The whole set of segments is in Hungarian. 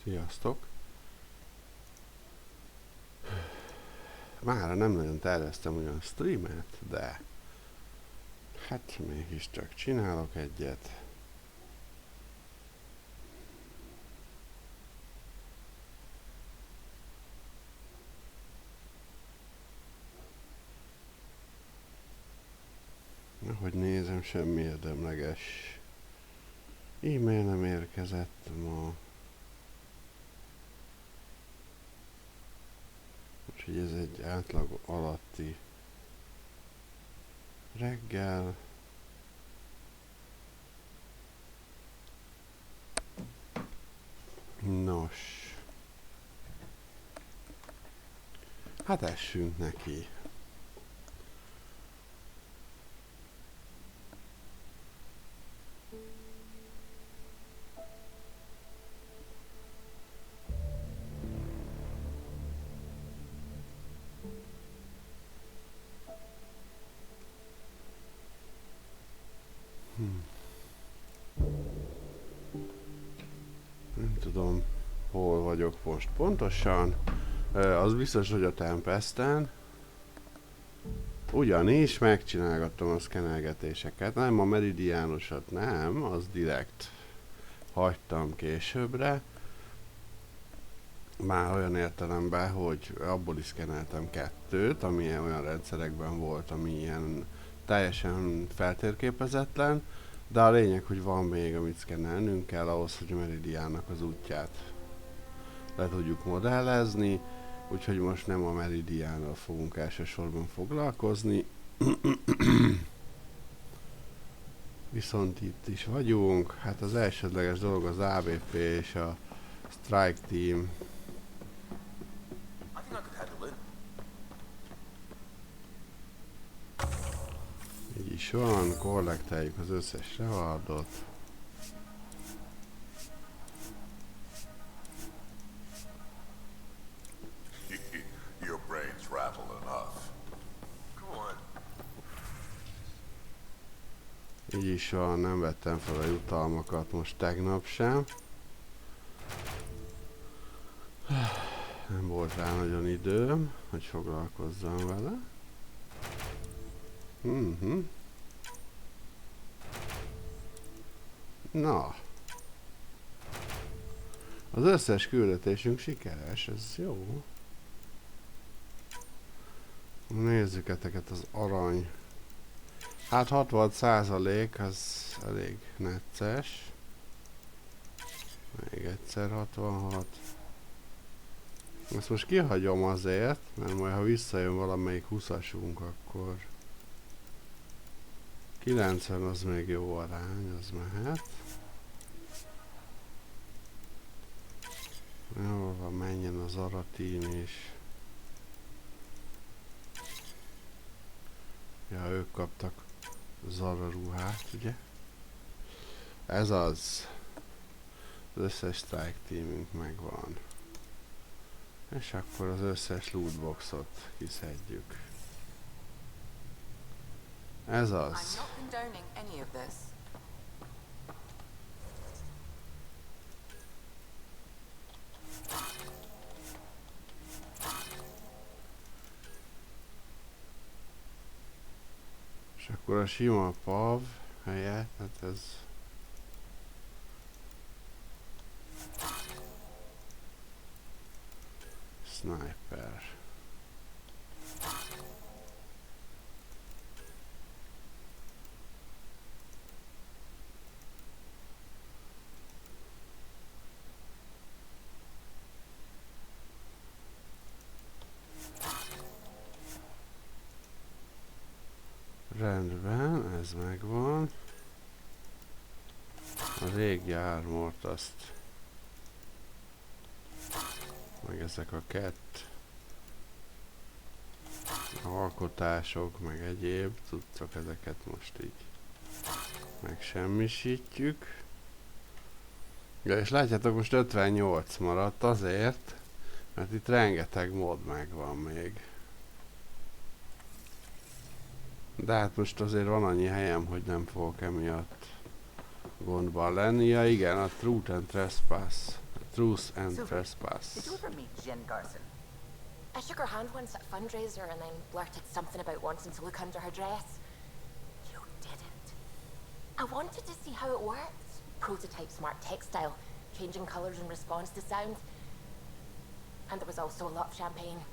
Sziasztok! Mára nem nagyon terveztem ugyan streamet, de hát mégiscsak csinálok egyet. Ahogy nézem, semmi érdemleges e-mail nem érkezett ma. Úgyhogy ez egy átlag alatti reggel. Nos. Hát essünk neki. Nem tudom, hol vagyok most pontosan. Az biztos, hogy a Tempesten. Ugyanis megcsinálgattam a szkenelgetéseket. Nem a meridiánosat, nem, az direkt hagytam későbbre. Már olyan értelemben, hogy abból is szkeneltem 2-t, ami olyan rendszerekben volt, ami ilyen teljesen feltérképezetlen. De a lényeg, hogy van még, amit szkennelnünk kell ahhoz, hogy a meridiánnak az útját le tudjuk modellezni. Úgyhogy most nem a meridiánnal fogunk elsősorban foglalkozni. Viszont itt is vagyunk. Hát az elsődleges dolog az ABP és a Strike Team. Így is van, kollekteljük az összes rewardot. Így is van, nem vettem fel a jutalmakat most tegnap sem. Nem volt rá nagyon időm, hogy foglalkozzam vele. Na. Az összes küldetésünk sikeres, ez jó. Nézzük ezeket az arany. Hát 60% az elég necces. Még egyszer 66. Ezt most kihagyom azért, mert majd ha visszajön valamelyik 20-asunk, akkor 90 az még jó arány, az mehet. Jól van, menjen az aratím is. Ja, ők kaptak Zara ruhát, ugye? Ez az. Az összes strike teamünk megvan. És akkor az összes lootboxot kiszedjük. Ez az. És akkor a sima pav helyett, hát ez... Sniper. Rendben, ez megvan. A régi armort azt... Meg ezek a alkotások, meg egyéb cuccok, ezeket most így megsemmisítjük. Ja, és látjátok, most 58 maradt azért, mert itt rengeteg mod megvan még. De hát most azért van annyi helyem, hogy nem fogok emiatt gondban lenni. Ja igen, a Truth and Trespass. Hát Truth and Trespass. Did you ever meet Jen Garson? I shook her hand once at a fundraiser and then blurted something about wanting to look under her dress. You didn't. I wanted to see how it worked. Prototype smart textile, changing colors in response to sound. And there was also a lot of champagne.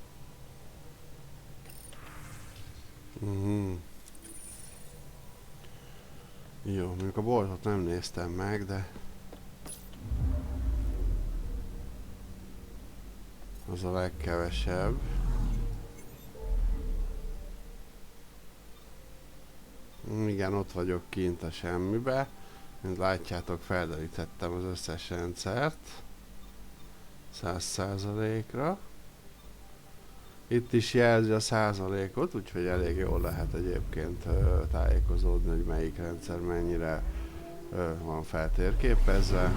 Jó, mondjuk a boltot nem néztem meg, de az a legkevesebb. Igen, ott vagyok kint a semmibe. Mint látjátok, felderítettem az összes rendszert 100%-ra. Itt is jelzi a százalékot, úgyhogy elég jól lehet egyébként tájékozódni, hogy melyik rendszer mennyire van feltérképezve.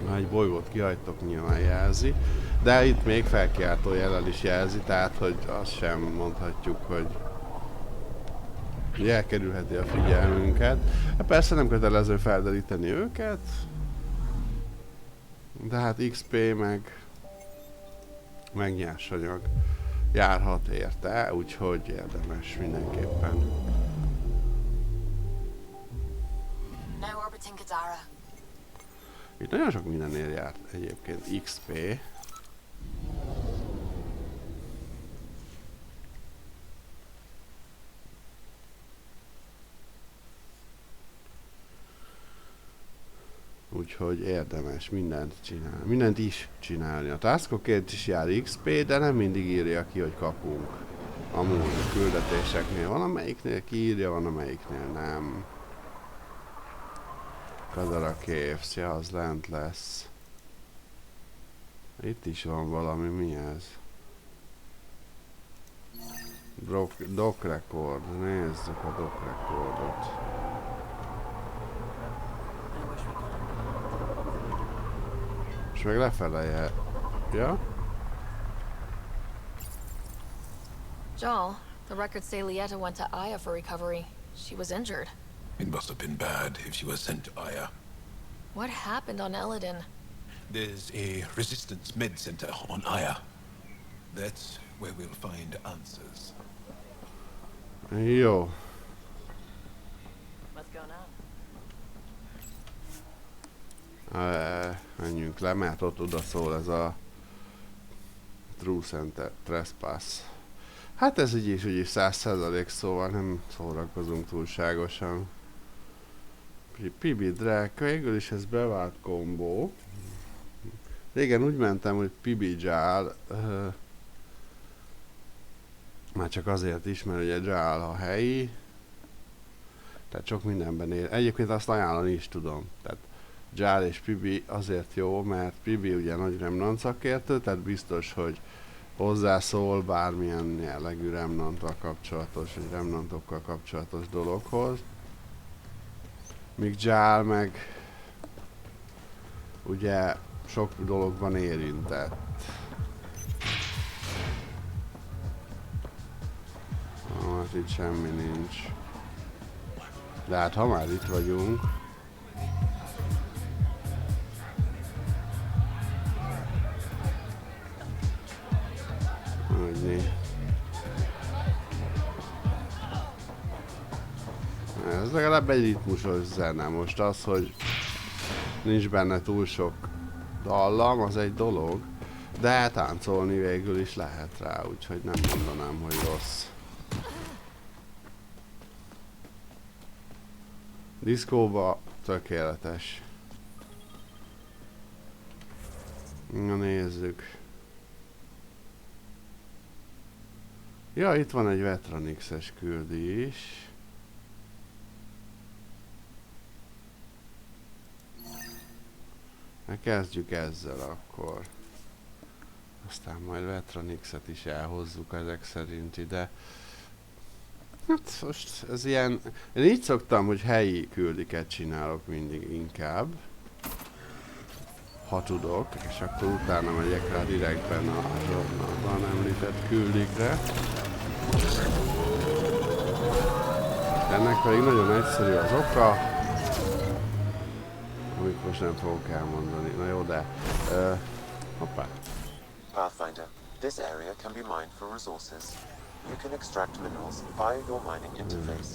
Ha egy bolygót kihagytok, nyilván jelzi, de itt még felkiáltó jellel is jelzi, tehát hogy azt sem mondhatjuk, hogy elkerülheti a figyelmünket. Persze nem kötelező felderíteni őket, de hát XP meg nyersanyag járhat érte, úgyhogy érdemes mindenképpen. Itt nagyon sok mindennél járt egyébként XP. Úgyhogy érdemes mindent csinálni. Mindent is csinálni. A taskokért is jár XP, de nem mindig írja ki, hogy kapunk. Amúgy a küldetéseknél van, amelyiknél kiírja, van, amelyiknél nem. Kadara Caves, ja, az lent lesz. Itt is van valami, mi ez? Doc record, nézzük a doc recordot. És meg lefele ja? Joel, the records say Lieta went to Aya for recovery. She was injured. It must have been bad if she was sent to Aya. What happened on Eladin? There's a resistance med center on Aya. That's where we'll find answers. Jó. What's going on? Menjünk le, mert ott oda szól ez a Truth and Trespass. Hát ez így is 100%, szóval nem szórakozunk túlságosan. Pibi Drag, végül is ez bevált kombó. Régen úgy mentem, hogy Pibi Jál, már csak azért is, mert ugye Jál a helyi, tehát sok mindenben ér. Egyébként azt ajánlani is tudom. Tehát Jál és Pibi azért jó, mert Pibi ugye nagy remnant szakértő, tehát biztos, hogy hozzászól bármilyen jellegű remnanttal kapcsolatos, vagy remnantokkal kapcsolatos dologhoz. Míg Jál meg ugye sok dologban érintett. Hát itt semmi nincs. De hát ha már itt vagyunk, ez legalább egy ritmusos zene. Most az, hogy nincs benne túl sok dallam, az egy dolog, de táncolni végül is lehet rá, úgyhogy nem mondanám, hogy rossz. Diszkóba tökéletes. Na nézzük. Ja, itt van egy Vetranix-es küldi is. Kezdjük ezzel akkor. Aztán majd Vetranix-et is elhozzuk ezek szerint ide. Hát most ez ilyen... Én így szoktam, hogy helyi küldiket csinálok mindig inkább. Ha tudok, és akkor utána megyek rá direktben a zsornalban említett küldikre. Ennek pedig nagyon egyszerű az oka. Amikor amit most nem fogok elmondani. Na jó, de... hoppá. Pathfinder, this area can be mined for resources. You can extract minerals via your mining interface.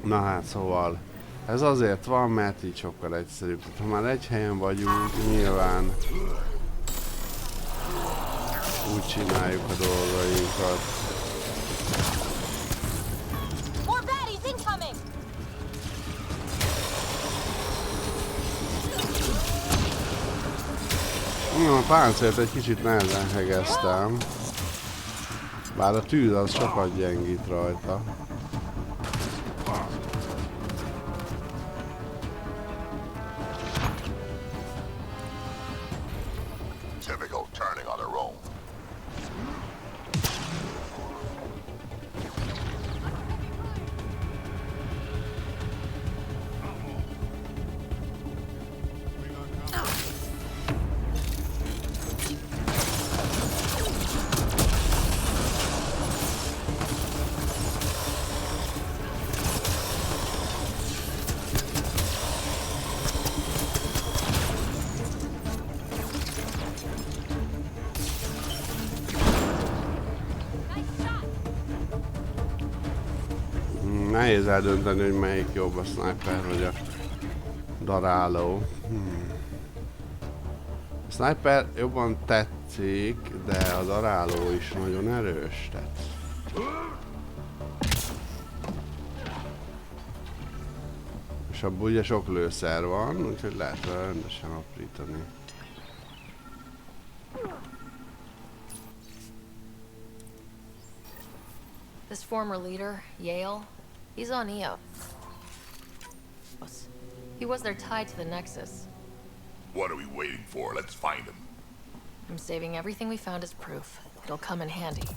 Na hát, szóval... Ez azért van, mert így sokkal egyszerűbb. Ha már egy helyen vagyunk, nyilván... úgy csináljuk a dolgainkat. A páncélt egy kicsit nehezen hegeztem. Bár a tűz az sokat gyengít rajta. Nehéz eldönteni, hogy melyik jobb, a sniper vagy a daráló. A sniper jobban tetszik, de a daráló is nagyon erős. Tehát. És abban ugye sok lőszer van, úgyhogy lehet rendesen aprítani. This former leader, Yale, he's on EO. He was there tied to the Nexus. What are we waiting for? Let's find him. I'm saving everything we found as proof. It'll come in handy.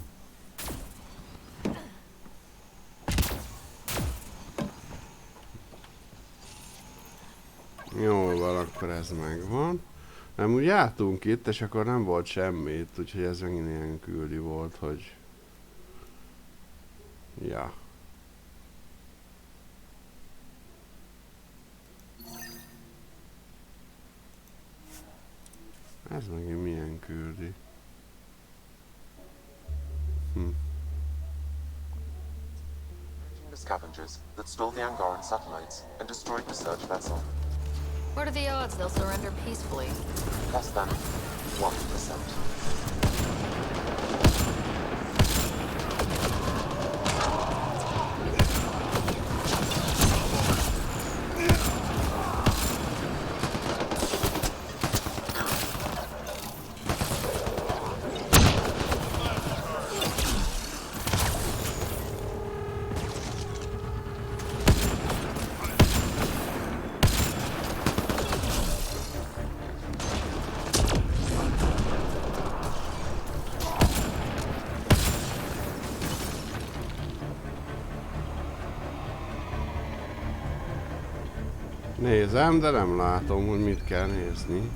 Jól van, akkor ez megvan. Nem úgy jártunk itt, és akkor nem volt semmit, úgyhogy ez megint ilyen küldi volt, hogy... Ja. Ez megint milyen küldi. The scavengers that stole the Angaran satellites and destroyed the search vessel. What are the odds they'll surrender peacefully? Less than 1%. Nézem, de nem látom, hogy mit kell nézni.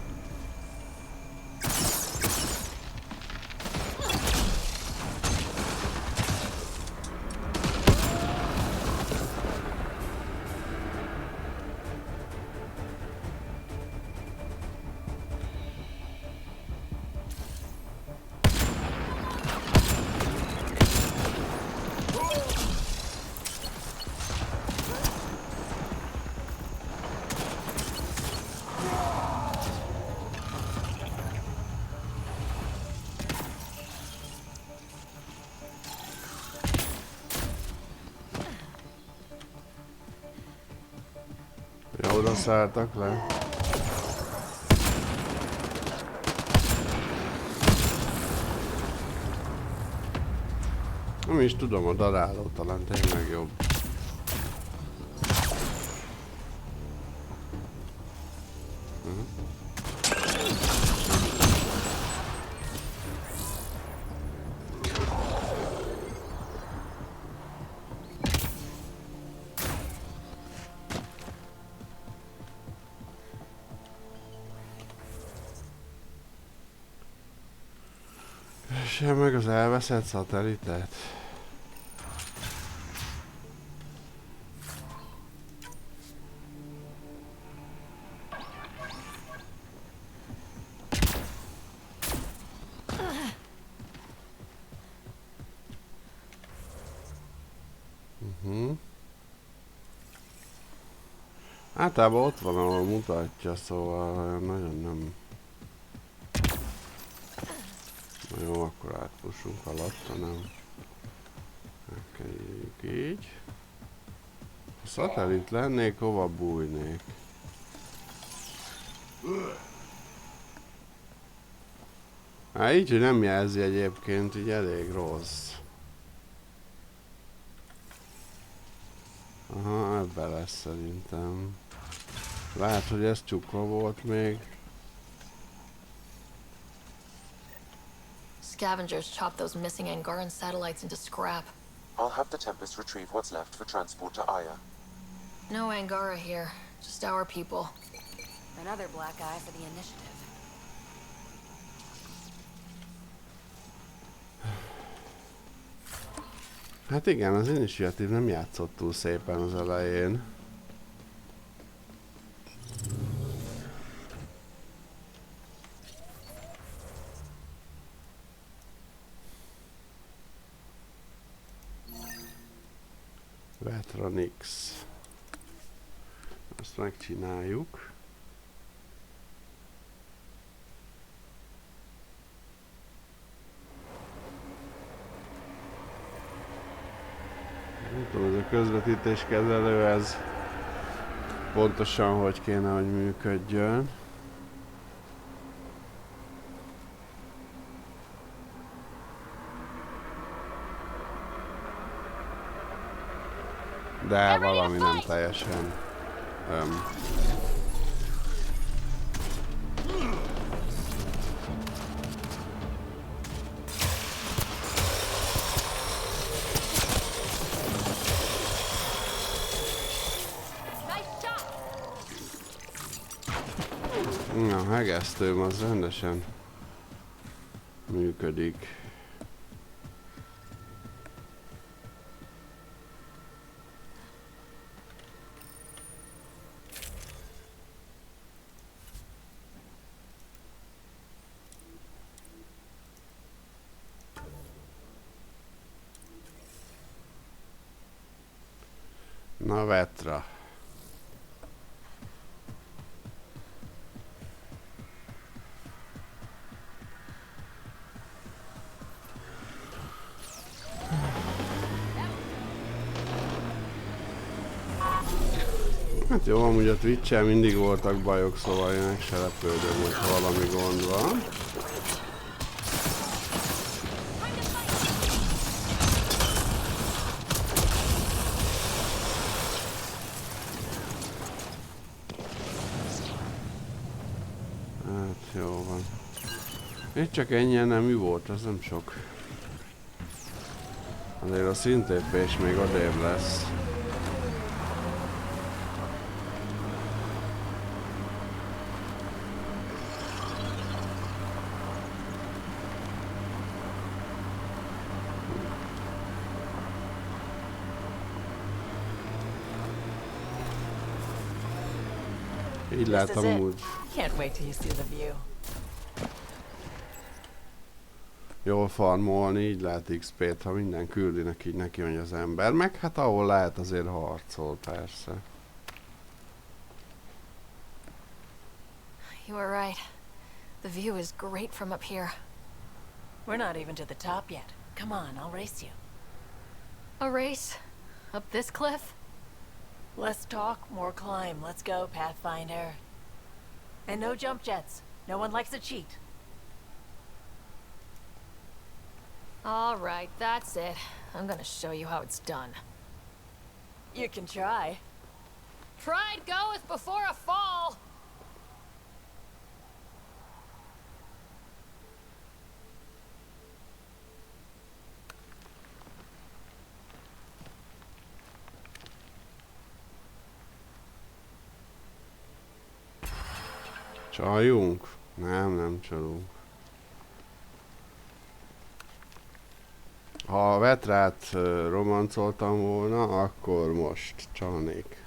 Ja, oda szálltak le. Nem is tudom, a daráló talán tényleg jobb. Sem meg az elveszett szatelitet. Általában ott van, ahol mutatja, szóval olyan nagyon nem... Na jó, akkor átfussunk alatta, nem? Elkerüljük így. Ha szatellit lennék, hova bújnék? Hát így, hogy nem jelzi egyébként, így elég rossz. Aha, ebben lesz szerintem. Lehet, hogy ez csukva volt még. Scavengers chop those missing Angaran satellites into scrap. I'll have the Tempest retrieve what's left for transport to Aya. No Angara here, just our people. Another black eye for the initiative. Hát igen, az initiatív nem játszott túl szépen az elején. Vetranix. Azt megcsináljuk. Nem tudom, ez a közvetítéskezelő, ez pontosan hogy kéne, hogy működjön. De valami nem teljesen... Na, hegesztőm az rendesen működik. Na, vetra. Hát jó, amúgy a Twitch-el mindig voltak bajok, szóval én meg se lepődöm, hogy valami gond van. Hát jó van. Itt csak ennyien nem volt, az nem sok. Azért a szintépés még odébb lesz. Így látom úgy. Can't wait till you see the view. Jól farmolni, így lehet XP-t, ha minden küldinek, így neki megy az ember. Meg hát ahol lehet azért harcol, persze. You were right. The view is great from up here. We're not even to the top yet. Come on, I'll race you. A race? Up this cliff? Less talk, more climb. Let's go, Pathfinder. And no jump jets. No one likes a cheat. All right, that's it. I'm gonna show you how it's done. You can try. Pride goeth before a fall! Csaljunk? Nem csalunk. Ha a vetrát romancoltam volna, akkor most csalnék.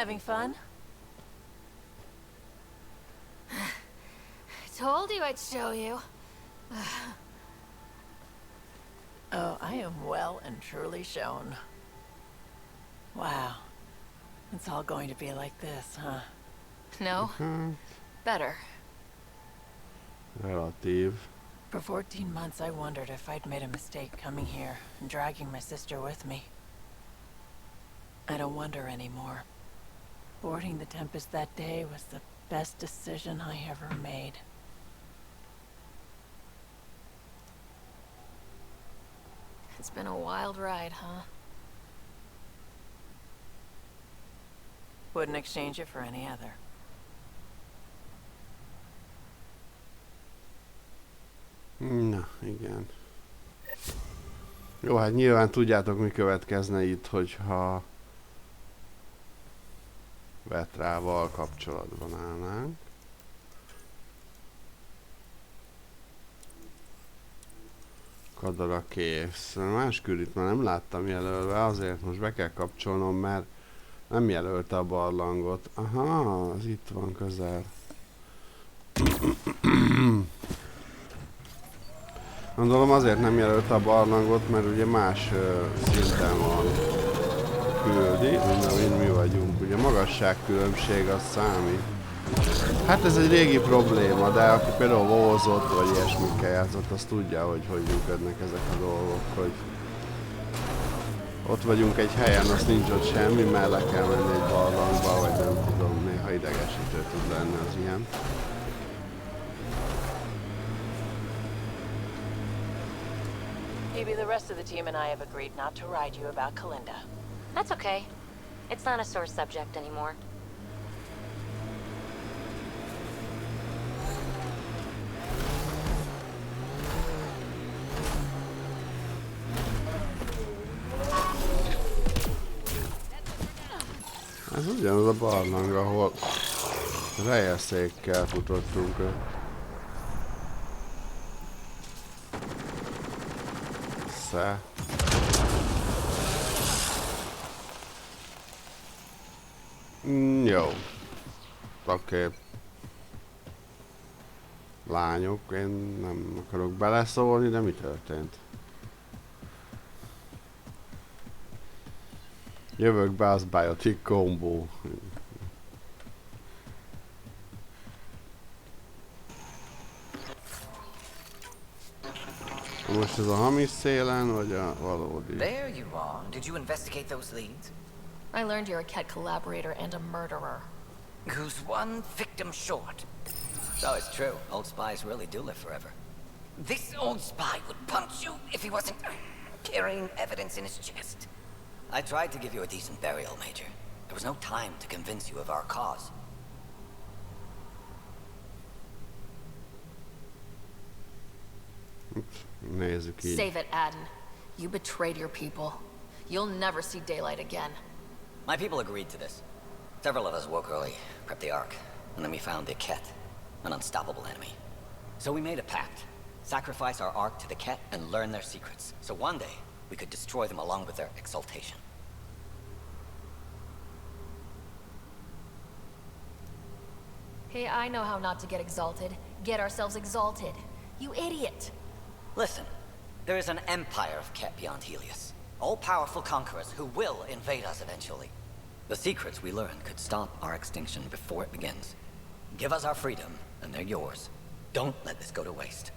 Having fun? I told you I'd show you. Oh, I am well and truly shown. Wow. It's all going to be like this, huh? No. Better. Relatív. For 14 months, I wondered if I'd made a mistake coming here and dragging my sister with me. I don't wonder anymore. Boarding the Tempest that day was the best decision I ever made. It's been a wild ride, huh? Wouldn't exchange it for any other. Na, igen. Jó, hát nyilván tudjátok, mi következne itt, hogyha Vetrával kapcsolatban állnánk. Kadara kész. Más küldit már nem láttam jelölve, azért most be kell kapcsolnom, mert nem jelölte a barlangot. Aha, az itt van közel. Gondolom azért nem jelölte a barlangot, mert ugye más szinten van. Küldi, mint mi vagyunk. Ugye magasságkülönbség az számít. Hát ez egy régi probléma, de aki például vovozott, vagy ilyesmikkel játszott, az tudja, hogy működnek ezek a dolgok, hogy ott vagyunk egy helyen, azt nincs ott semmi, mert le kell menni egy barlangba, vagy nem tudom, néha idegesítő tud lenni az ilyen. Maybe the rest of the team and I have agreed not to ride you about Kalinda. That's okay. It's not a sore subject anymore. Ez ugyanaz a barlang, ahol rejeszékkel futottunk. Jó. Oké. Lányok, én nem akarok beleszólni, de mi történt? Jövök be, az biotic combo. Most ez a hamis szélen, vagy a valódi? There you are. Did you investigate those leads? I learned you're a Ket collaborator and a murderer. Who's one victim short? So it's true. Old spies really do live forever. This old spy would punch you if he wasn't carrying evidence in his chest. I tried to give you a decent burial, Major. There was no time to convince you of our cause. Nézzük így. Save it, Aden. You betrayed your people. You'll never see daylight again. My people agreed to this. Several of us woke early, prepped the Ark, and then we found the Ket, an unstoppable enemy. So we made a pact. Sacrifice our Ark to the Ket and learn their secrets. So one day, we could destroy them along with their exaltation. Hey, I know how not to get exalted. Get ourselves exalted. You idiot! Listen, there is an empire of Ket beyond Helios. All-powerful conquerors who will invade us eventually. The secrets we learn could stop our extinction before it begins. Give us our freedom, and they're yours. Don't let this go to waste.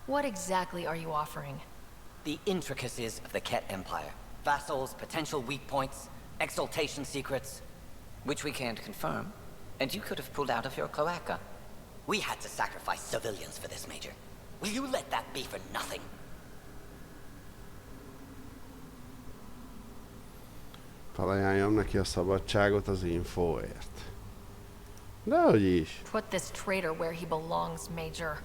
What exactly are you offering? The intricacies of the Ket Empire. Vassals, potential weak points, exaltation secrets. Which we can't confirm. And you could have pulled out of your cloaca. We had to sacrifice civilians for this, Major. Will you let that be for nothing? Felajánljam neki a szabadságot az infóért. Dehogy is. Put this traitor where he belongs, Major.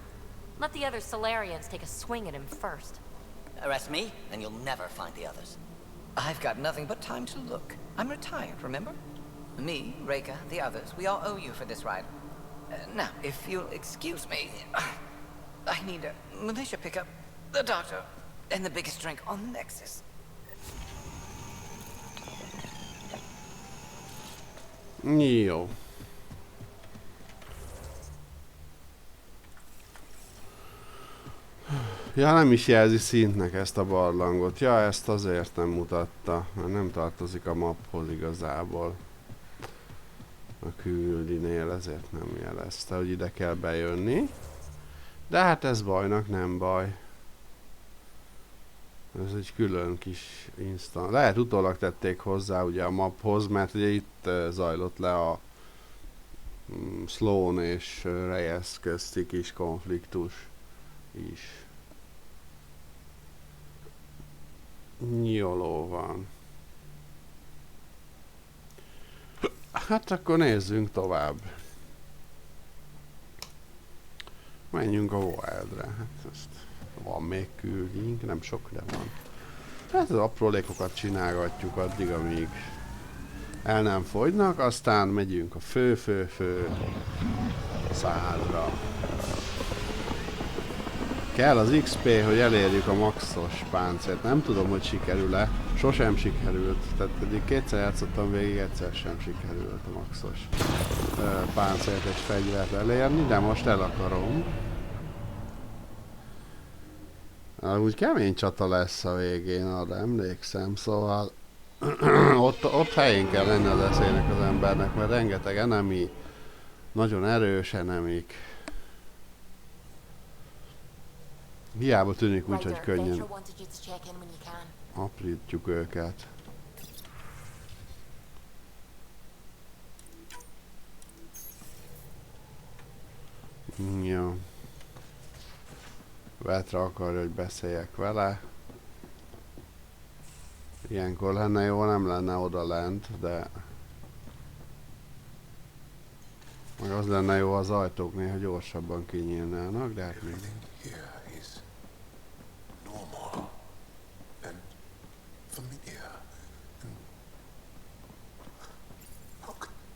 Let the other Solarians take a swing at him first. Arrest me, and you'll never find the others. I've got nothing but time to look. I'm retired, remember? Me, Reika, the others, we all owe you for this ride. Now, if you'll excuse me, I need a militia pickup, the doctor, and the biggest drink on Nexus. Jó. Ja, nem is jelzi szintnek ezt a barlangot. Ja, ezt azért nem mutatta, mert nem tartozik a maphoz igazából. A küldinél ezért nem jelezte, hogy ide kell bejönni. De hát ez bajnak nem baj. Ez egy külön kis instant. Lehet utólag tették hozzá ugye a maphoz, mert ugye itt zajlott le a Sloan és Reyes közti kis konfliktus is. Nyoló van. Hát akkor nézzünk tovább. Menjünk a Wildre. Hát ezt van még küldjünk, nem sok, de van. Hát az aprólékokat csinálgatjuk addig, amíg el nem fogynak, aztán megyünk a fő szádra. Kell az XP, hogy elérjük a maxos páncélt. Nem tudom, hogy sikerül-e. Sosem sikerült. Tehát eddig kétszer játszottam végig, egyszer sem sikerült a maxos páncélt és fegyvert elérni, de most el akarom. Úgy kemény csata lesz a végén, arra emlékszem, szóval ott helyén kell lenni az eszének az embernek, mert rengeteg enemy, nagyon erős enemik. Hiába tűnik úgy, hogy könnyen aprítjuk őket. Jó. Vetre akarja, hogy beszéljek vele. Ilyenkor lenne jó, nem lenne oda lent, de... Meg az lenne jó, az ajtók néha gyorsabban kinyílnának, de hát még...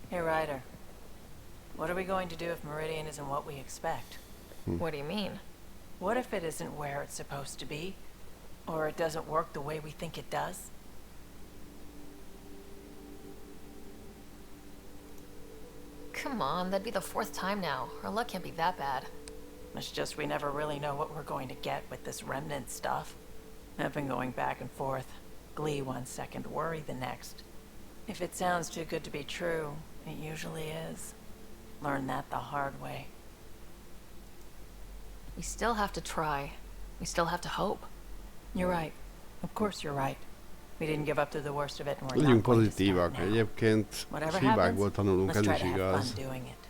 Hey, Ryder. What are we going to do if Meridian isn't what we expect? What do you mean? What if it isn't where it's supposed to be? Or it doesn't work the way we think it does? Come on, that'd be the 4th time now. Our luck can't be that bad. It's just we never really know what we're going to get with this remnant stuff. I've been going back and forth. Glee one second, worry the next. If it sounds too good to be true, it usually is. Learn that the hard way. We still have to try. We still have to hope. You're right. Of course you're right. We didn't give up to the worst of it and we're Legyünk not going to stop pozitívak. now. Egyébként Whatever hibákból happens, tanulunk, let's ez try is to have igaz. fun doing it.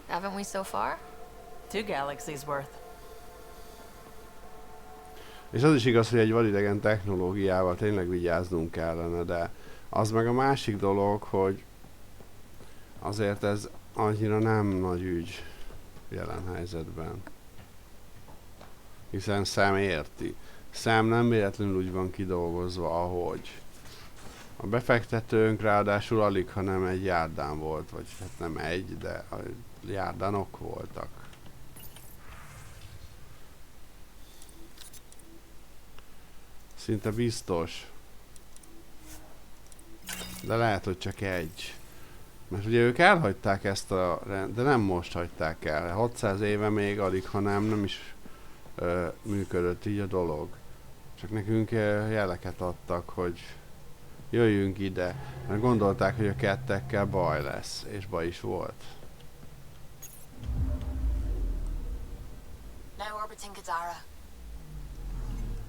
Haven't we so far? 2 galaxies worth. És az is igaz, hogy egy vadidegen technológiával tényleg vigyáznunk kellene, de az meg a másik dolog, hogy azért ez annyira nem nagy ügy jelen helyzetben. Hiszen Sam érti. Sam nem véletlenül úgy van kidolgozva, ahogy. A befektetőnk ráadásul alig, hanem egy járdán volt, vagy hát nem egy, de a járdánok voltak. Szinte biztos. De lehet, hogy csak egy. Mert ugye ők elhagyták ezt a... De nem most hagyták el. 600 éve még alig, hanem nem is működött így a dolog. Csak nekünk jeleket adtak, hogy jöjjünk ide. Mert gondolták, hogy a kettekkel baj lesz. És baj is volt.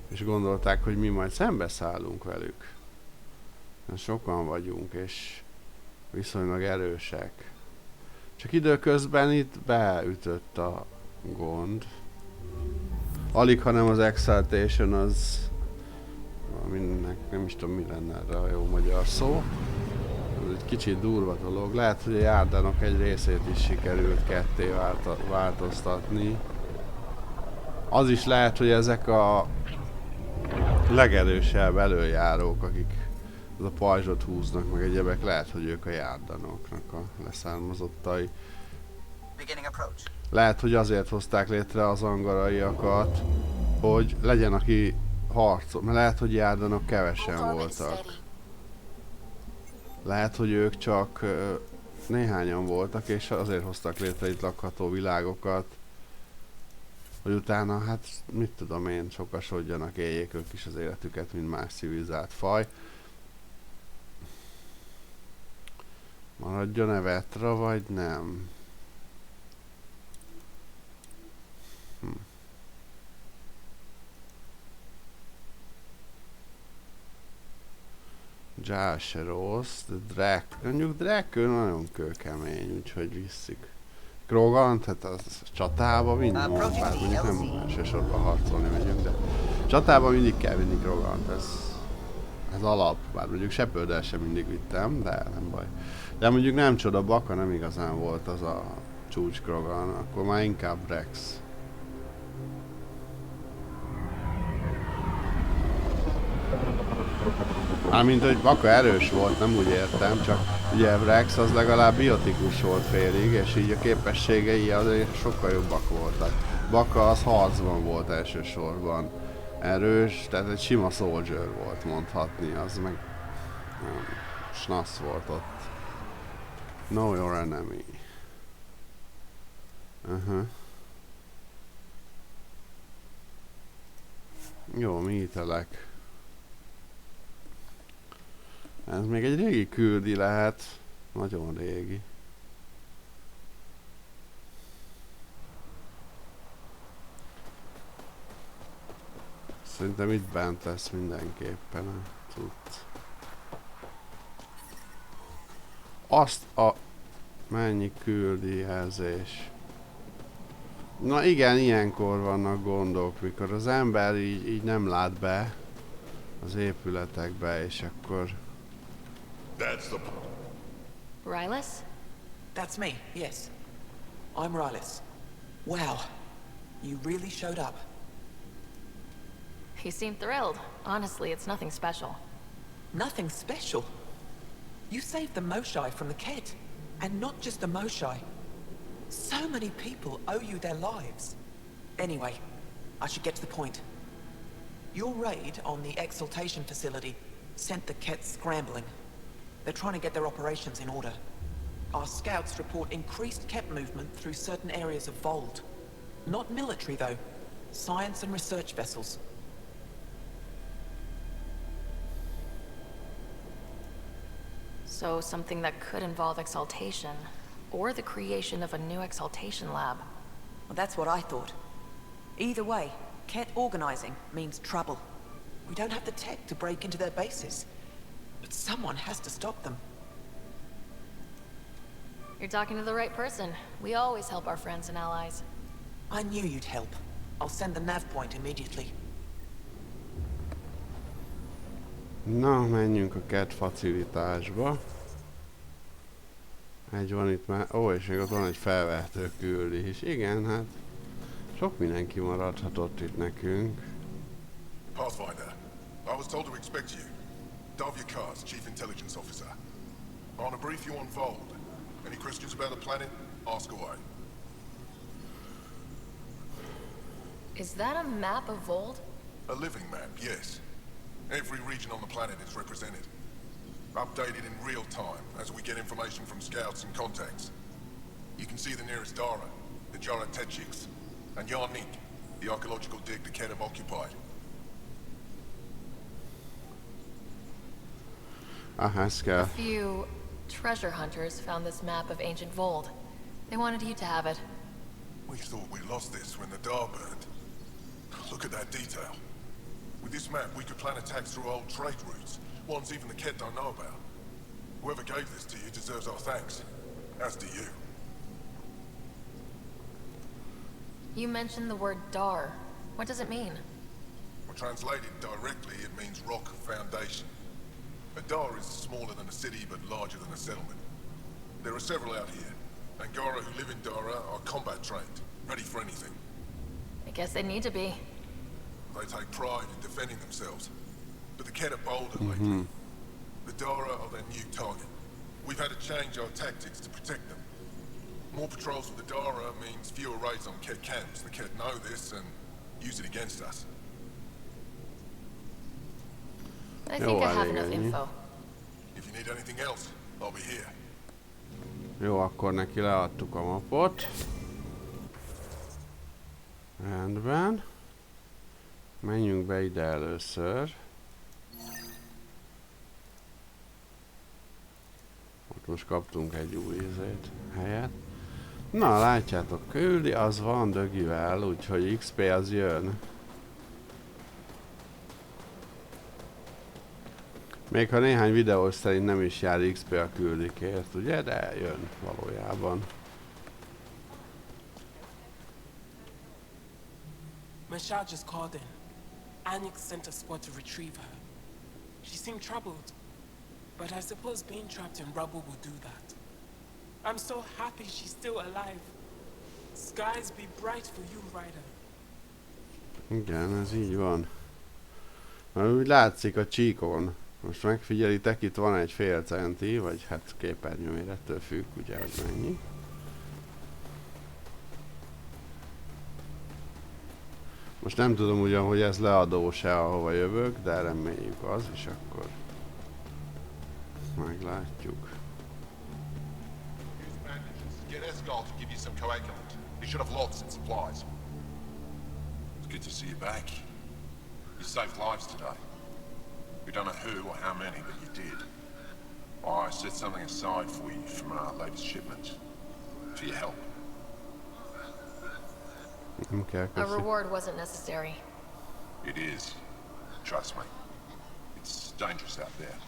És gondolták, hogy mi majd szembeszállunk velük. Mert sokan vagyunk, és viszonylag erősek. Csak időközben itt beütött a gond. Alig, hanem az exaltation az... Aminek nem is tudom, mi lenne erre a jó magyar szó. Ez egy kicsit durva dolog. Lehet, hogy a járdánok egy részét is sikerült ketté változtatni. Az is lehet, hogy ezek a legerősebb előjárók, akik az a pajzsot húznak, meg egyebek, lehet, hogy ők a járdanoknak a leszármazottai. Lehet, hogy azért hozták létre az angaraiakat, hogy legyen, aki harcol, mert lehet, hogy járdanok kevesen voltak. Lehet, hogy ők csak néhányan voltak, és azért hoztak létre itt lakható világokat, hogy utána, hát mit tudom én, sokasodjanak, éljék ők is az életüket, mint más civilizált faj. Maradjon-e Vetra, vagy nem? Dzsál se rossz, de mondjuk Drákő nagyon kőkemény, úgyhogy visszük. Krogant, hát az csatába mindig, bár mondjuk nem elsősorban harcolni megyünk, de csatába mindig kell vinni Krogant, ez alap, bár mondjuk Shepherd-el sem mindig vittem, de nem baj. De mondjuk nem csoda, Baka nem igazán volt az a csúcs Krogan, akkor már inkább Rex. Mármint, hogy Baka erős volt, nem úgy értem, csak ugye Rex az legalább biotikus volt félig, és így a képességei azért sokkal jobbak voltak. Baka az harcban volt elsősorban erős, tehát egy sima soldier volt mondhatni, az meg snasz volt ott. Know your enemy. Jó, mi ítelek? Ez még egy régi küldi lehet. Nagyon régi. Szerintem itt bent lesz mindenképpen a cucc. Azt a... Mennyi küldi jelzés. Na igen, ilyenkor vannak gondok, mikor az ember így nem lát be az épületekbe, és akkor... That's the... Rylus? That's me, yes. I'm Rylus. Wow, you really showed up. He seemed thrilled. Honestly, it's nothing special. Nothing special? You saved the Moshai from the Kett. And not just the Moshai. So many people owe you their lives. Anyway, I should get to the point. Your raid on the exaltation facility sent the Kett scrambling. They're trying to get their operations in order. Our scouts report increased Kett movement through certain areas of Vold. Not military, though. Science and research vessels. So something that could involve exaltation, or the creation of a new exaltation lab. Well, that's what I thought. Either way, Kett organizing means trouble. We don't have the tech to break into their bases. But someone has to stop them. You're talking to the right person. We always help our friends and allies. I knew you'd help. I'll send the nav point immediately. Na, menjünk a Kett facilitásba. Egy van itt már... Ó, és még ott van egy felvehető küldi is. Igen, hát... Sok mindenki maradhatott itt nekünk. Pathfinder, I was told to expect you. Davia Kars, Chief Intelligence Officer. I want to brief you on Vold. Any questions about the planet? Ask away. Is that a map of Vold? A living map, yes. Every region on the planet is represented. Updated in real time as we get information from scouts and contacts. You can see the nearest Dara, the Jara Tetchiks, and Yarnik, the archaeological dig the Kett have occupied. A few treasure hunters found this map of ancient Vold. They wanted you to have it. We thought we lost this when the Dar burned. Look at that detail. With this map, we could plan attacks through old trade routes, ones even the Kett don't know about. Whoever gave this to you deserves our thanks, as do you. You mentioned the word Dar. What does it mean? Well, translated directly, it means rock foundation. A Dar is smaller than a city, but larger than a settlement. There are several out here. Angara who live in Dara are combat trained, ready for anything. I guess they need to be. They take pride in defending themselves. But the Kett are bolder lately. The Dara are their new target. We've had to change our tactics to protect them. More patrols with the Dara means fewer raids on Kett camps. The Kett know this and use it against us. I think I have enough info. If you need anything else, I'll be here. Jó, akkor neki leadtuk a mapot. Rendben. Menjünk be ide először. Ott most kaptunk egy új helyet. Na, látjátok, küldi, az van dögivel, úgyhogy XP az jön. Még ha néhány videó szerint nem is jár XP a küldikért, ugye? De jön valójában. Mashal just called in. Anyx sent a squad to retrieve her. She seemed troubled, but I suppose being trapped in rubble will do that. I'm so happy she's still alive. Skies be bright for you, Ryder. Igen, ez így van. Úgy látszik a csíkon. Most megfigyelitek, itt van egy fél centi, vagy hát képernyőmérettől függ, ugye, hogy mennyi. Most nem tudom ugyan, hogy ez leadó-e, ahova jövök, de reméljük az, és akkor meglátjuk. Get Esgal to give you some coagulant. He should have lots in supplies. It's good to see you back. You saved lives today. We don't know who or how many, but you did. I set something aside for you from our latest shipment. For your help. Okay, a reward wasn't necessary. It is. Trust me. It's dangerous out there.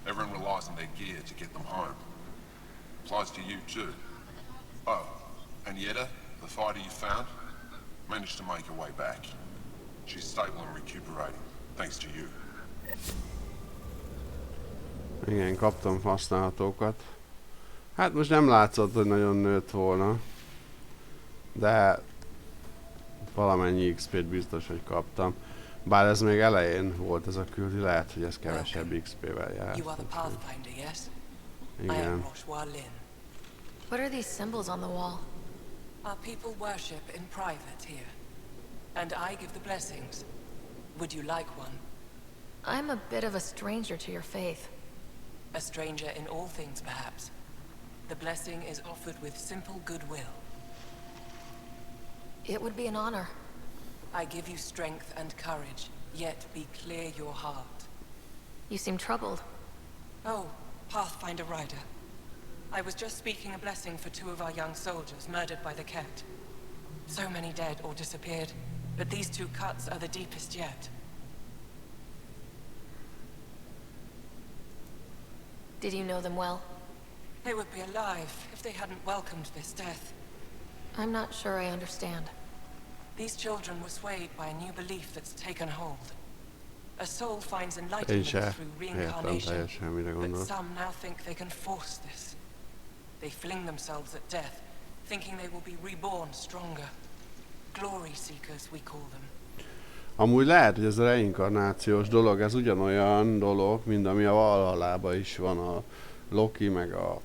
Everyone relies on their gear to get them home. Applies to you too. Oh, and Yetta, the fighter you found, managed to make her way back. She's stable and recuperating, thanks to you. Igen, kaptam használhatókat. Hát most nem látszott, hogy nagyon nőtt volna. De valamennyi XP-t biztos, hogy kaptam. Bár ez még elején volt ez a küldi, lehet, hogy ez kevesebb XP-vel jár. Igen. What are these symbols on the wall? Our people worship in private here. And I give the blessings. Would you like one? I'm a bit of a stranger to your faith. A stranger in all things, perhaps. The blessing is offered with simple goodwill. It would be an honor. I give you strength and courage, yet be clear your heart. You seem troubled. Oh, Pathfinder Rider. I was just speaking a blessing for 2 of our young soldiers murdered by the Ket. So many dead or disappeared, but these 2 cuts are the deepest yet. Did you know them well? They would be alive if they hadn't welcomed this death. I'm not sure I understand. These children were swayed by a new belief that's taken hold. A soul finds enlightenment through reincarnation, but some now think they can force this. They fling themselves at death, thinking they will be reborn stronger. Glory seekers, we call them. Amúgy lehet, hogy ez a reinkarnációs dolog, ez ugyanolyan dolog, mint ami a Valhallában is van, a Loki meg a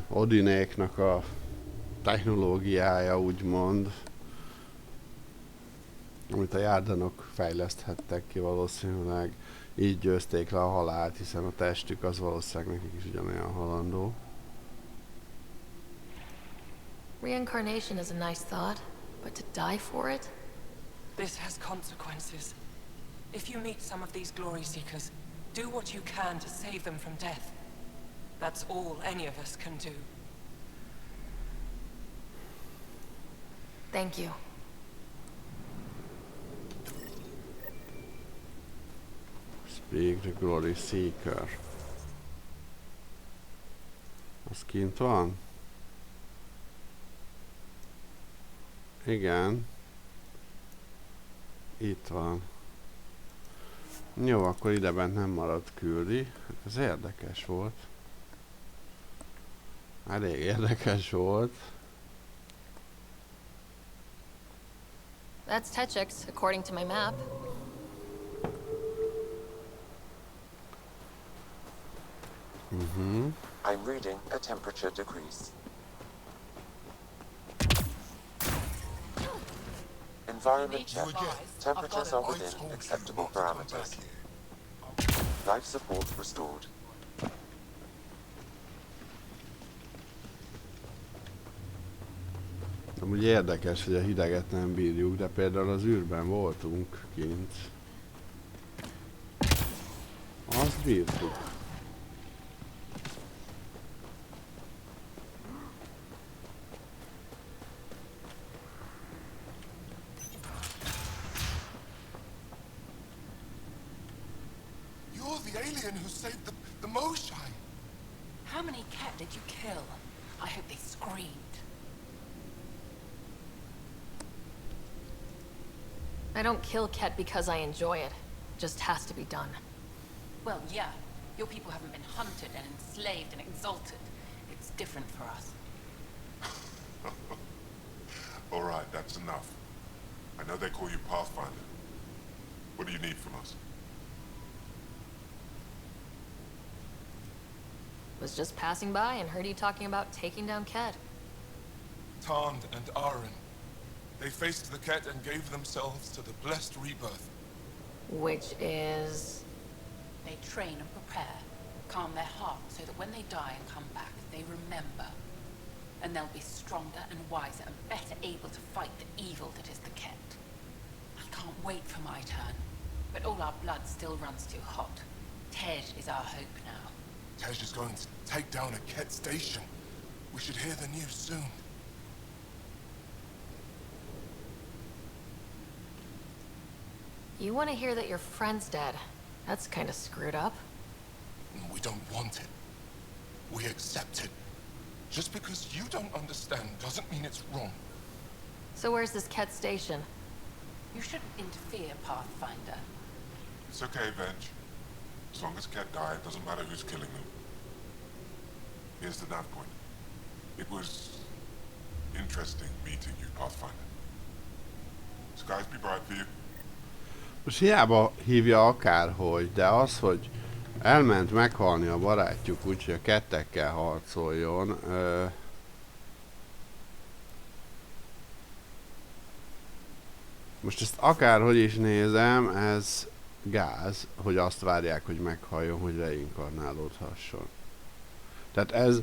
Odinéknak a technológiája, úgymond, amit a járdanok fejleszthettek ki valószínűleg, így győzték le a halált, hiszen a testük az valószínűleg nekik is ugyanolyan halandó. Reincarnation is a nice thought, but to die for it? This has consequences. If you meet some of these glory seekers, do what you can to save them from death. That's all any of us can do. Thank you. Speak the glory seeker. Az kint van? Igen. Itt van. Jó, akkor ide bent nem maradt küldi. Ez érdekes volt. Elég érdekes volt. That's Techix, according to my map. I'm reading a temperature decrease. Environment check. Temperatures are within acceptable parameters. Life support restored. Amúgy érdekes, hogy a hideget nem bírjuk, de például az űrben voltunk kint. Azt bírtuk. You're the alien who saved the Moshai. How many cat did you kill? I hope they screamed. I don't kill Ket because I enjoy it. It just has to be done. Well, yeah. Your people haven't been hunted and enslaved and exalted. It's different for us. All right, that's enough. I know they call you Pathfinder. What do you need from us? Was just passing by and heard you talking about taking down Ket. Tarnd and Aaron. They faced the Ket and gave themselves to the blessed rebirth. Which is... They train and prepare, calm their hearts so that when they die and come back, they remember. And they'll be stronger and wiser and better able to fight the evil that is the Ket. I can't wait for my turn, but all our blood still runs too hot. Tej is our hope now. Tej is going to take down a Ket station. We should hear the news soon. You want to hear that your friend's dead. That's kind of screwed up. We don't want it. We accept it. Just because you don't understand doesn't mean it's wrong. So where's this Ket station? You shouldn't interfere, Pathfinder. It's okay, Veg. As long as Ket died, it doesn't matter who's killing them. Here's the nav point. It was interesting meeting you, Pathfinder. Skies be bright for you. Most hiába hívja akárhogy, de az, hogy elment meghalni a barátjuk, úgyhogy a kettekkel harcoljon. Most ezt akárhogy is nézem, ez gáz, hogy azt várják, hogy meghalljon, hogy reinkarnálódhasson. Tehát ez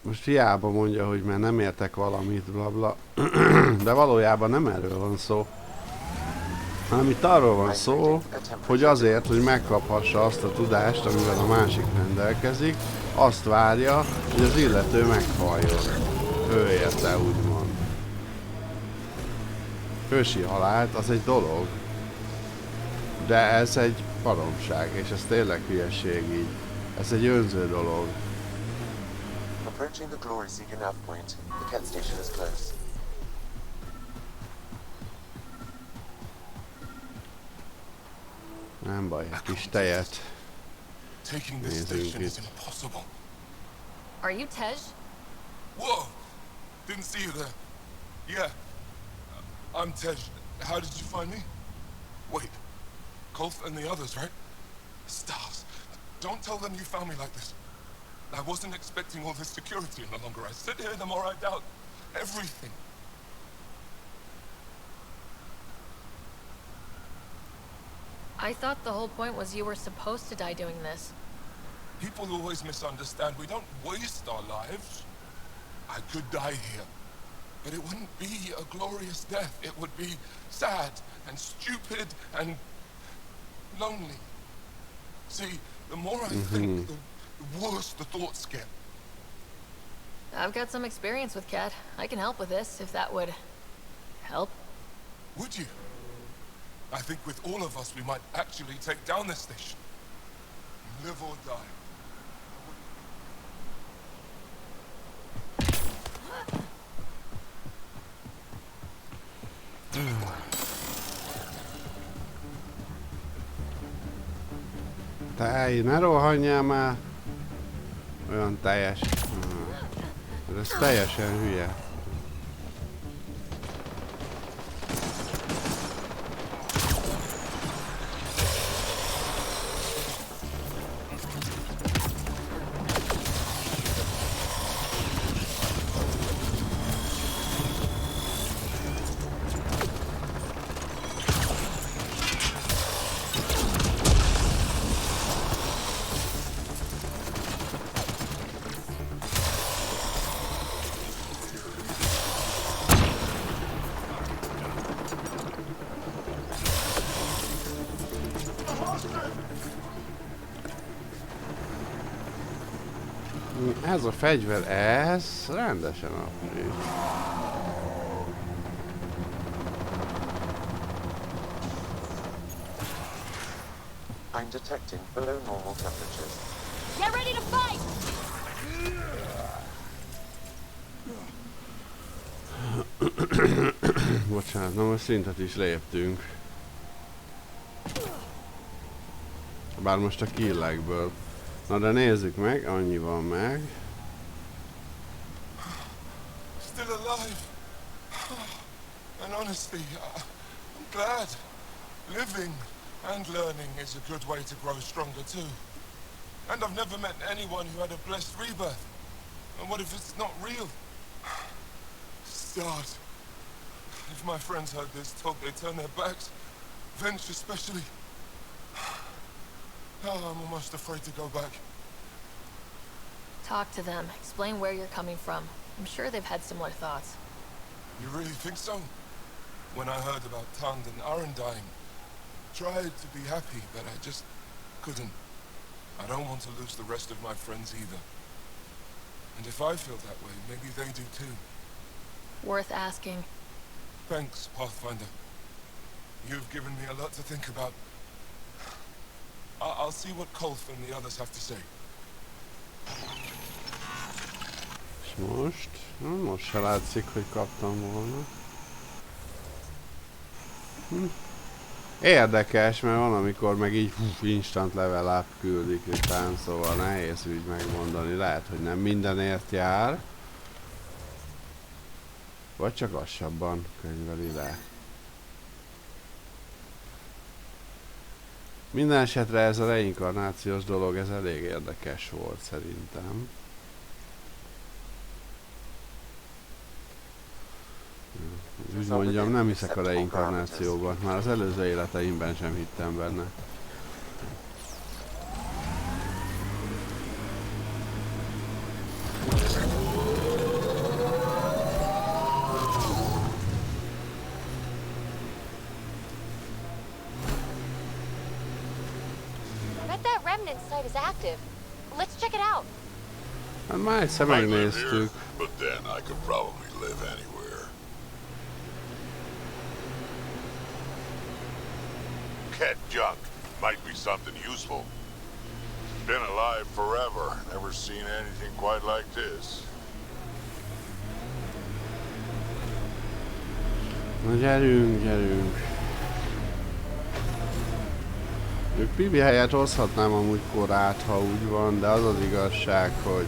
most hiába mondja, hogy mert nem értek valamit, blabla, de valójában nem erről van szó. Hanem itt arról van szó, hogy azért, hogy megkaphassa azt a tudást, amivel a másik rendelkezik, azt várja, hogy az illető meghalljon. Ő érte, úgymond. Ősi halált, az egy dolog. De ez egy baromság, és ez tényleg hülyeség így. Ez egy önző dolog. Approaching the Glory Seeker nav point, the Ket station is close. Nem baj, egy kis tejet nézzünk itt. Are you Tej? Whoa! Didn't see you there. Yeah. I'm Tej. How did you find me? Wait. Kolth and the others, right? Stars. Don't tell them you found me like this. I wasn't expecting all this security any longer. I sit here the more I doubt everything. I thought the whole point was you were supposed to die doing this. People always misunderstand. We don't waste our lives. I could die here, but it wouldn't be a glorious death. It would be sad and stupid and lonely. See, the more I think, the worse the thoughts get. I've got some experience with Ket. I can help with this, if that would help. Would you? I think with all of us, we might actually take down this station. Live or die. Tej, ne rohanjál már! Olyan teljes. Ez teljesen hülye. Ez a fegyver, ez rendesen aprít. I'm detecting below normal temperatures. Get ready to fight! Bocsánat, na most szintet is léptünk. Bár most a killekből. Na de nézzük meg, annyi van meg. Still alive. And honestly, I'm glad. Living and learning is a good way to grow stronger too. And I've never met anyone who had a blessed rebirth. And what if it's not real? Start. If my friends heard this, told they turn their backs. Venture especially. Oh, I'm almost afraid to go back. Talk to them. Explain where you're coming from. I'm sure they've had similar thoughts. You really think so? When I heard about Tand and Aaron dying, tried to be happy, but I just couldn't. I don't want to lose the rest of my friends either. And if I feel that way, maybe they do too. Worth asking. Thanks, Pathfinder. You've given me a lot to think about. I'll see what Kolf and the others have to say. És most? Most se látszik, hogy kaptam volna. Érdekes, mert van, amikor meg így instant level up küldik után, szóval nehéz úgy megmondani. Lehet, hogy nem mindenért jár. Vagy csak lassabban könyveli le. Minden esetre ez a reinkarnációs dolog, ez elég érdekes volt szerintem. Úgy mondjam, nem hiszek a reinkarnációban, már az előző életeimben sem hittem benne. Hát már egyszer megnéztük. But then I could probably live anywhere. Cat junk might be something useful. Been alive forever, never seen anything quite like this. Na gyerünk, gyerünk. Ők Pibi helyett hozhatnám amúgy korát, ha úgy van, de az az igazság, hogy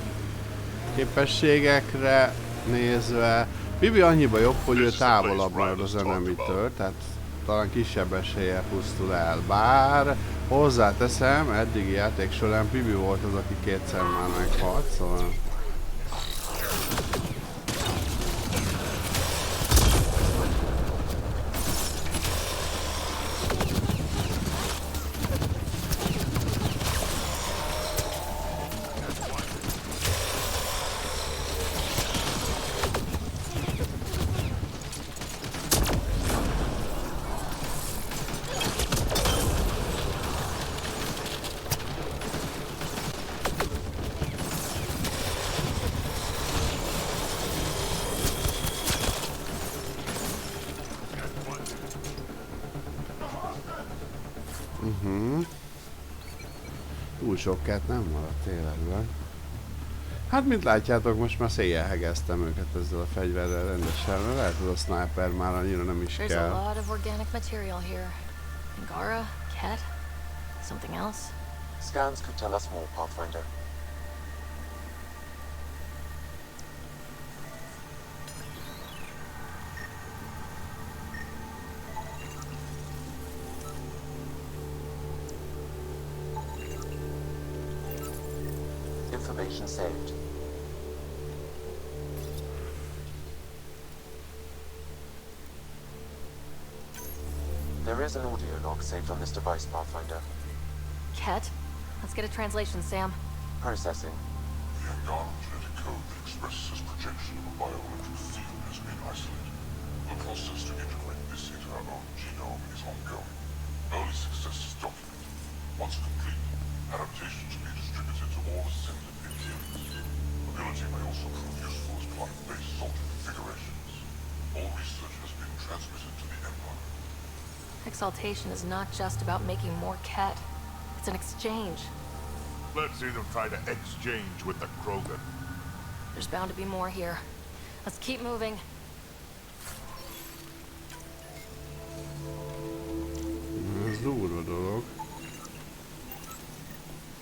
képességekre nézve Pibi annyiba jobb, hogy ő távolabb marad az enemitől, tehát talán kisebb eséllyel pusztul el. Bár hozzáteszem, eddigi játék során Pibi volt az, aki kétszer már meghalt, szóval... Túl sok kert nem maradt életben. Hát mint látjátok, most már széjjel hegeztem őket ezzel a fegyverrel rendesen, mert lehet, hogy a sniper már annyira nem is kell. There's a lot of organic material here. Angara, ket, something else. Scans could tell us more, Pathfinder. Information saved. There is an audio log saved on this device, Pathfinder. Ket? Let's get a translation, Sam. Processing. The Andromeda code that expresses this projection of a bioelectric field has been isolated. The process to integrate this into our own genome is ongoing. Early success is documented. Once complete, adaptations will be distributed to all ascendant Imperials. exaltation is not just about making more Ket. It's an exchange. Let's see them try to exchange with the Krogan. There's bound to be more here. Let's keep moving. Ez durva dolog.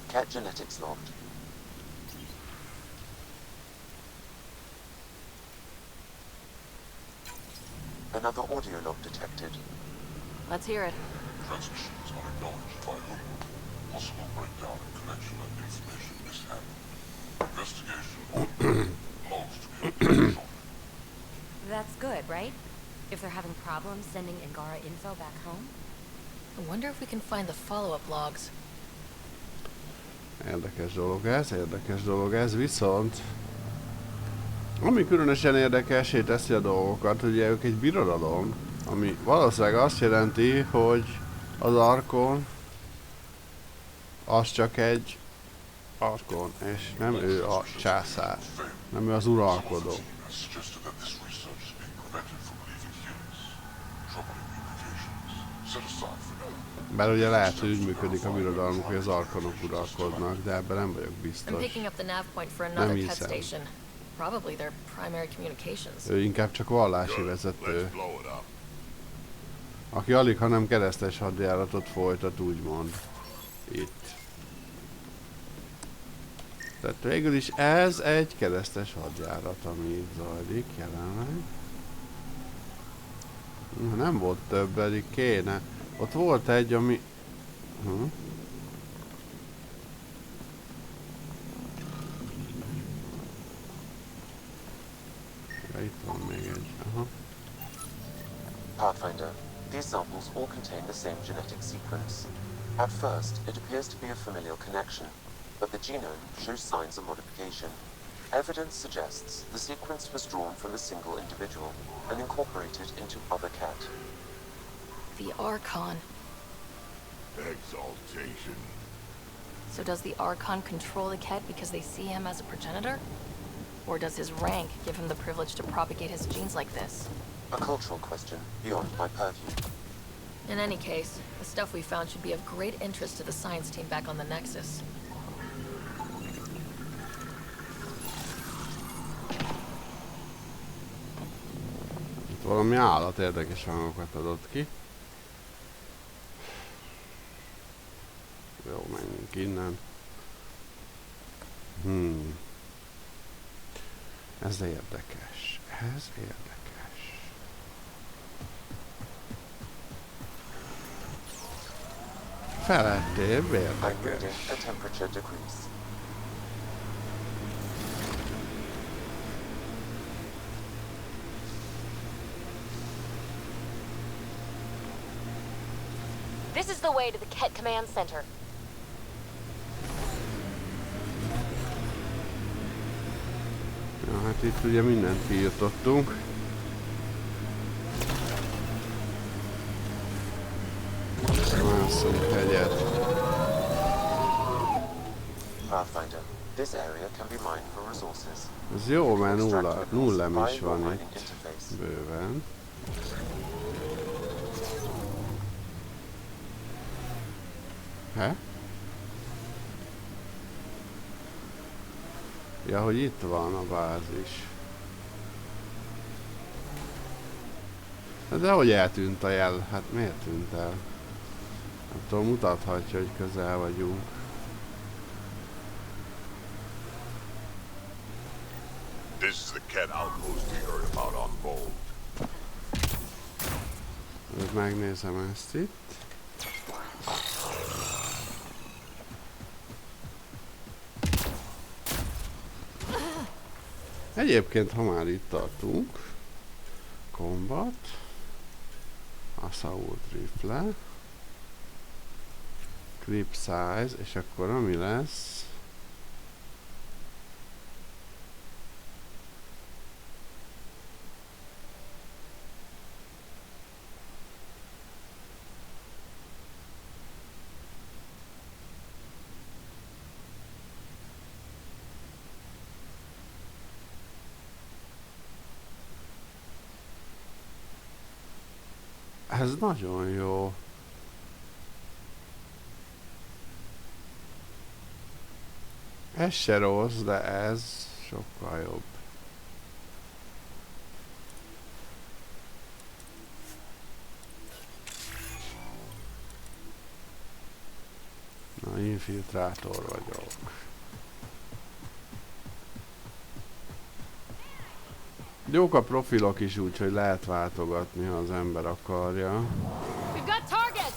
Ket genetics logged. Another audio log detected. Let's hear it. Transmissions unacknowledged by whom? Possible breakdown in connection and information mishandled. Investigation belongs to be updated. That's good, right? If they're having problems sending Angara info back home? I wonder if we can find the follow-up logs. Érdekes dolog ez, viszont ami különösen érdekessé teszi a dolgokat, ugye ők egy birodalom, ami valószínűleg azt jelenti, hogy az Arkon az csak egy Arkon, és nem ő a császár, nem ő az uralkodó. Bár ugye lehet, hogy úgy működik a birodalmuk, hogy az Arkonok uralkodnak, de ebben nem vagyok biztos. Nem hiszem. Ő inkább csak vallási vezető, aki alig, hanem keresztes hadjáratot folytat, úgymond. Itt. Tehát végül is ez egy keresztes hadjárat, ami itt zajlik jelenleg. Nem volt több, pedig kéne. Ott volt egy, ami... Ja, itt van még egy. Aha. Pathfinder, these samples all contain the same genetic sequence. At first, it appears to be a familial connection, but the genome shows signs of modification. Evidence suggests the sequence was drawn from a single individual and incorporated into other Ket. The Archon. Exaltation. So does the Archon control the Ket because they see him as a progenitor? Or does his rank give him the privilege to propagate his genes like this? A cultural question beyond my purview. In any case, the stuff we found should be of great interest to the science team back on the Nexus. Itt valami állat érdekes hangokat adott ki. Jó, menjünk innen. Ez érdekes. Ez érdekes. Felettébb érdekes. A temperature decrease. This is the way to the Ket Command Center. Ja, hát itt ugye mindent kiirtottunk. Mászunk hegyet. Pathfinder, this area can be mined for resources. Ez jó, mert nullám is van itt. Bőven. He? Ja, hogy itt van a bázis. De hogy eltűnt a jel? Hát miért tűnt el? Nem tudom, mutathatja, hogy közel vagyunk. This is the Ket outpost we heard about on Vold. Megnézem ezt itt. Egyébként, ha már itt tartunk, combat, assault rifle, clip size, és akkor ami lesz, ez nagyon jó. Ez se rossz, de ez sokkal jobb. Na, infiltrátor vagyok. Jók a profilok is úgy, hogy lehet váltogatni, ha az ember akarja. We've got targets!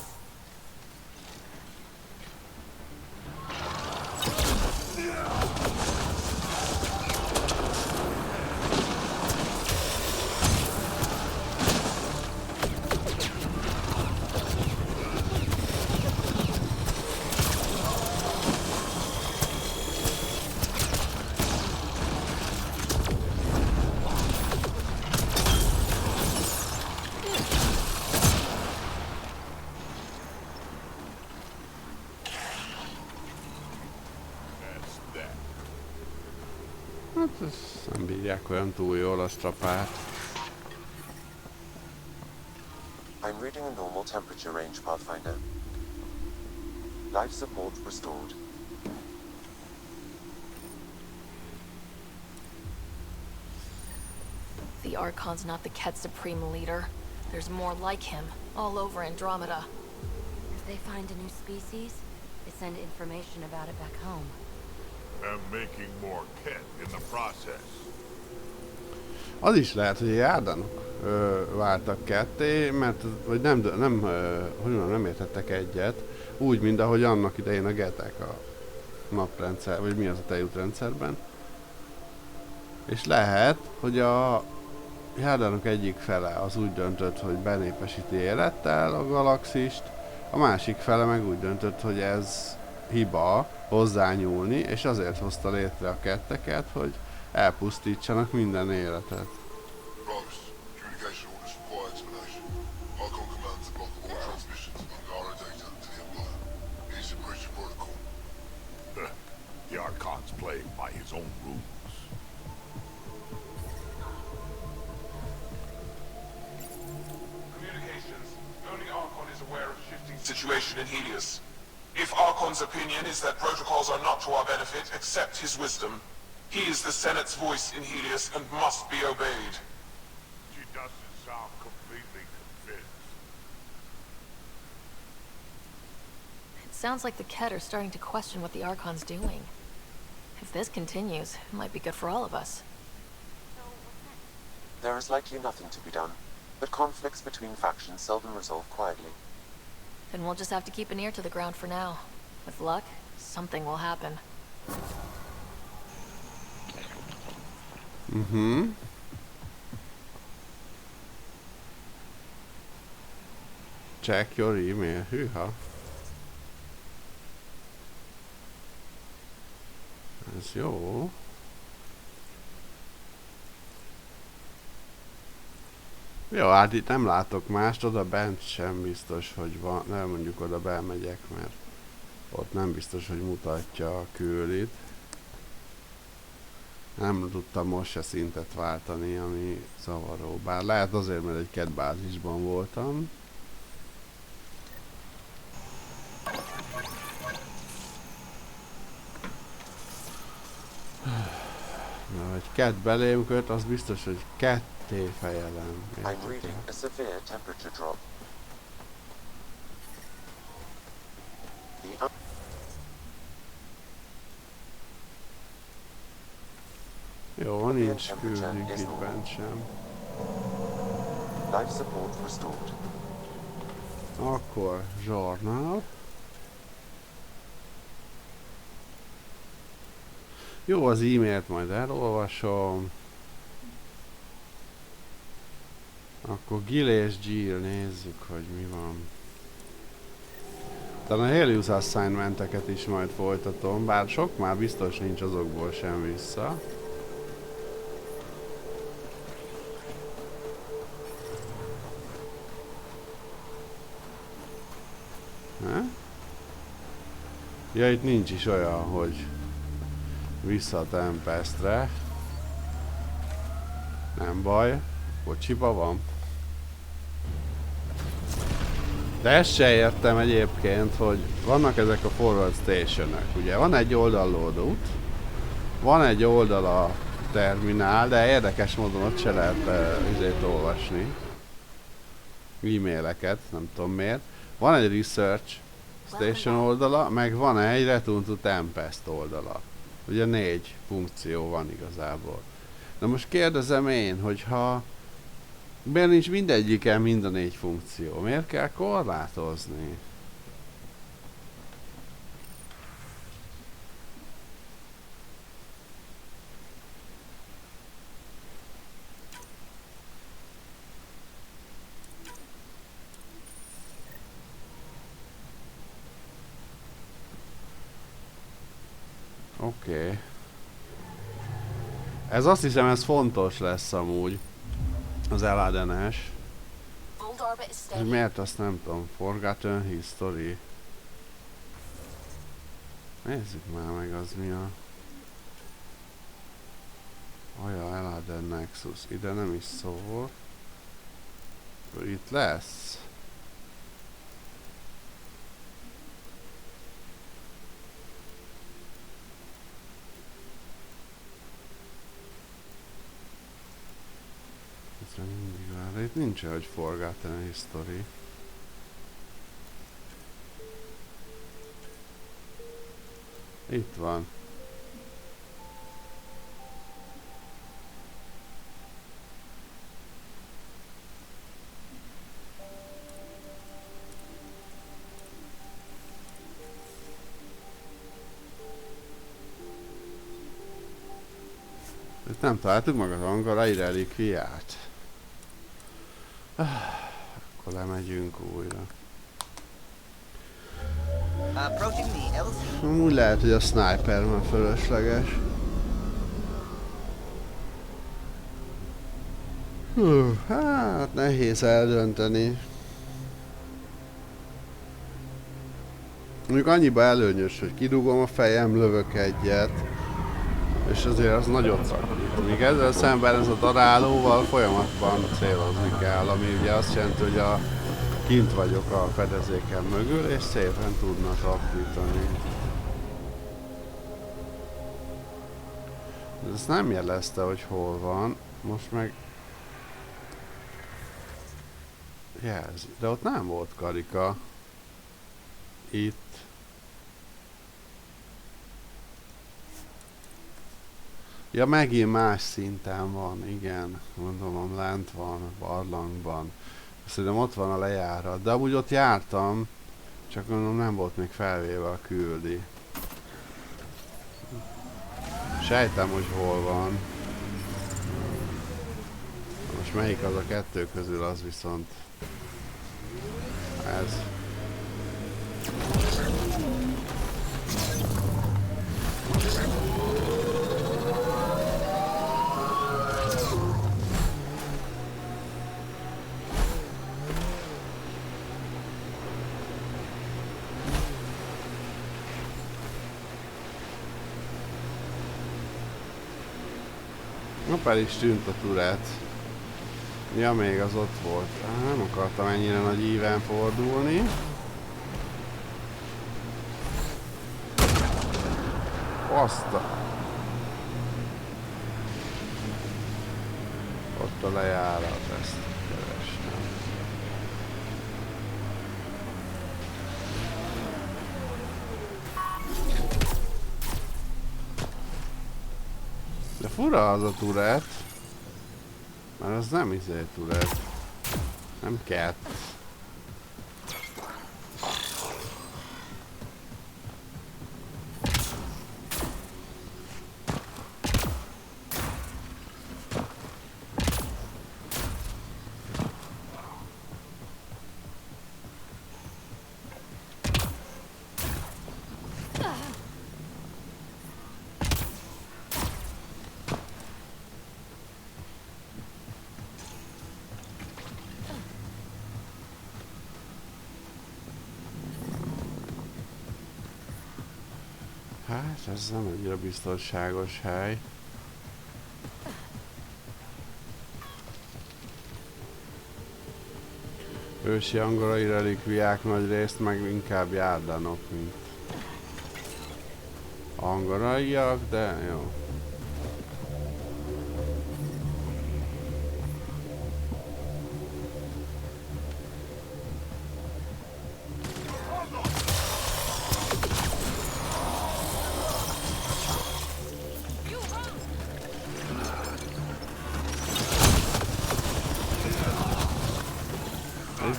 Hát ezt nem bírják olyan túl jól a strapát. I'm reading a normal temperature range, Pathfinder. Life support restored. The Archon's not the Ket Supreme leader. There's more like him, all over Andromeda. If they find a new species, they send information about it back home. And making more Ket in the process. Az is lehet, hogy a járdanok váltak ketté, mert vagy nem értettek egyet, úgy, mint ahogy annak idején a getek a naprendszer, vagy mi az a tejútrendszerben. És lehet, hogy a járdanok egyik fele az úgy döntött, hogy benépesíti élettel a galaxist, a másik fele meg úgy döntött, hogy ez hiba hozzányúlni, és azért hozta létre a ketteket, hogy elpusztítsanak minden életet. The Archon's playing by his own rules. Communications. Only Archon is aware of shifting situation in Helios. If Archon's opinion is that protocols are not to our benefit, accept his wisdom. He is the Senate's voice in Helios and must be obeyed. She doesn't sound completely convinced. It sounds like the Ket are starting to question what the Archon's doing. If this continues, it might be good for all of us. There is likely nothing to be done, but conflicts between factions seldom resolve quietly. Then we'll just have to keep an ear to the ground for now. With luck, something will happen. Check your email. Hűha. Ez jó. Jó, hát itt nem látok mást, oda bent sem biztos, hogy van, nem mondjuk oda bemegyek, mert ott nem biztos, hogy mutatja a küldit. Nem tudtam most se szintet váltani, ami zavaró. Bár lehet azért, mert egy Ket bázisban voltam. Na, egy Ket belém köt, az biztos, hogy ketté fejelem. I'm reading a severe temperature drop. Jó, nincs küldünk itt bent sem. Life support restored. Akkor journal. Jó, az e-mailt majd elolvasom. Akkor Gil és Jill, nézzük, hogy mi van. Talán a Helios assignmenteket is majd folytatom, bár sok már biztos nincs azokból sem vissza. Ja, itt nincs is olyan, hogy vissza a Tempestre. Nem baj, kocsiba van. De ezt se értem egyébként, hogy vannak ezek a forward stationek. Ugye van egy oldallódút, Van egy oldal a terminál, de érdekes módon ott se lehet olvasni. E-maileket, nem tudom miért. Van egy Research Station oldala, meg van egy Return to Tempest oldala. Ugye 4 funkció van igazából. Na most kérdezem én, hogyha miért nincs mindegyiken mind a 4 funkció? Miért kell korlátozni? Oké. Ez azt hiszem, ez fontos lesz amúgy. Az eladenes. Hogy miért azt nem tudom. Forgotten History. Nézzük már meg az mi a... Aja, Eladen Nexus. Ide nem is szól. Itt lesz. Mindig vár. Itt nincs, hogy Forgotten History. Itt van. Itt nem találtuk meg az angorai relikviát. Akkor lemegyünk újra. Úgy lehet, hogy a sniper már fölösleges. Hát nehéz eldönteni. Mondjuk annyiba előnyös, hogy kidugom a fejem, lövök egyet. És azért az nagyot szakít. Míg ezzel szemben ez a darálóval folyamatban célozni kell, ami ugye azt jelenti, hogy kint vagyok a fedezéken mögül, és szépen tudnak aktivítani. De ezt nem jelezte, hogy hol van. Most meg... jelzi. De ott nem volt karika. Itt. Ja, megint más szinten van, igen. Gondolom, lent van, a barlangban. Szerintem ott van a lejárat, de amúgy ott jártam, csak gondolom nem volt még felvéve a küldi. Sejtem, hogy hol van. Most melyik az a kettő közül, az viszont... ez. El is tűnt a turret. Ja, még az ott volt. Nem akartam ennyire nagy íven fordulni. Azt a... ott a lejárat, ezt kerestem. De fura az a turret, mert az nem izé turret, nem cat. Hát ez nem annyira biztonságos hely. Ősi angorai relikviák nagyrészt meg inkább járdánok, mint angoraiak, de jó.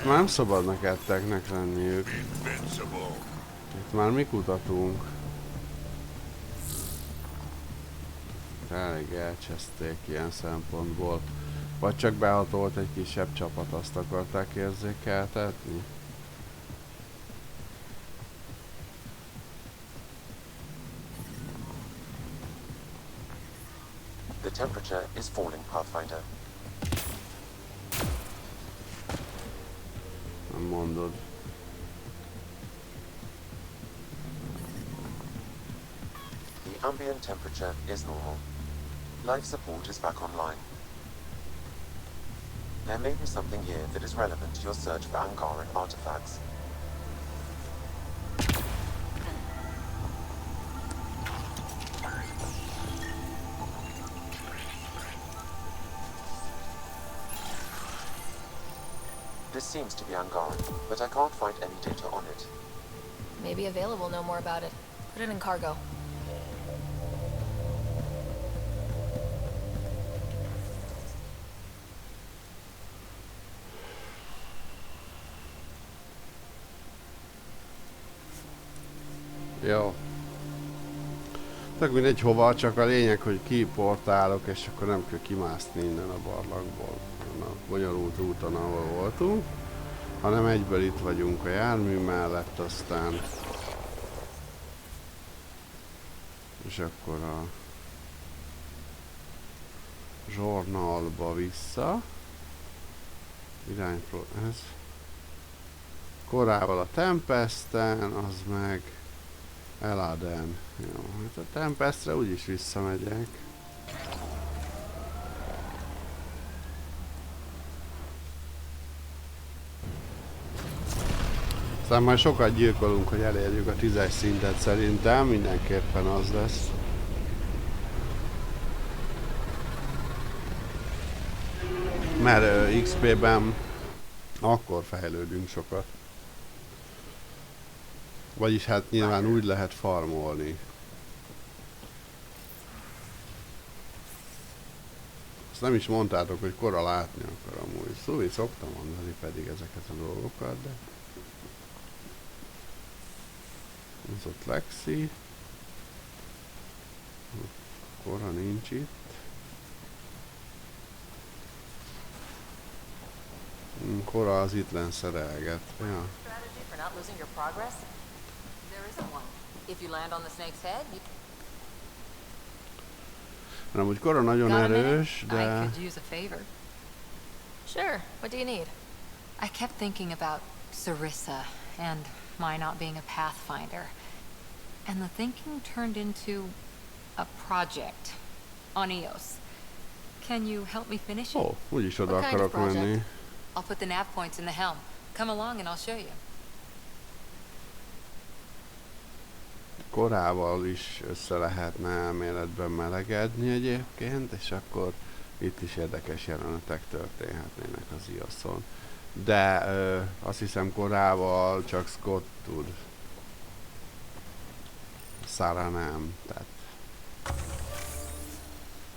Itt már nem szabadna ketteknek lenniük. Itt már mi kutatunk. Elég elcseszték ilyen szempontból. Vagy csak behatolt egy kisebb csapat, azt akarták érzékeltetni? The temperature is falling, Pathfinder. Nem mondod. The ambient temperature is normal. Life support is back online. There may be something here that is relevant to your search for Angaran artifacts. This seems to be Angaran, but I can't find any data on it. Maybe Available will know more about it. Put it in cargo. Jó. Tök mindegy hova, csak a lényeg, hogy kiportálok, és akkor nem kell kimászni innen a barlangból. A bonyolult úton, ahol voltunk, hanem egyből itt vagyunk a jármű mellett, aztán és akkor a zsornalba vissza. Iránypro... ez. Korával a Tempesten, az meg Eladen. Jó, hát a Tempestre úgyis visszamegyek. Aztán majd sokat gyilkolunk, hogy elérjük a 10-es szintet szerintem, mindenképpen az lesz. Mert XP-ben akkor fejlődünk sokat. Vagyis hát nyilván úgy lehet farmolni. Azt nem is mondtátok, hogy kora látni akar amúgy. Szóval szoktam mondani pedig ezeket a dolgokat, de... Ez ott Lexi. Kora nincs itt. Kora az itt len szerelget. Ja. Nem, úgy Kora nagyon erős, de... Sure, what do you need? I kept thinking about Sarissa and my not being a pathfinder. And the thinking turned into a project on Eos. Can you help me finish it? Oh, úgyis oda akarok menni. I'll put the nav points in the helm. Come along and I'll show you. Korával is össze lehetne elméletben melegedni egyébként, és akkor itt is érdekes jelenetek történhetnének az Ioszon. De azt hiszem Korával csak Scott tud. Sarah nem, tehát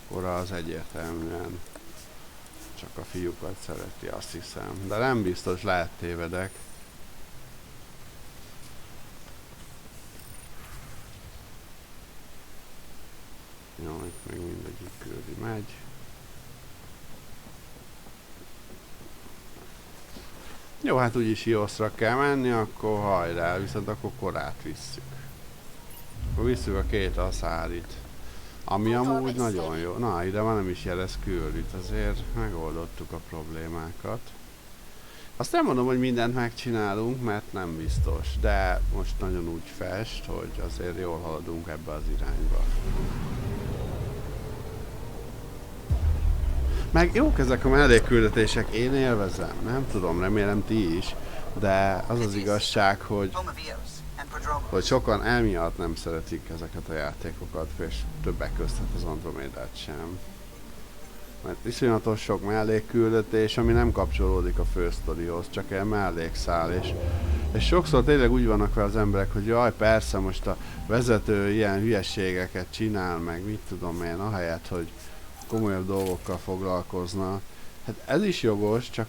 Kora az egyértelműen csak a fiúkat szereti, azt hiszem. De nem biztos, lehet tévedek. Jó, itt még mindegyik küldi megy. Jó, hát úgyis Ioszra kell menni, akkor hajrá, viszont akkor Korát visszük. Akkor visszük a két aszárit. Ami amúgy nagyon jó. Na, ide már nem is jelez küldit, azért megoldottuk a problémákat. Azt nem mondom, hogy mindent megcsinálunk, mert nem biztos, de most nagyon úgy fest, hogy azért jól haladunk ebbe az irányba. Meg jók ezek a mellékküldetések, én élvezem, nem tudom, remélem ti is, de az az igazság, hogy sokan emiatt nem szeretik ezeket a játékokat, és többek között az Andromedát sem. Mert iszonyatos sok mellékküldetés, ami nem kapcsolódik a fősztorihoz, csak egy mellékszál, és sokszor tényleg úgy vannak vele az emberek, hogy jaj, persze most a vezető ilyen hülyességeket csinál, meg mit tudom én, ahelyett, hogy komolyabb dolgokkal foglalkozna. Hát ez is jogos, csak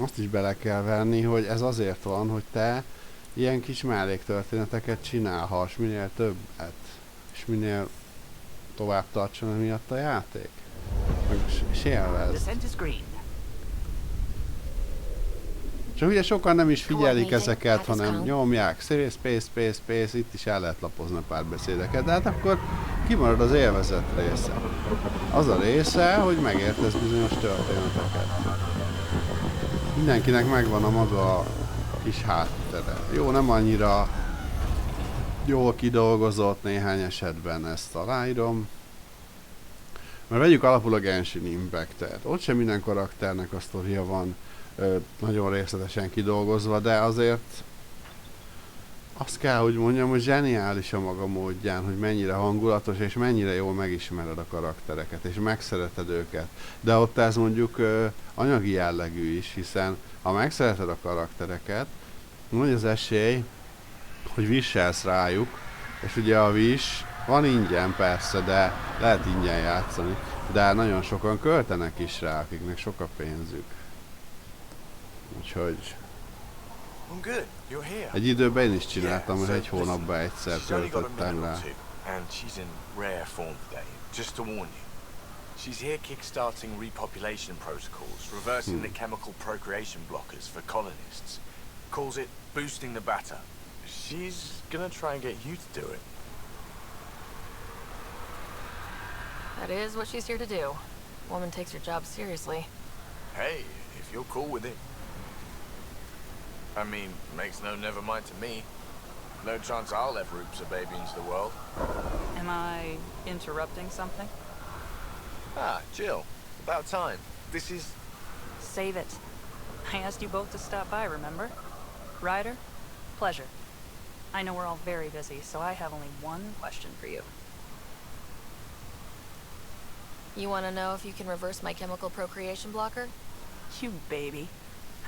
azt is bele kell venni, hogy ez azért van, hogy te ilyen kis melléktörténeteket csinálhass, minél többet, és minél tovább tartson emiatt a játék. És élvezd. Csak ugye sokan nem is figyelik ezeket, hanem nyomják, space, itt is el lehet lapozni a párbeszédeket, de hát akkor kimarad az élvezet része. Az a része, hogy megértesz bizonyos történeteket. Mindenkinek megvan a maga kis háttere. Jó, nem annyira jól kidolgozott néhány esetben, ezt aláírom. Mert vegyük alapul a Genshin Impact-et. Ott sem minden karakternek a sztoria van nagyon részletesen kidolgozva, de azért azt kell, hogy mondjam, hogy zseniális a maga módján, hogy mennyire hangulatos, és mennyire jól megismered a karaktereket, és megszereted őket. De ott ez mondjuk anyagi jellegű is, hiszen ha megszereted a karaktereket, nagy az esély, hogy viselsz rájuk, és ugye a vis van ingyen persze, de lehet ingyen játszani, de nagyon sokan költenek is rá, akiknek sok a pénzük. Úgyhogy egy időben én is csináltam, hogy egy hónapban egyszer költöttem rá. She's here kickstarting repopulation protocols, reversing the chemical procreation blockers for colonists. Calls it boosting the batter. She's gonna try and get you to do it. That is what she's here to do. Woman takes her job seriously. Hey, if you're cool with it. I mean, makes no never mind to me. No chance I'll ever oops a baby into the world. Am I interrupting something? Ah, Jill. About time. This is... Save it. I asked you both to stop by, remember? Ryder, pleasure. I know we're all very busy, so I have only one question for you. You want to know if you can reverse my chemical procreation blocker? You baby.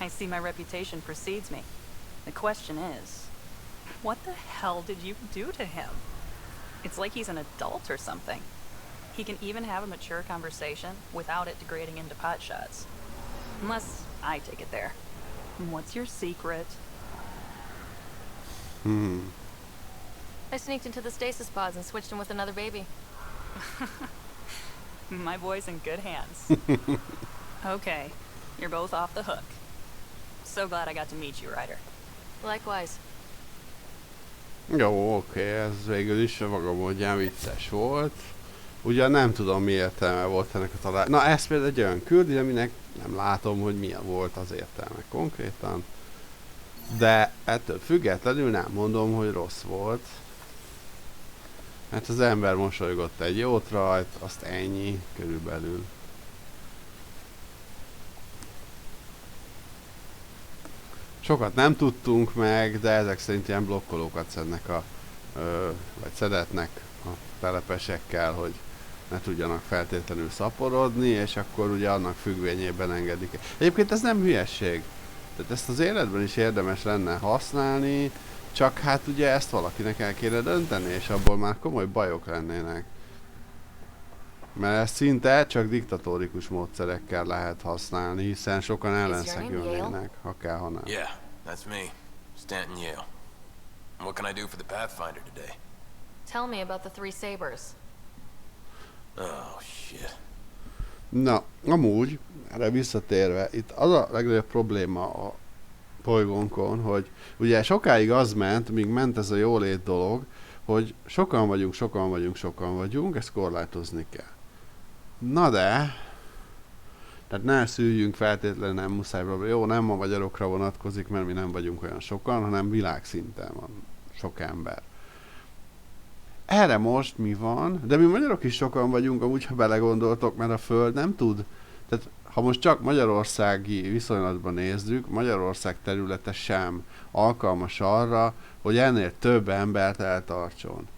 I see my reputation precedes me. The question is, what the hell did you do to him? It's like he's an adult or something. He can even have a mature conversation without it degrading into pot shots. Unless I take it there. What's your secret? I sneaked into the stasis pods and switched him with another baby. My boy's in good hands. Okay, you're both off the hook. So glad I got to meet you, Ryder. Likewise. Jó, oké, ez végül is a maga módján vicces volt. Ugyan nem tudom, mi értelme volt ennek a talál... Na, ez például egy olyan küldi, aminek nem látom, hogy milyen volt az értelme konkrétan. De ettől függetlenül nem mondom, hogy rossz volt. Hát az ember mosolygott egy jót rajt, azt ennyi körülbelül. Sokat nem tudtunk meg, de ezek szerint ilyen blokkolókat szednek vagy szedetnek a telepesekkel, hogy ne tudjanak feltétlenül szaporodni, és akkor ugye annak függvényében engedik. Egyébként ez nem hülyesség. Tehát ezt az életben is érdemes lenne használni, csak hát ugye ezt valakinek el kéne dönteni, és abból már komoly bajok lennének. Mert ezt szinte csak diktatórikus módszerekkel lehet használni, hiszen sokan ellenszegülnének, ha kell, ha nem. Yeah, that's me, Stanton Yale. What can I do for the Pathfinder today? Tell me about the 3 sabers. Oh, shit. Na, amúgy, erre visszatérve, itt az a legnagyobb probléma a bolygónkon, hogy ugye sokáig az ment, míg ment ez a jólét dolog, hogy sokan vagyunk, ezt korlátozni kell. Na de, tehát ne szüljünk feltétlenül, nem muszáj probléma. Jó, nem a magyarokra vonatkozik, mert mi nem vagyunk olyan sokan, hanem világszinten van sok ember. Erre most mi van? De mi magyarok is sokan vagyunk, amúgy, ha belegondoltok, mert a Föld nem tud. Tehát ha most csak magyarországi viszonylatban nézzük, Magyarország területe sem alkalmas arra, hogy ennél több embert eltartson.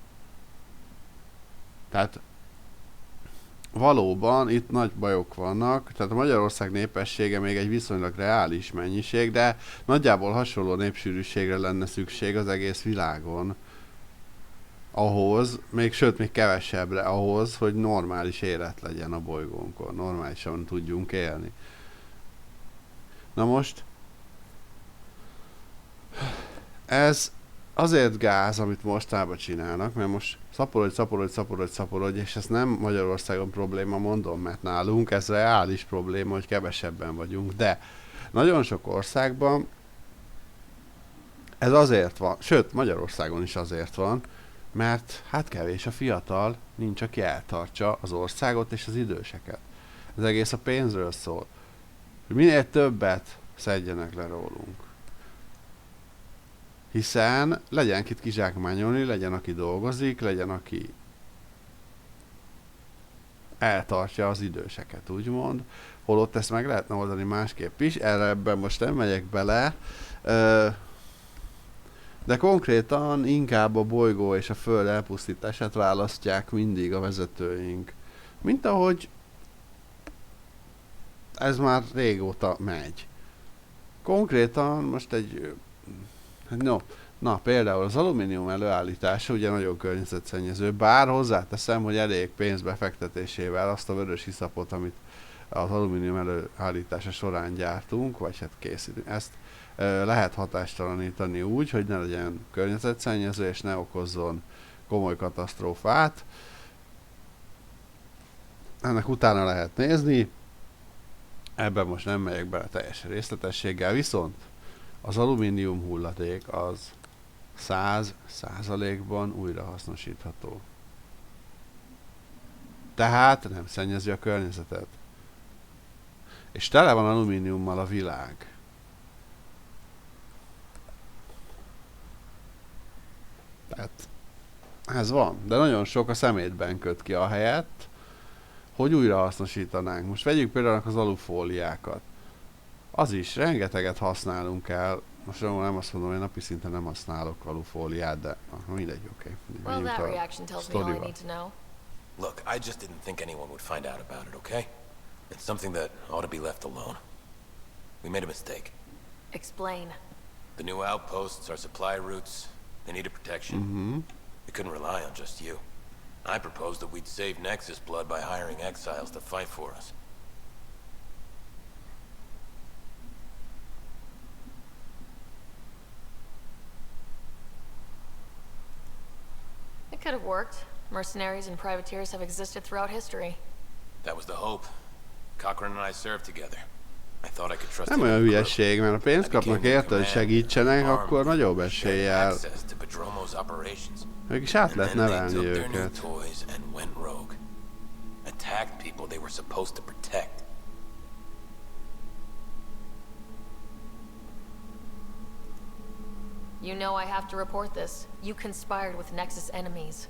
Tehát valóban itt nagy bajok vannak, tehát a Magyarország népessége még egy viszonylag reális mennyiség, de nagyjából hasonló népsűrűségre lenne szükség az egész világon. Ahhoz, sőt, még kevesebbre ahhoz, hogy normális élet legyen a bolygónkon, normálisan tudjunk élni. Na most, ez azért gáz, amit mostában csinálnak, mert most szaporodj, és ez nem Magyarországon probléma, mondom, mert nálunk ez reális probléma, hogy kevesebben vagyunk, de nagyon sok országban ez azért van, sőt, Magyarországon is azért van, mert hát kevés a fiatal, nincs, aki eltartsa az országot és az időseket. Ez egész a pénzről szól. Hogy minél többet szedjenek le rólunk. Hiszen legyen kit kizsákmányolni, legyen aki dolgozik, legyen aki eltartja az időseket, úgymond. Holott ezt meg lehetne oldani másképp is, ebben most nem megyek bele, de konkrétan inkább a bolygó és a Föld elpusztítását választják mindig a vezetőink. Mint ahogy ez már régóta megy. Konkrétan most egy... Na, például az alumínium előállítása ugye nagyon környezetszennyező, bár hozzáteszem, hogy elég pénz befektetésével azt a vörös iszapot, amit az alumínium előállítása során gyártunk, vagy hát készítünk, ezt lehet hatástalanítani úgy, hogy ne legyen környezetszennyező, és ne okozzon komoly katasztrófát. Ennek utána lehet nézni, ebben most nem megyek bele teljes részletességgel, viszont az alumínium hulladék az 100%-ban újrahasznosítható. Tehát nem szennyezi a környezetet. És tele van alumíniummal a világ. Tehát ez van, de nagyon sok a szemétben köt ki a helyet, hogy újrahasznosítanánk. Most vegyük például az alufóliákat. Az is, rengeteget használunk el. Most nem azt mondom, hogy napi szinten nem használok alufóliát, de mindegy, oké. Well, that reaction tells me all I need to know. Look, I just didn't think anyone would find out about it, okay? It's something that ought to be left alone. We made a mistake. Explain. The new outposts, our supply routes, they needed protection. We couldn't rely on just you. I proposed that we'd save Nexus blood by hiring exiles to fight for us. It could have worked. Mercenaries and privateers have existed throughout history. That was the hope. Cochran and I served together. I thought I could trust nem olyan hülyeség, mert a pénzt kapnak érte, hogy segítsenek, akkor nagyobb eséllyel mégis át lehet nevelni őket. You know I have to report this. You conspired with Nexus enemies.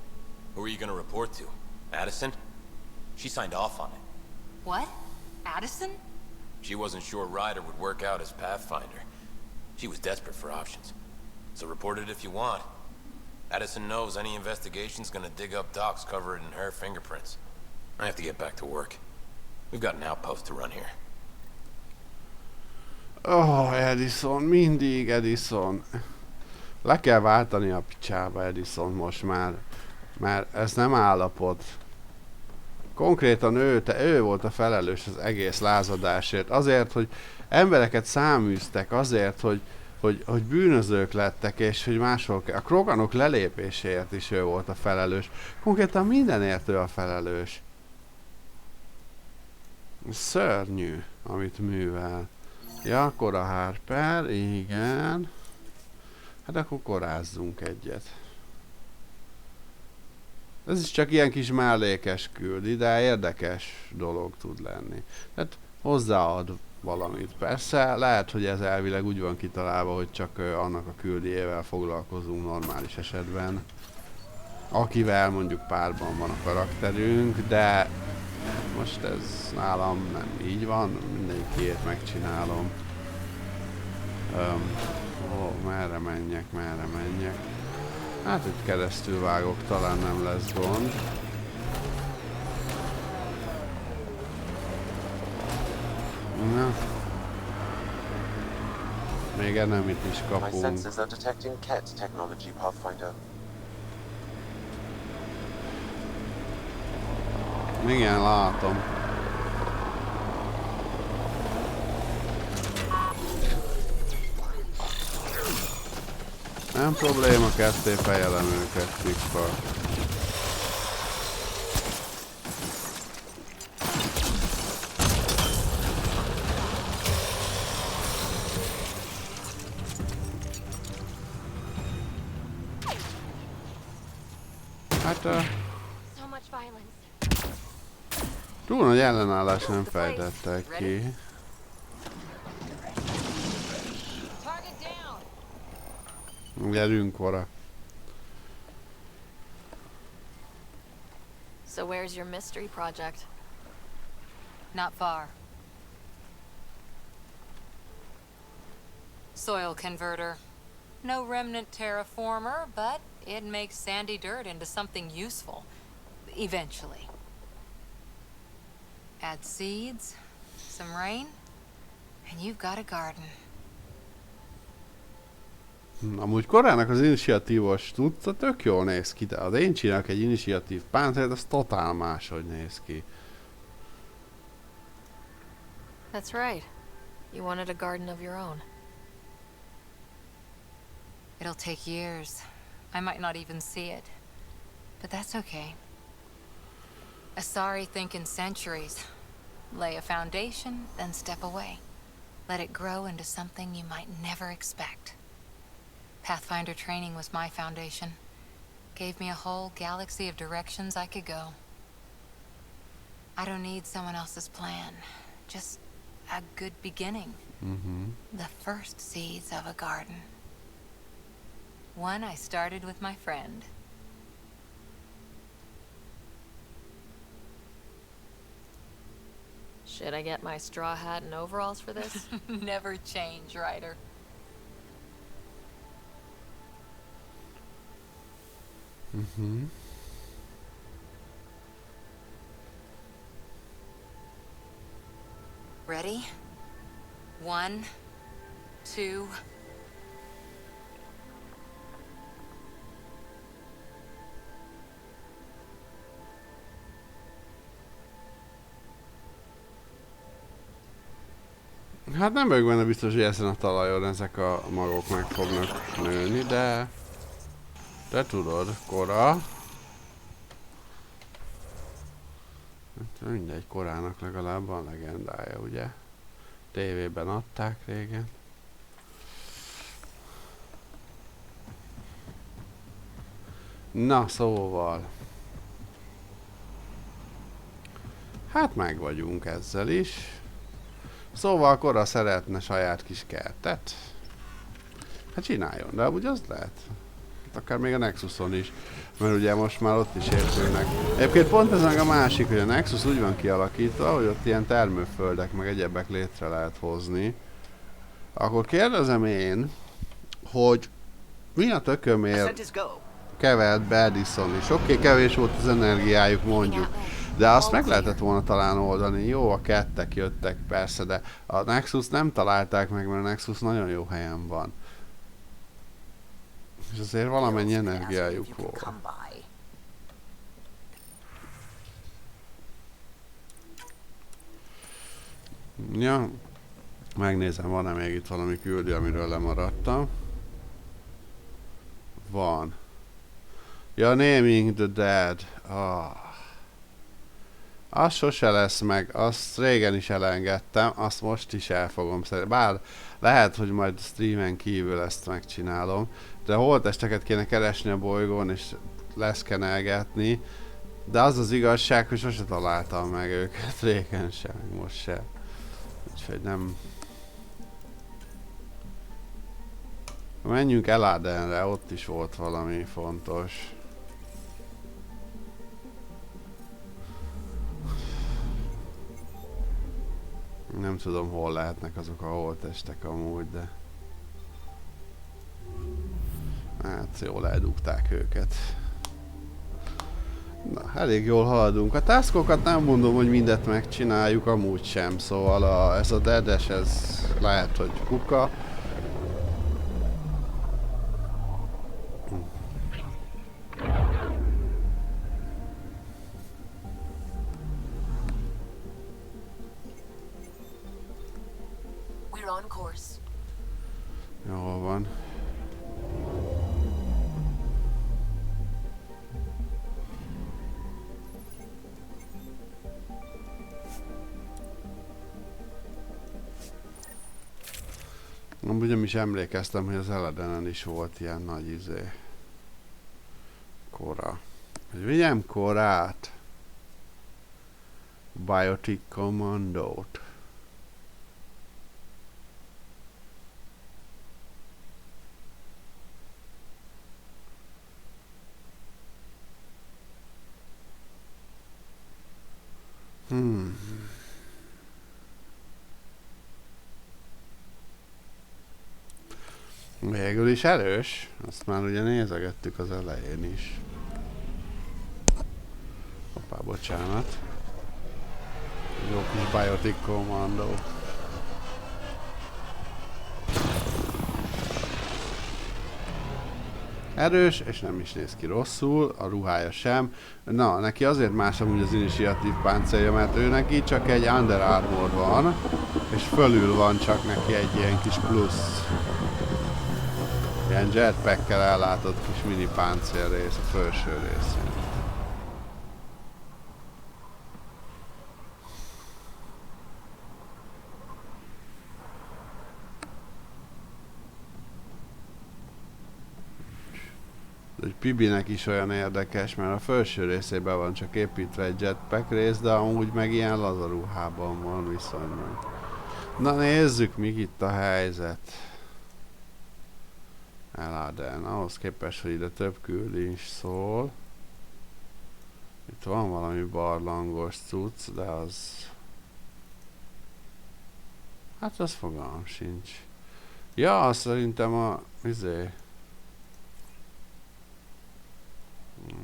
Who are you gonna report to? Addison? She signed off on it. What? Addison? She wasn't sure Ryder would work out as Pathfinder. She was desperate for options. So report it if you want. Addison knows any investigation's gonna dig up docs covered in her fingerprints. I have to get back to work. We've got an outpost to run here. Oh, Edison, mindig Edison. Le kell váltani a picsába Edison most már. Mert ez nem állapot. Konkrétan ő volt a felelős az egész lázadásért. Azért, hogy embereket száműztek, azért, hogy bűnözők lettek, és hogy máshol a kroganok lelépéséért is ő volt a felelős. Konkrétan mindenért ő a felelős. Szörnyű, amit művel. Ja, akkor a Harper, igen. Hát akkor korázzunk egyet. Ez is csak ilyen kis mellékes küldi, de érdekes dolog tud lenni. Tehát hozzáad valamit. Persze, lehet, hogy ez elvileg úgy van kitalálva, hogy csak annak a küldiével foglalkozunk normális esetben. Akivel mondjuk párban van a karakterünk, de most ez nálam nem így van, mindegyikéért megcsinálom. Merre menjek? Hát itt keresztül vágok, talán nem lesz gond. Na. Még ennemit is kapunk. My sensors are detecting Ket technology, Pathfinder. Igen, látom. Nem probléma, ketté fejelem őket, pikpa. Hát túl nagy ellenállás nem fejtettek ki. Gyerünk vara. So where's your mystery project? Not far. Soil converter. No remnant terraformer, but it makes sandy dirt into something useful. Eventually. Add seeds, some rain, and you've got a garden. Amúgy korának az initiatívos tudta, tök jól néz ki, de az én csinálok egy initiatív páncélt, az totál máshogy néz ki. That's right. You wanted a garden of your own. It'll take years. I might not even see it. But that's okay. Asari think in centuries. Lay a foundation, then step away. Let it grow into something you might never expect. Pathfinder training was my foundation. Gave me a whole galaxy of directions I could go. I don't need someone else's plan. Just a good beginning. The first seeds of a garden. One I started with my friend. Should I get my straw hat and overalls for this? Never change, Ryder. Ready? 1, 2... Hát nem vagyok benne biztos, hogy ezen a talajon ezek a magok meg fognak nőni, de... Te tudod, kora. Hát mindegy, korának legalább van legendája, ugye? Tévében adták régen. Na, szóval... Hát meg vagyunk ezzel is. Szóval Kora szeretne saját kis kertet. Hát csináljon, de úgy az lehet. Hát akár még a Nexuson is. Mert ugye most már ott is épülnek. Egyébként pont ez meg a másik, hogy a Nexus úgy van kialakítva, hogy ott ilyen termőföldek meg egyebek létre lehet hozni. Akkor kérdezem én, hogy mi a tökömért kevert be Edison is. Oké, kevés volt az energiájuk mondjuk. De azt meg lehetett volna talán oldani. Jó, a kettek jöttek persze, de a Nexus nem találták meg, mert a Nexus nagyon jó helyen van. És azért valamennyi energiájuk volt. Ja, megnézem, van-e még itt valami küldő, amiről lemaradtam. Van. Ja, Naming the Dead. Az sose lesz meg, azt régen is elengedtem, azt most is el fogom szeretni. Bár lehet, hogy majd streamen kívül ezt megcsinálom, de holttesteket kéne keresni a bolygón és leszkenelgetni, de az az igazság, hogy sose találtam meg őket, régen sem, meg most sem. Úgyhogy nem... Menjünk Eladenre, ott is volt valami fontos. Nem tudom, hol lehetnek azok a holttestek amúgy, de... Hát jól eldugták őket. Na, elég jól haladunk. A taskokat nem mondom, hogy mindet megcsináljuk, amúgy sem. Szóval ez a dedes, ez lehet, hogy kuka. Jól van. Amúgy nem is emlékeztem, hogy az Eledenen is volt ilyen nagy kora. Hogy vigyem korát. Biotic Commandót. Végül is erős, azt már ugye nézegettük az elején is. Hoppá, bocsánat. Jó kis Biotic Commando. Erős, és nem is néz ki rosszul, a ruhája sem. Na, neki azért más amúgy az initiatív páncélja, mert ő neki csak egy Under Armor van, és fölül van csak neki egy ilyen kis plusz. Ilyen jetpackkel ellátott kis mini páncélrész a felső részén. Hogy Pibinek is olyan érdekes, mert a felső részében van csak építve egy jetpack rész, de amúgy meg ilyen lazaruhában van viszonylag. Na nézzük, mi itt a helyzet. Eladen, ahhoz képest, hogy ide több küldés szól. Itt van valami barlangos cucc, de az... Hát az fogalmam sincs. Ja, azt szerintem a...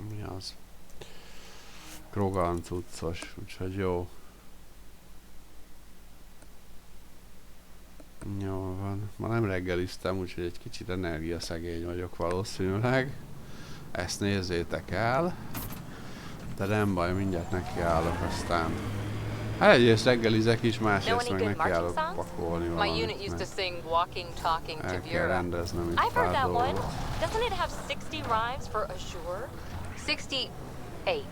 Mi az? Krogan cuccos, úgyhogy jó. Jó van. Ma nem reggeliztem, úgyhogy egy kicsit energiaszegény vagyok valószínűleg. Ezt nézzétek el. De nem baj, mindjárt nekiállok aztán. Hát egyrészt reggelizek is, másrészt meg nekiállok pakolni valamit. El kell rendeznem itt pár dolgot. Doesn't it have 60 rhymes for assure? 68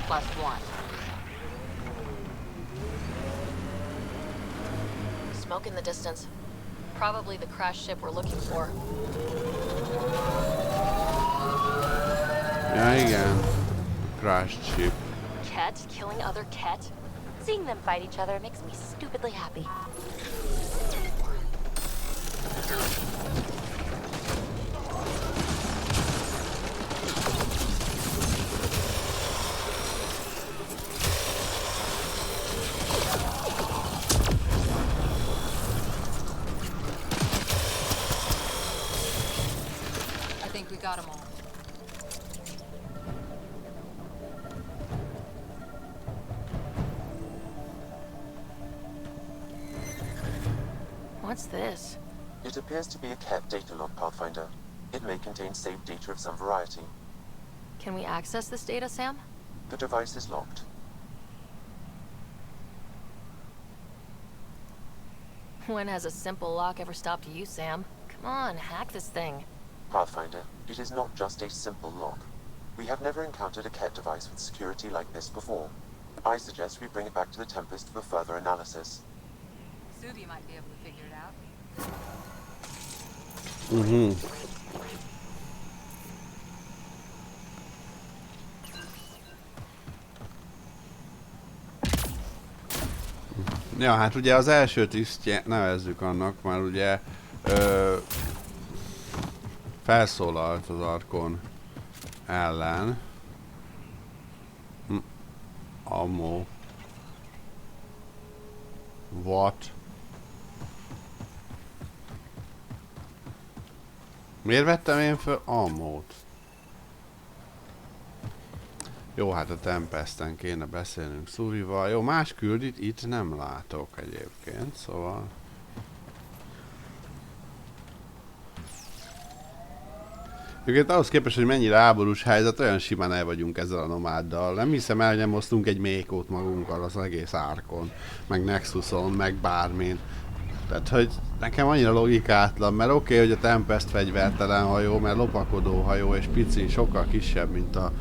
plus 1. Smoke in the distance. Probably the crash ship we're looking for. Ja, igen. Crash ship. Ket killing other Ket? Seeing them fight each other makes me stupidly happy. I think we got them all. What's this? It appears to be a Ket data log, Pathfinder. It may contain saved data of some variety. Can we access this data, Sam? The device is locked. When has a simple lock ever stopped you, Sam? Come on, hack this thing. Pathfinder, it is not just a simple lock. We have never encountered a Ket device with security like this before. I suggest we bring it back to the Tempest for further analysis. Subi might be able to figure it out. Ja, hát ugye az első tisztje, nevezzük annak, már ugye felszólalt az Arkon ellen. Ammo. What? Miért vettem én föl ammót? Jó, hát a Tempesten kéne beszélnünk Suvival. Jó, más küldit itt nem látok egyébként, szóval... Egyébként ahhoz képest, hogy mennyire háborús helyzet, olyan simán el vagyunk ezzel a nomáddal. Nem hiszem el, hogy nem hoztunk egy mékót magunkkal az egész Arkon, meg Nexuson, meg bármin. Tehát, hogy nekem annyira logikátlan, mert oké, hogy a Tempest fegyvertelen hajó, mert lopakodó hajó és pici, sokkal kisebb, mint a...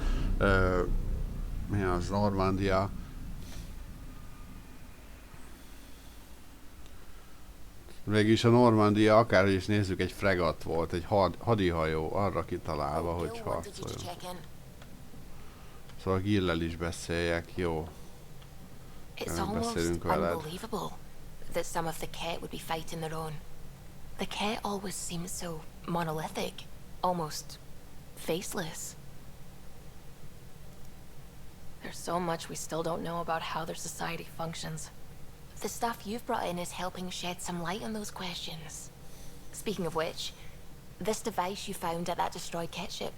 mi az? Normandia. Mégis a Normandia, akárhogy is nézzük, egy fregat volt, egy hadihajó arra kitalálva, hogy harcoljon. Szóval Gillel is beszéljek, jó. It's almost unbelievable that some of the Ket would be fighting their own. The Ket always seems so monolithic, almost faceless. There's so much we still don't know about how their society functions. The stuff you've brought in is helping shed some light on those questions. Speaking of which, this device you found at that destroyed Ket ship,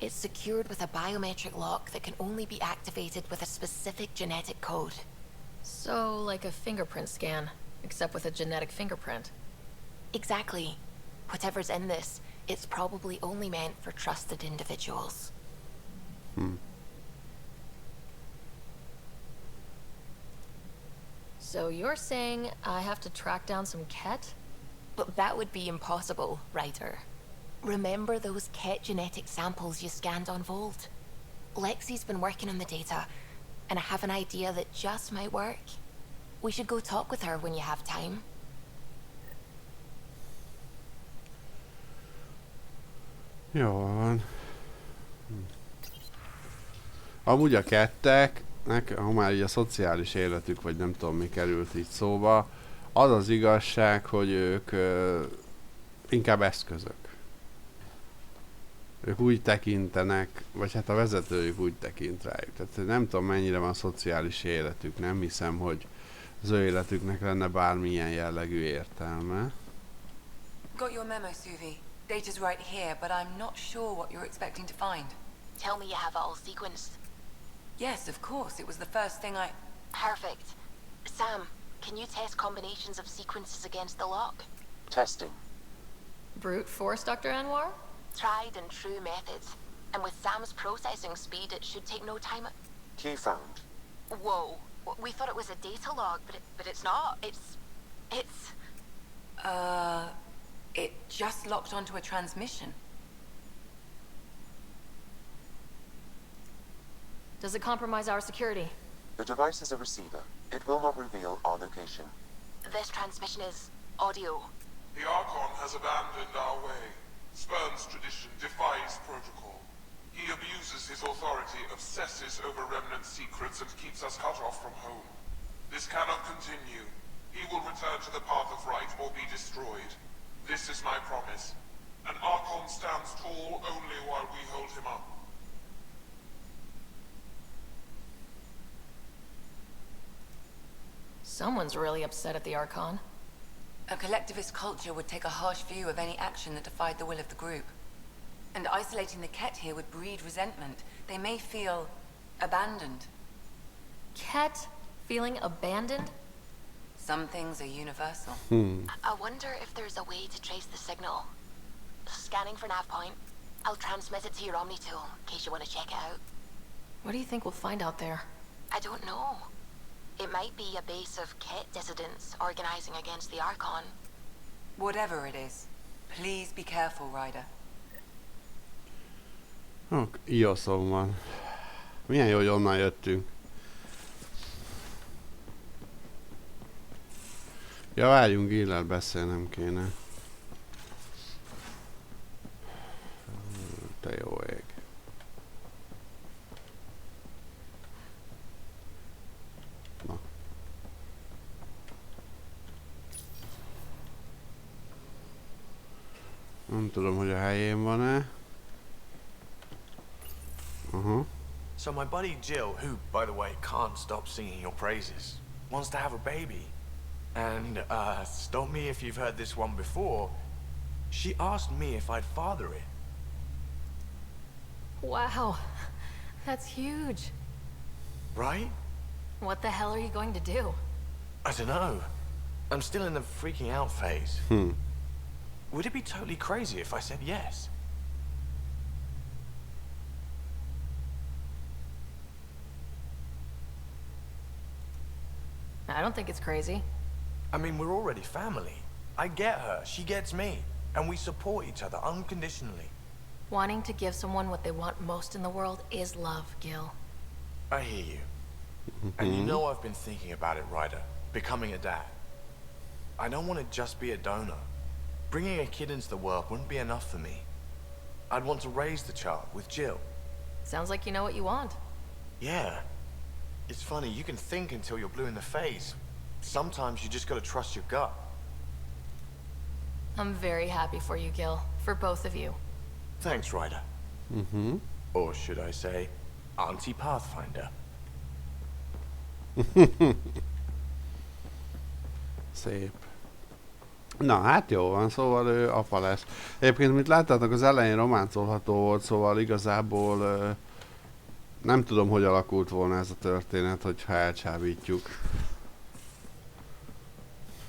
it's secured with a biometric lock that can only be activated with a specific genetic code. So, like a fingerprint scan, except with a genetic fingerprint. Exactly. Whatever's in this, it's probably only meant for trusted individuals. So you're saying I have to track down some Ket? But that would be impossible, Ryder. Remember those Ket genetic samples you scanned on Volt? Lexi's been working on the data, and I have an idea that just might work. We should go talk with her when you have time. Jó van. Amúgy a ketteknek, ha már így a szociális életük, vagy nem tudom mi került így szóba, az az igazság, hogy ők inkább eszközök. Ők úgy tekintenek, vagy hát a vezetőjük úgy tekint rájuk. Tehát nem tudom mennyire van szociális életük, nem hiszem, hogy az ő életüknek lenne bármilyen jellegű értelme. Got your memo, Suvi. Data's right here, but I'm not sure what you're expecting to find. Tell me you have it all sequenced. Yes, of course. It was the first thing I... Perfect. Sam, can you test combinations of sequences against the lock? Testing. Brute force, Dr. Anwar? Tried and true methods. And with Sam's processing speed, it should take no time. Key found. Whoa. We thought it was a data log, but it's not. It's... It just locked onto a transmission. Does it compromise our security? The device is a receiver. It will not reveal our location. This transmission is audio. The Archon has abandoned our way, spurns tradition, defies protocol. He abuses his authority, obsesses over remnant secrets, and keeps us cut off from home. This cannot continue. He will return to the path of right or be destroyed. This is my promise. An Archon stands tall only while we hold him up. Someone's really upset at the Archon. A collectivist culture would take a harsh view of any action that defied the will of the group. And isolating the Ket here would breed resentment. They may feel abandoned. Ket feeling abandoned? Some things are universal. I wonder if there's a way to trace the signal. Scanning for nav point. I'll transmit it to your Omni tool, in case you want to check it out. What do you think we'll find out there? I don't know. It might be a base of Ket dissidents organizing against the Archon. Whatever it is, please be careful, Ryder. Ioszom van. Milyen jó, hogy onnan jöttünk. Ja, várjunk, Gillel beszélnem kéne. Te jó ég. Na. Nem tudom, hogy a helyén van-e. So my buddy Jill, who, by the way, can't stop singing your praises, wants to have a baby. And, stop me if you've heard this one before, she asked me if I'd father it. Wow, that's huge. Right? What the hell are you going to do? I don't know. I'm still in the freaking out phase. Would it be totally crazy if I said yes? I don't think it's crazy. I mean, we're already family. I get her, she gets me, and we support each other unconditionally. Wanting to give someone what they want most in the world is love, Gil. I hear you. And you know I've been thinking about it, Ryder. Becoming a dad. I don't want to just be a donor. Bringing a kid into the world wouldn't be enough for me. I'd want to raise the child with Jill. Sounds like you know what you want. Yeah. It's funny, you can think until you're blue in the face. Sometimes you just gotta trust your gut. I'm very happy for you, Gil. For both of you. Thanks, Ryder. Mhm. Or should I say, Auntie Pathfinder. Szép. Na, hát jó van, szóval ő apa lesz. Egyébként, mint láttátok, az elején románcolható volt, szóval igazából nem tudom, hogy alakult volna ez a történet, hogyha elcsábítjuk.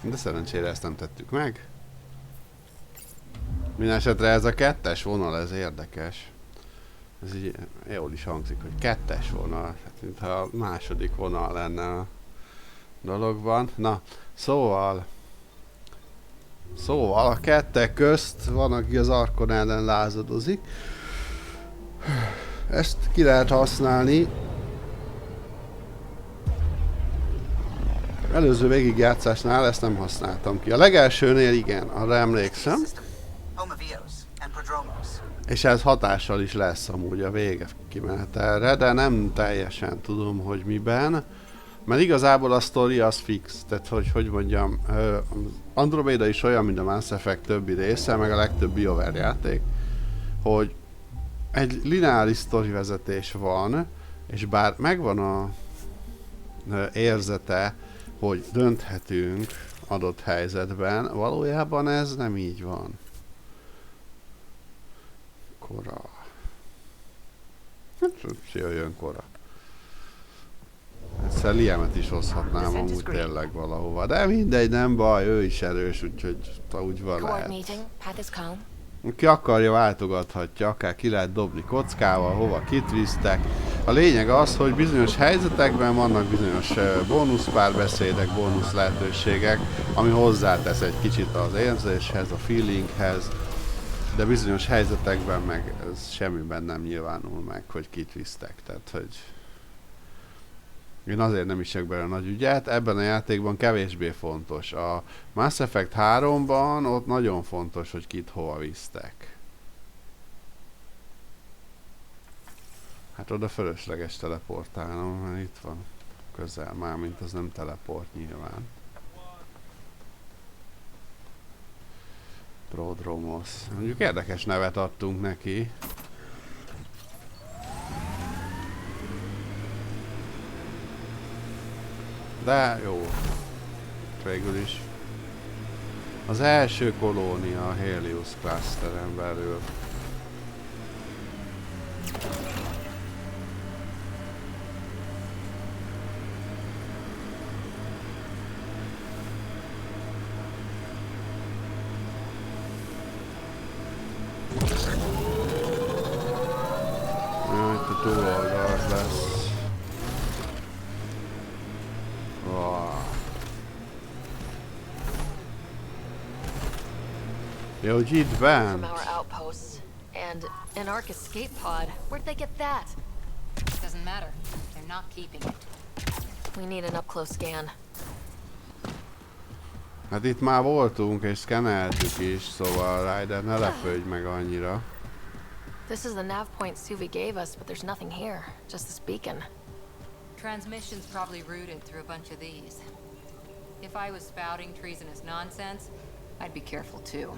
De szerencsére ezt nem tettük meg. Mindenesetre ez a kettes vonal, ez érdekes. Ez így jól is hangzik, hogy kettes vonal. Hát, mintha a második vonal lenne a dologban. Na, szóval a kettek közt van, aki az arkon ellen lázadozik. Ezt ki lehet használni. Előző végigjátszásnál ezt nem használtam ki. A legelsőnél igen, arra emlékszem. És ez hatással is lesz amúgy a vége kimenetelre, de nem teljesen tudom, hogy miben. Mert igazából a sztori az fix, tehát hogy mondjam, Andromeda is olyan, mint a Mass Effect többi része, meg a legtöbb BioWare játék, hogy egy lineáris sztorivezetés van, és bár megvan a érzete, hogy dönthetünk adott helyzetben, valójában ez nem így van. Kora. Jöjjön Kora. Egyszer Liemet is hozhatnám amúgy tényleg valahova, de mindegy, nem baj, ő is erős, úgyhogy úgy van lehet. Ki akarja, váltogathatja, akár ki lehet dobni kockával, hova kitvisztek. A lényeg az, hogy bizonyos helyzetekben vannak bizonyos bónusz párbeszédek, bónusz lehetőségek, ami hozzátesz egy kicsit az érzéshez, a feelinghez, de bizonyos helyzetekben meg ez semmiben nem nyilvánul meg, hogy kitvisztek, tehát hogy én azért nem isek bele nagy ügyet, ebben a játékban kevésbé fontos. A Mass Effect 3-ban ott nagyon fontos, hogy kit hova visztek. Hát oda fölösleges teleportálnom, mert itt van közel, mármint az nem teleport nyilván. Prodromos. Mondjuk érdekes nevet adtunk neki. De jó. Végül is. Az első kolónia a Helios Clusteren belül. Jaj, itt a túloldalt lesz. From our outposts and an Ark escape pod. Where'd they get that? Doesn't matter. They're not keeping it. We need an up-close scan. Hát itt már voltunk és szkenneltük is, szóval Ryder, ne lepődj meg annyira. This is the nav point Suvi gave us, but there's nothing here. Just this beacon. Transmission's probably routed through a bunch of these. If I was spouting treasonous nonsense, I'd be careful too.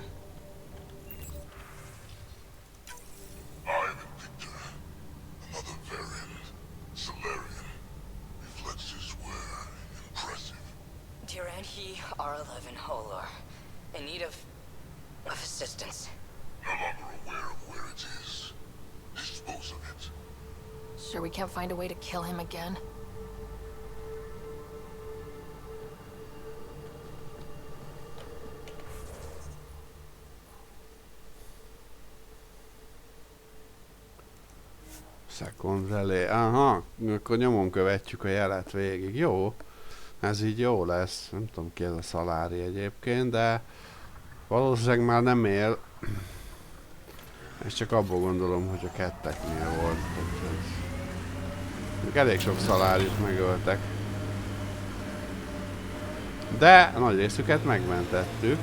I'm Victor. Another variant. Solarian. Reflexes were impressive. Tyr and he are alive in Holor. In need of assistance. No longer aware of where it is. Dispose of it. Sure we can't find a way to kill him again? Second relay. Aha, akkor nyomon követjük a jelet végig. Jó, ez így jó lesz. Nem tudom ki ez a szalári egyébként, de valószínűleg már nem él. És csak abból gondolom, hogy a ketteknél volt. Elég sok szalárit megöltek. De nagy részüket megmentettük.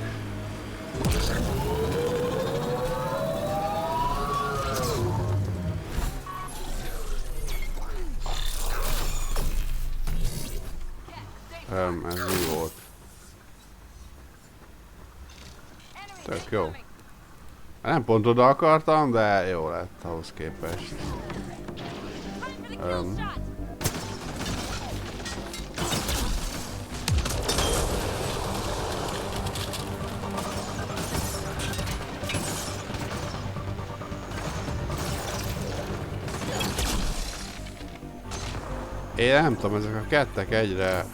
Ez mi volt? Tök jó. Nem pont oda akartam, de jó lett ahhoz képest. Én nem tudom, ezek a kettek egyre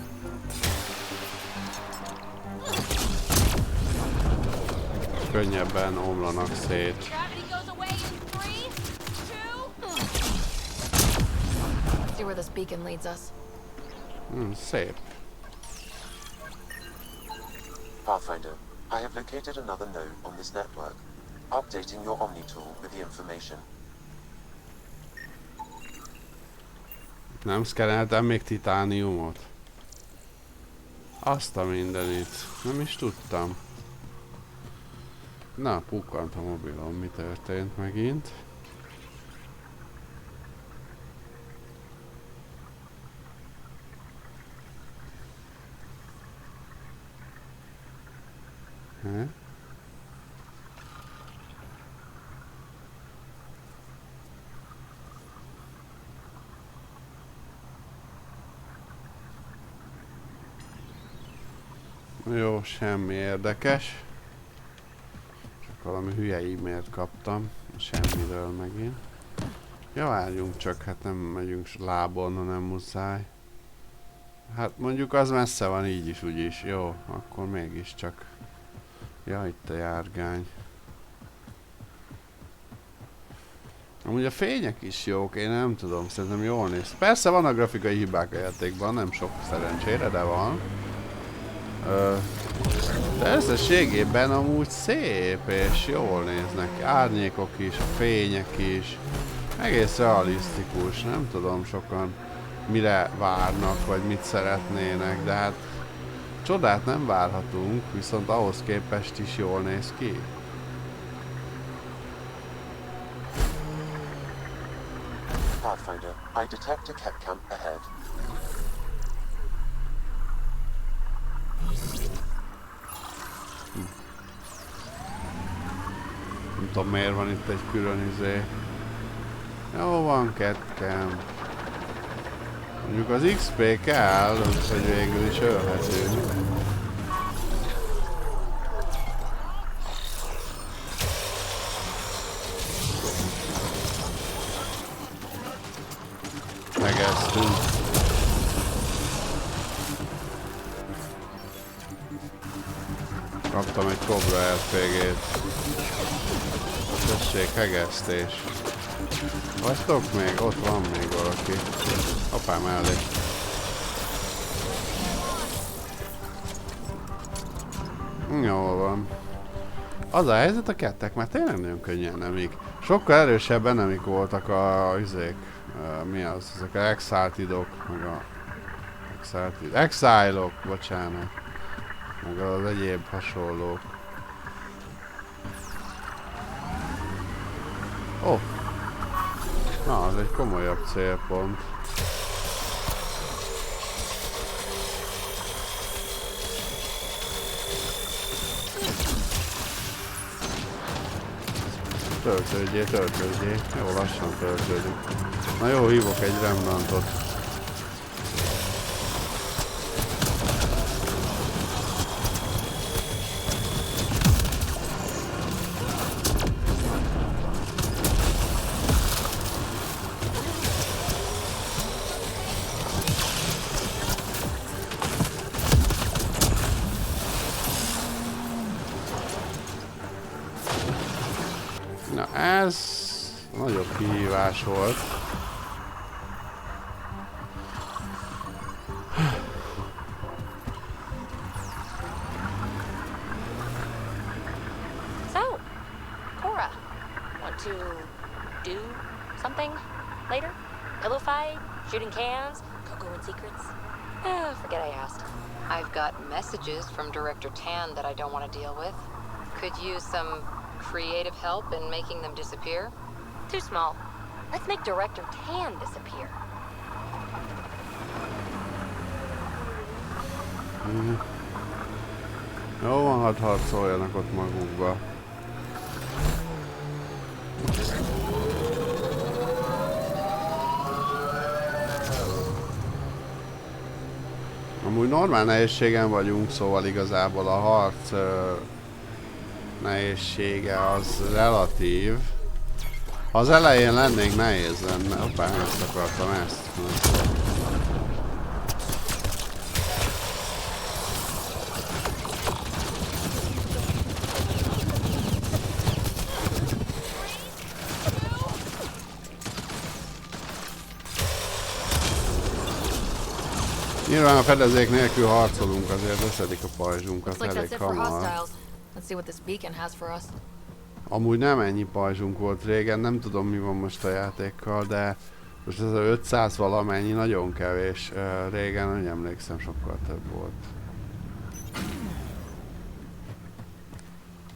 könnyebben omlanak szét. See where this beacon leads us. Szép. Pathfinder, I have located another node on this network, updating your Omni tool with the information. Nem szkenneltem még titániumot? Azt a mindenit. Nem is tudtam. Na, pukkant a mobilom. Mi történt megint? Jó, semmi érdekes. Csak valami hülye e-mailt kaptam. Semmiről megint. Ja, várjunk csak, hát nem megyünk lábon, hanem muszáj. Hát mondjuk az messze van így is, úgyis. Jó, akkor mégiscsak. Ja, itt a járgány. Amúgy a fények is jók, én nem tudom, szerintem jól néz. Persze vannak grafikai hibák a játékban, nem sok szerencsére, de van. De összességében amúgy szép és jól néznek. Árnyékok is, a fények is. Egész realisztikus, nem tudom sokan mire várnak, vagy mit szeretnének, de hát csodát nem várhatunk, viszont ahhoz képest is jól néz ki. Pathfinder, I detect a cat camp ahead. Nem tudom miért van itt egy külön izé. Jó van, cat camp. Mondjuk az XP kell, hogy végül is ölhetünk. Megeztünk. Kaptam egy Cobra RPG-t. Tessék, hegesztés. Vagytok még? Ott van még valaki. Apám elé. Jól van. Az a helyzet a kettek, mert tényleg nagyon könnyen nemik. Sokkal erősebben nemik voltak a izék. Mi az? Ezek a exaltidok, meg a exile-ok, bocsánat. Meg az egyéb hasonlók. Ó! Na, az egy komolyabb célpont. Töltődjél, töltődjél. Jó lassan töltődik. Na jó, hívok egy remnantot. Na ez nagyobb kihívás volt. So, Cora, want to do something later? Pillow fight? Shooting cans? Cocoa and secrets? Forget I asked. I've got messages from Director Tan that I don't want to deal with. Could use some creative help in making them disappear. Too small. Let's make Director Tan disappear. Jó van, hadd harcoljanak ott magukba. Amúgy normál nehézségen vagyunk, szóval igazából a harc nehézsége az relatív. Ha az elején lennénk, nehéz lenne. Hoppá, ezt akartam, ezt. Nyilván a fedezék nélkül harcolunk, azért leszedik a pajzsunkat elég hamar. Amúgy nem ennyi pajzsunk volt régen, nem tudom mi van most a játékkal, de most ez a 500 valamennyi nagyon kevés. Régen, nem emlékszem, sokkal több volt.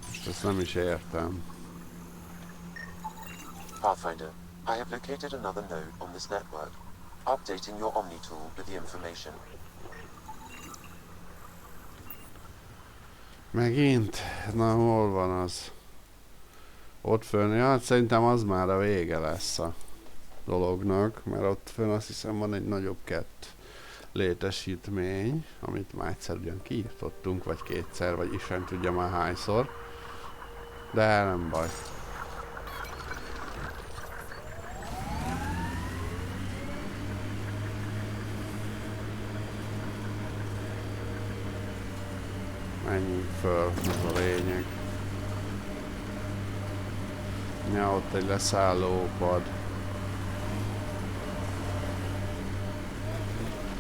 Most ezt nem is értem. Pathfinder, I have located another node on this network. Updating your Omni tool with the information. Megint? Na, hol van az? Ott fönn, ja, hát szerintem az már a vége lesz a dolognak, mert ott fönn azt hiszem van egy nagyobb létesítmény, amit már egyszer ugyan kiírtottunk, vagy kétszer, vagy Isten tudja már hányszor. De nem baj. Menjünk föl, ez a lényeg. Ja, ott egy leszállópad.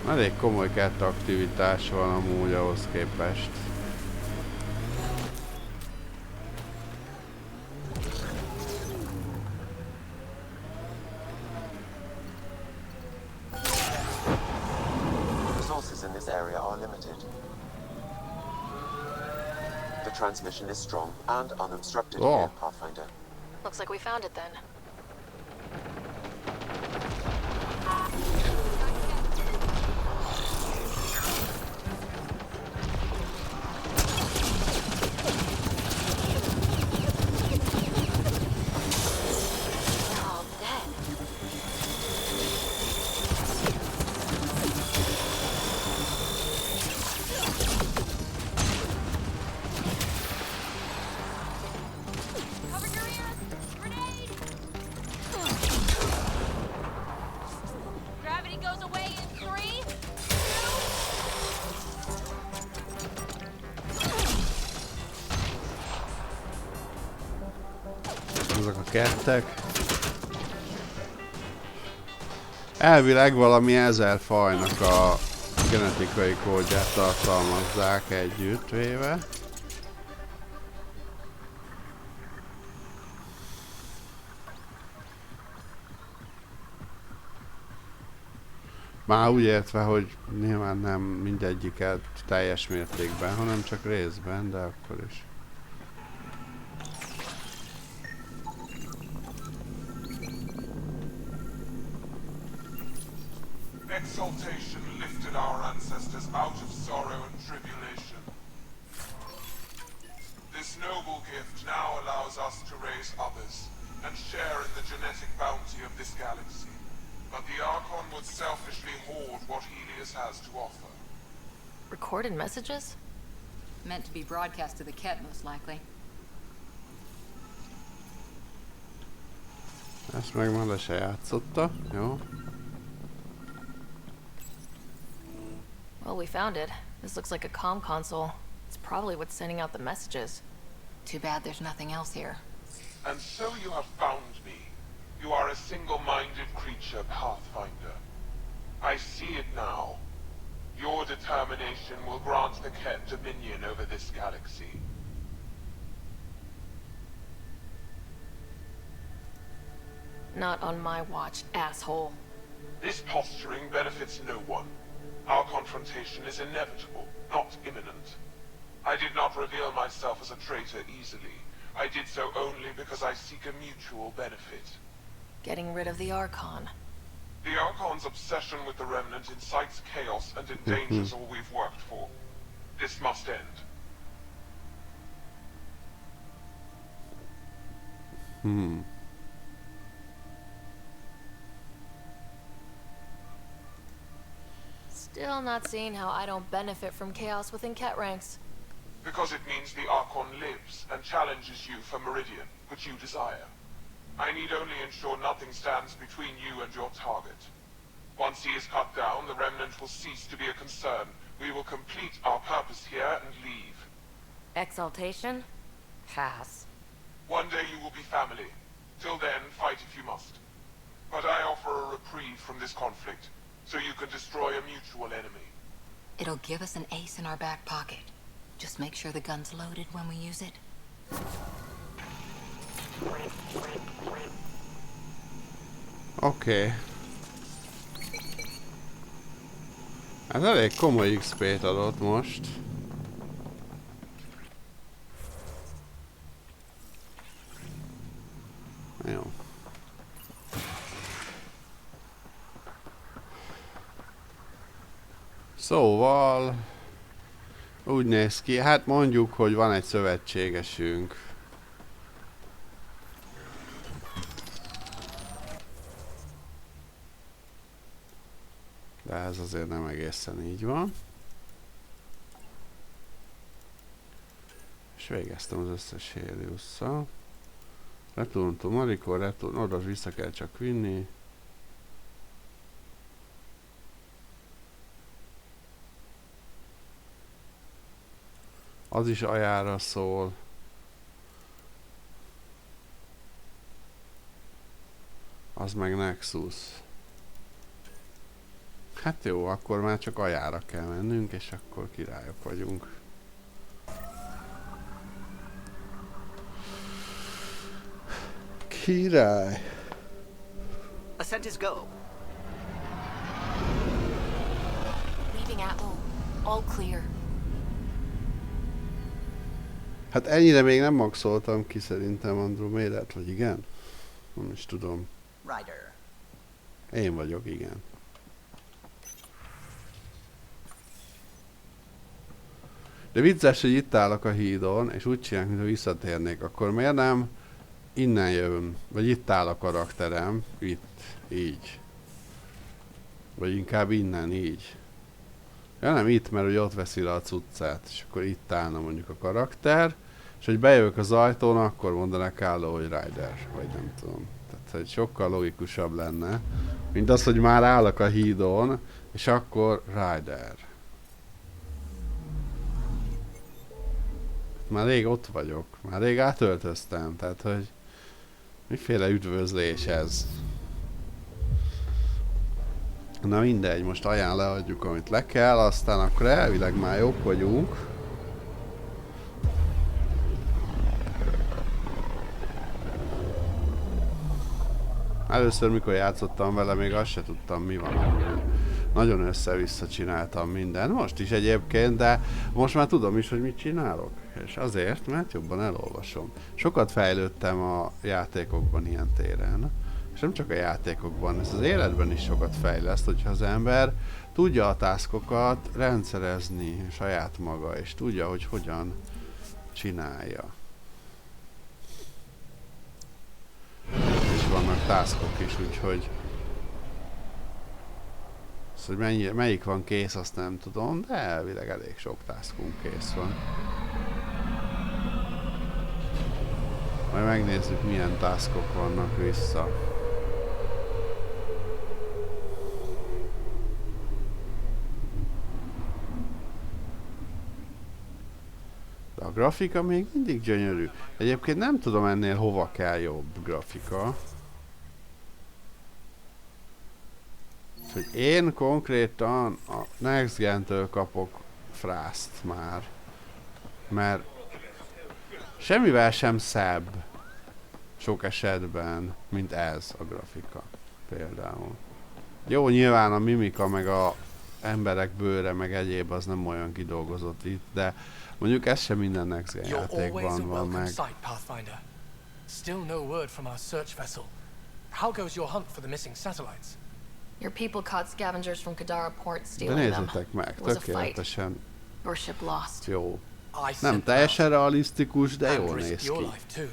Elég komoly aktivitás van amúgy ahhoz képest. Resources in this area are limited. The transmission is strong and unobstructed here, Pathfinder. Looks like we found it then. Ezek a kettek. Elvileg valami 1000 fajnak a genetikai kódját tartalmazzák együttvéve. Már úgy értve, hogy nyilván nem mindegyiket teljes mértékben, hanem csak részben, de akkor is. Exaltation lifted our ancestors out of sorrow and tribulation. This noble gift now allows us to raise others and share in the genetic bounty of this galaxy. But the Archon would selfishly hoard what Helios has to offer. Recorded messages? Meant to be broadcast to the Ket, most likely. Ezt meg már le se játszotta, jó? Well, we found it. This looks like a comm console. It's probably what's sending out the messages. Too bad there's nothing else here. And so you have found me. You are a single-minded creature, Pathfinder. I see it now. Your determination will grant the Ket dominion over this galaxy. Not on my watch, asshole. This posturing benefits no one. Our confrontation is inevitable, not imminent. I did not reveal myself as a traitor easily. I did so only because I seek a mutual benefit. Getting rid of the Archon. The Archon's obsession with the Remnant incites chaos and endangers all we've worked for. This must end. Still not seeing how I don't benefit from chaos within Ket ranks. Because it means the Archon lives and challenges you for Meridian, which you desire. I need only ensure nothing stands between you and your target. Once he is cut down, the Remnant will cease to be a concern. We will complete our purpose here and leave. Exaltation? Pass. One day you will be family. Till then, fight if you must. But I offer a reprieve from this conflict, so you can destroy a mutual enemy. It'll give us an ace in our back pocket. Just make sure the gun's loaded when we use it. Oké. Ez elég komoly XP-t adott most. Jó. Szóval úgy néz ki, hát mondjuk, hogy van egy szövetségesünk. De ez azért nem egészen így van. És végeztem az összes Heliusszal. Return to Mariko, return, oda vissza kell csak vinni. Az is ajára szól. Az meg Nexus. Hát jó, akkor már csak ajára kell mennünk, és akkor királyok vagyunk. Király. Ascent is go. Leaving Atlo. All clear. Hát ennyire még nem maxoltam ki szerintem Andromedát, vagy igen? Nem is tudom. Rider. Én vagyok, igen. De vicces, hogy itt állok a hídon, és úgy csinálják, mintha visszatérnék, akkor miért nem innen jön, vagy itt áll a karakterem, itt, így. Vagy inkább innen, így. Ja nem itt, mert hogy ott veszi le a cuccát, és akkor itt állna mondjuk a karakter, és hogy bejövök az ajtón, akkor mondanak álló, hogy Rider, vagy nem tudom. Tehát, hogy sokkal logikusabb lenne, mint az, hogy már állok a hídon, és akkor Rider. Már rég ott vagyok, már rég átöltöztem, tehát hogy miféle üdvözlés ez. Na mindegy, most aján leadjuk, amit le kell, aztán akkor elvileg már jók vagyunk. Először, mikor játszottam vele, még azt se tudtam, mi van. Nagyon össze-vissza csináltam mindent, most is egyébként, de most már tudom is, hogy mit csinálok. És azért, mert jobban elolvasom. Sokat fejlődtem a játékokban ilyen téren. És nem csak a játékokban, ez az életben is sokat fejleszt, hogyha az ember tudja a taskokat rendszerezni saját maga, és tudja, hogy hogyan csinálja. És vannak taskok is, úgyhogy hogy melyik van kész, azt nem tudom, de elvileg elég sok taskunk kész van. Majd megnézzük, milyen taskok vannak vissza. De a grafika még mindig gyönyörű. Egyébként nem tudom ennél hova kell jobb grafika. Hogy én konkrétan a Next Gen-től kapok frászt már. Mert semmivel sem szebb sok esetben, mint ez a grafika például. Jó, nyilván a mimika meg a emberek bőre meg egyéb az nem olyan kidolgozott itt, de mondjuk ez sem minden next gen játékban van meg. Pathfinder. Still no word from our search vessel. How goes your hunt for the missing satellites? Your people caught scavengers from Kadara port De stealing them. nézzetek meg, It was a fight. tökéletesen Your ship lost. jó. Nem teljesen realisztikus, de jól néz ki.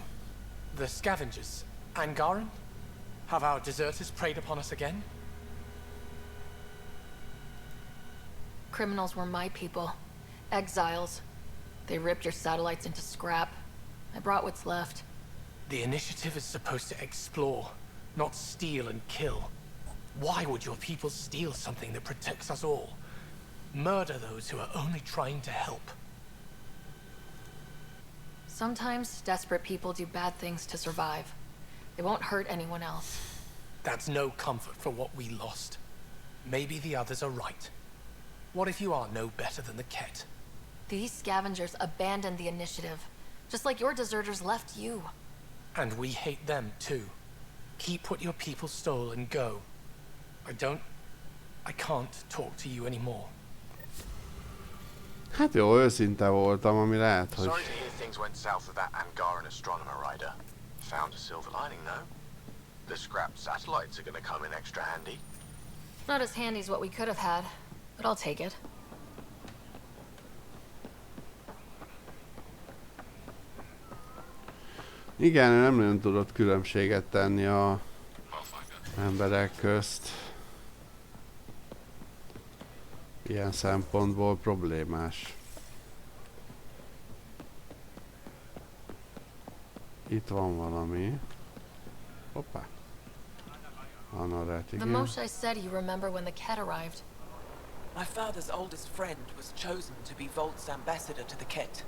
The scavengers. Angaran? Have our deserters preyed upon us again? Criminals were my people. Exiles. They ripped your satellites into scrap. I brought what's left. The initiative is supposed to explore, not steal and kill. Why would your people steal something that protects us all? Murder those who are only trying to help. Sometimes desperate people do bad things to survive. They won't hurt anyone else. That's no comfort for what we lost. Maybe the others are right. What if you are no better than the Ket? These scavengers abandoned the initiative, just like your deserters left you. And we hate them too. Keep what your people stole and go. I can't talk to you anymore. Hát jó, őszinte voltam, ami lehet, hogy... Sorry to hear things went south with that Angaran astronomer rider. Found a silver lining though. The scrap satellites are gonna come in extra handy. Not as handy as what we could have had, but I'll take it. Igen, nem nagyon tudott különbséget tenni a emberek közt. Ilyen szempontból problémás. Itt van valami. Hoppá. A narratíva. The Moshae said you remember when the Ket arrived. My father's oldest friend was chosen to be Volt's ambassador to the Ket.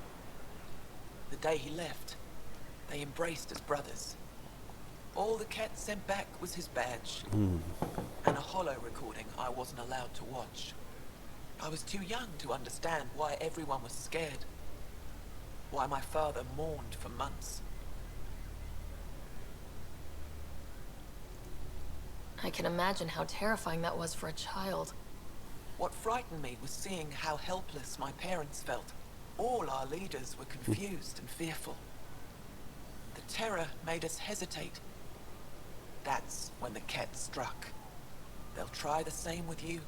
The day he left, they embraced as brothers. All the Ket sent back was his badge. And a holo recording I wasn't allowed to watch. I was too young to understand why everyone was scared. Why my father mourned for months. I can imagine how terrifying that was for a child. What frightened me was seeing how helpless my parents felt. All our leaders were confused and fearful. The terror made us hesitate. That's when the Ket struck. They'll try the same with you.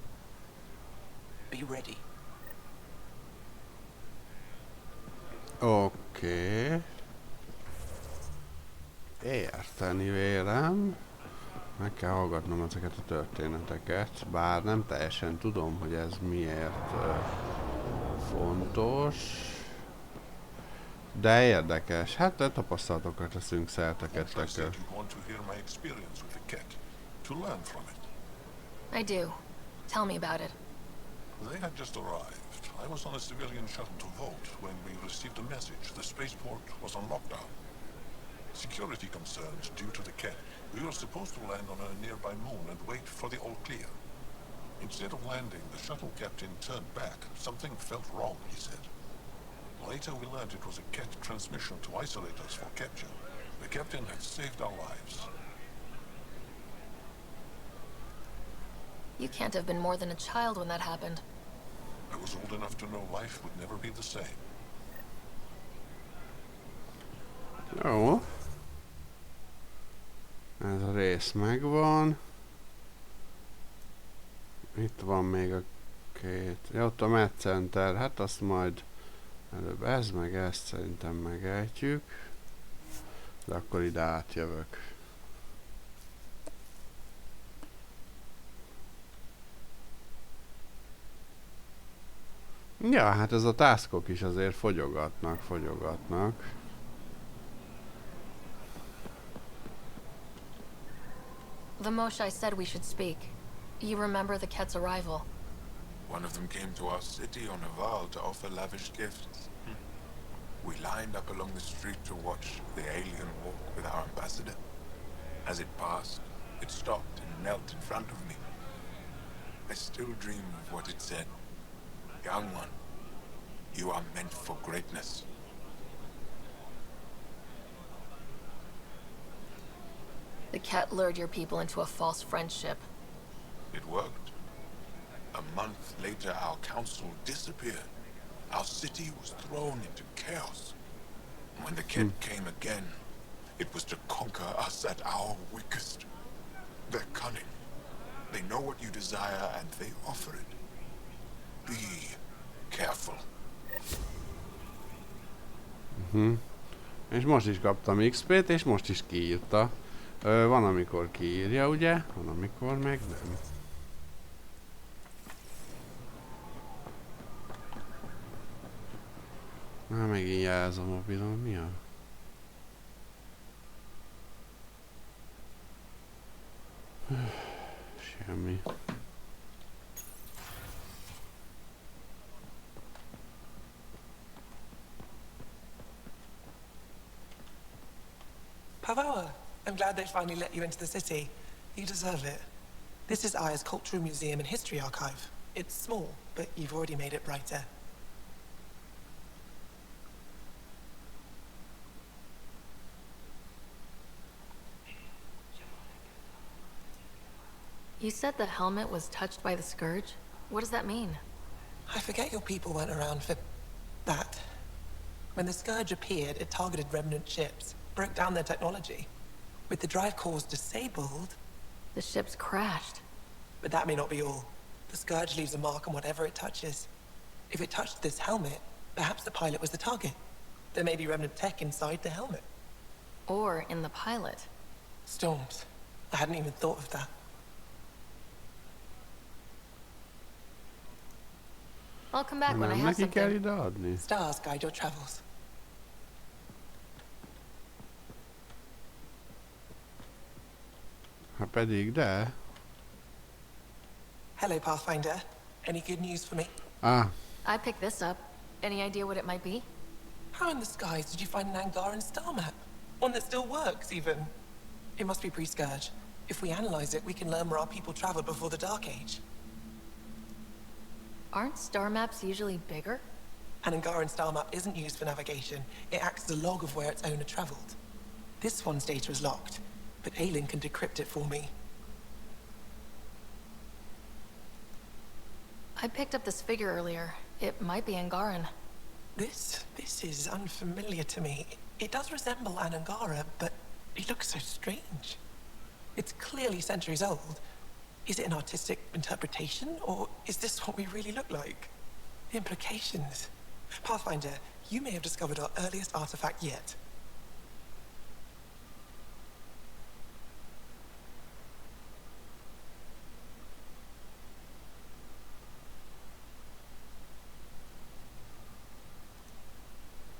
Be ready. Oké. Érteni vélem. Meg kell hallgatnom ezeket a történeteket, bár nem teljesen tudom, hogy ez miért fontos. De érdekes. Hát tapasztalatokat teszünk szerteket. I do. Tell me about it. They had just arrived. I was on a civilian shuttle to Volt when we received a message. The spaceport was on lockdown. Security concerns due to the Ket. We were supposed to land on a nearby moon and wait for the all clear. Instead of landing, the shuttle captain turned back. Something felt wrong, he said. Later we learned it was a Ket transmission to isolate us for capture. The captain had saved our lives. You can't have been more than a child when that happened. I was old enough to know life would never be the same. Jó. Ez a rész megvan. Itt van még a két... Ja, ott a Med Center. Hát azt majd előbb ez meg ezt szerintem megejtjük. De akkor ide átjövök. Ja, hát ez a taskok is azért fogyogatnak. The Moshae said we should speak. You remember the Ket's arrival? One of them came to our city on a vow to offer lavish gifts. We lined up along the street to watch the alien walk with our ambassador. As it passed, it stopped and knelt in front of me. I still dream of what it said. Young one, you are meant for greatness. The Ket lured your people into a false friendship. It worked. A month later, our council disappeared. Our city was thrown into chaos. When the kid came again, it was to conquer us at our weakest. They're cunning. They know what you desire and they offer it. Be careful. És most is kaptam XP-t, és most is kiírta. Van, amikor kiírja, ugye? Van, amikor meg nem. Már megint jelz a mobilon, mi a? Semmi. Pavoa, I'm glad they finally let you into the city. You deserve it. This is Aya's Cultural Museum and History Archive. It's small, but you've already made it brighter. You said the helmet was touched by the Scourge? What does that mean? I forget your people weren't around for that. When the Scourge appeared, it targeted remnant ships, broke down their technology. With the drive cores disabled... The ships crashed. But that may not be all. The Scourge leaves a mark on whatever it touches. If it touched this helmet, perhaps the pilot was the target. There may be remnant tech inside the helmet. Or in the pilot. Storms. I hadn't even thought of that. I'll come back when I have something. Stars guide your travels. Ha pedig, de... Hello, Pathfinder. Any good news for me? Ah. I picked this up. Any idea what it might be? How in the skies did you find an Angaran star map? One that still works, even. It must be pre-Scourge. If we analyze it, we can learn where our people traveled before the Dark Age. Aren't star maps usually bigger? An Angaran star map isn't used for navigation. It acts as a log of where its owner traveled. This one's data is locked, but Aelin can decrypt it for me. I picked up this figure earlier. It might be Angaran. This is unfamiliar to me. It does resemble an Angara, but it looks so strange. It's clearly centuries old. Is it an artistic interpretation, or is this what we really look like? The implications. Pathfinder, you may have discovered our earliest artifact yet.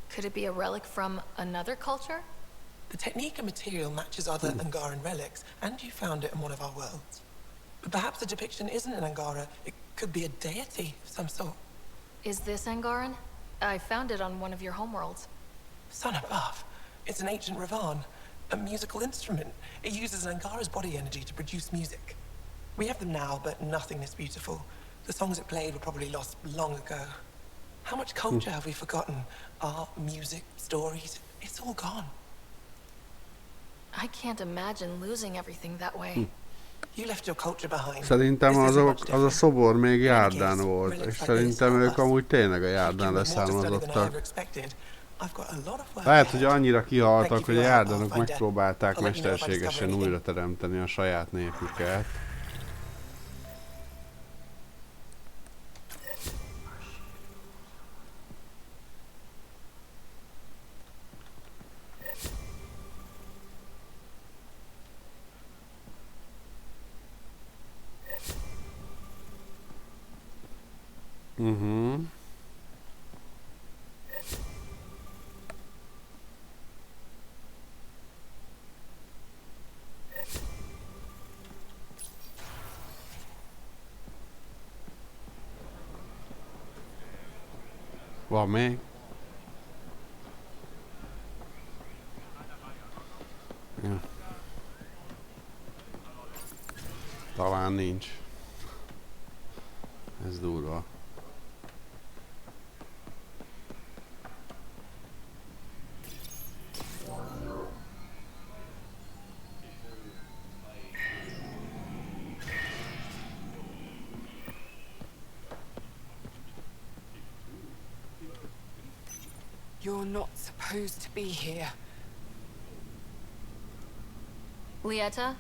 Could it be a relic from another culture? The technique and material matches other Angaran relics, and you found it in one of our worlds. But perhaps the depiction isn't an Angara. It could be a deity of some sort. Is this Angaran? I found it on one of your homeworlds. Son above. It's an ancient Ravan, a musical instrument. It uses Angara's body energy to produce music. We have them now, but nothing this beautiful. The songs it played were probably lost long ago. How much culture have we forgotten? Art, music, stories, it's all gone. I can't imagine losing everything that way. You left your culture behind. Szerintem az a szobor még járdán volt, és szerintem ők amúgy tényleg a járdán leszármazottak. Lehet, hogy annyira kihaltak, hogy a járdánok megpróbálták mesterségesen újra teremteni a saját népüket. Van még? Ja. Talán nincs. Ez durva. You're not supposed to be here. Lieta,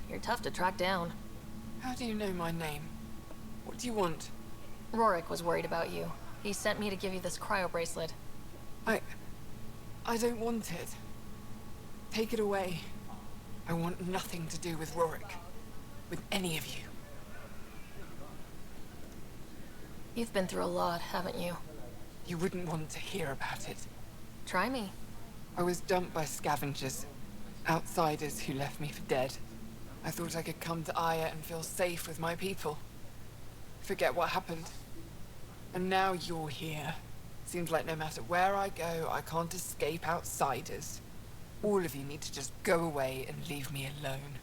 you're tough to track down. How do you know my name? What do you want? Rorik was worried about you. He sent me to give you this cryo bracelet. I don't want it. Take it away. I want nothing to do with Rorik. With any of you. You've been through a lot, haven't you? You wouldn't want to hear about it. Try me. I was dumped by scavengers. Outsiders who left me for dead. I thought I could come to Aya and feel safe with my people. Forget what happened. And now you're here. Seems like no matter where I go, I can't escape outsiders. All of you need to just go away and leave me alone.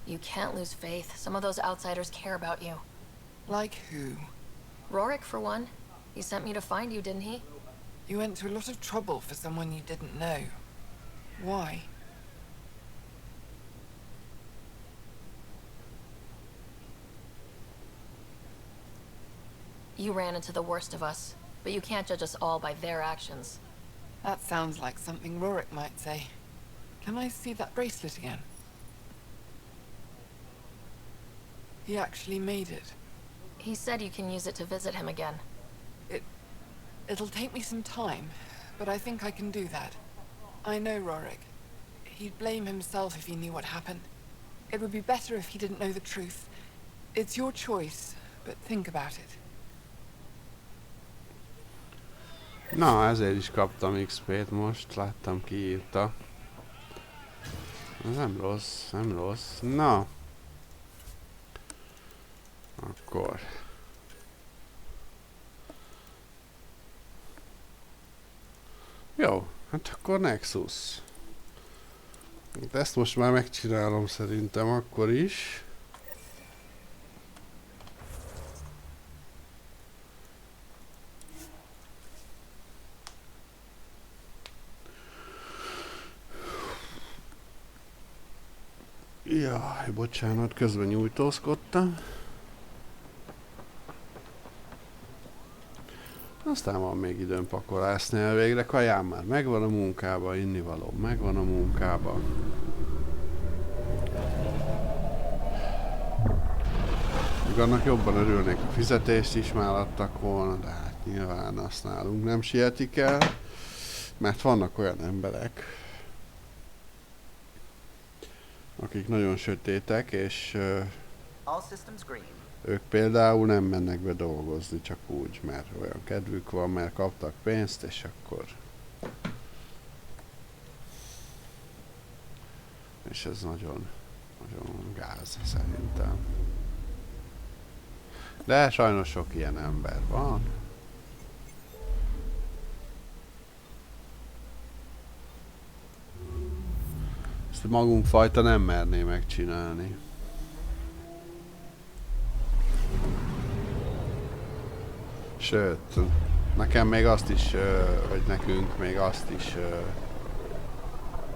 You can't lose faith. Some of those outsiders care about you. Like who? Rorik, for one. He sent me to find you, didn't he? You went to a lot of trouble for someone you didn't know. Why? You ran into the worst of us, but you can't judge us all by their actions. That sounds like something Rorik might say. Can I see that bracelet again? He actually made it. He said you can use it to visit him again. It'll take me some time, but I think I can do that. I know Rorik. He'd blame himself if he knew what happened. It would be better if he didn't know the truth. It's your choice, but think about it. Na, ezért is kaptam XP-t most, láttam kiírta. Ez nem rossz, nem rossz. Na. Akkor. Jó, hát akkor Nexus. Ezt most már megcsinálom szerintem akkor is. Jaj, bocsánat, közben nyújtózkodtam. Aztán van még időm pakolászni elvégre, kajám már megvan a munkába, innivaló megvan a munkába. Még annak jobban örülnék, a fizetést is már adtak volna, de hát nyilván azt nálunk nem sietik el, mert vannak olyan emberek, akik nagyon sötétek, és ők például nem mennek be dolgozni csak úgy, mert olyan kedvük van, mert kaptak pénzt, és akkor... És ez nagyon, nagyon gáz szerintem. De sajnos sok ilyen ember van. Ezt magunk fajta nem merné megcsinálni. Sőt, nekem még azt is, vagy nekünk még azt is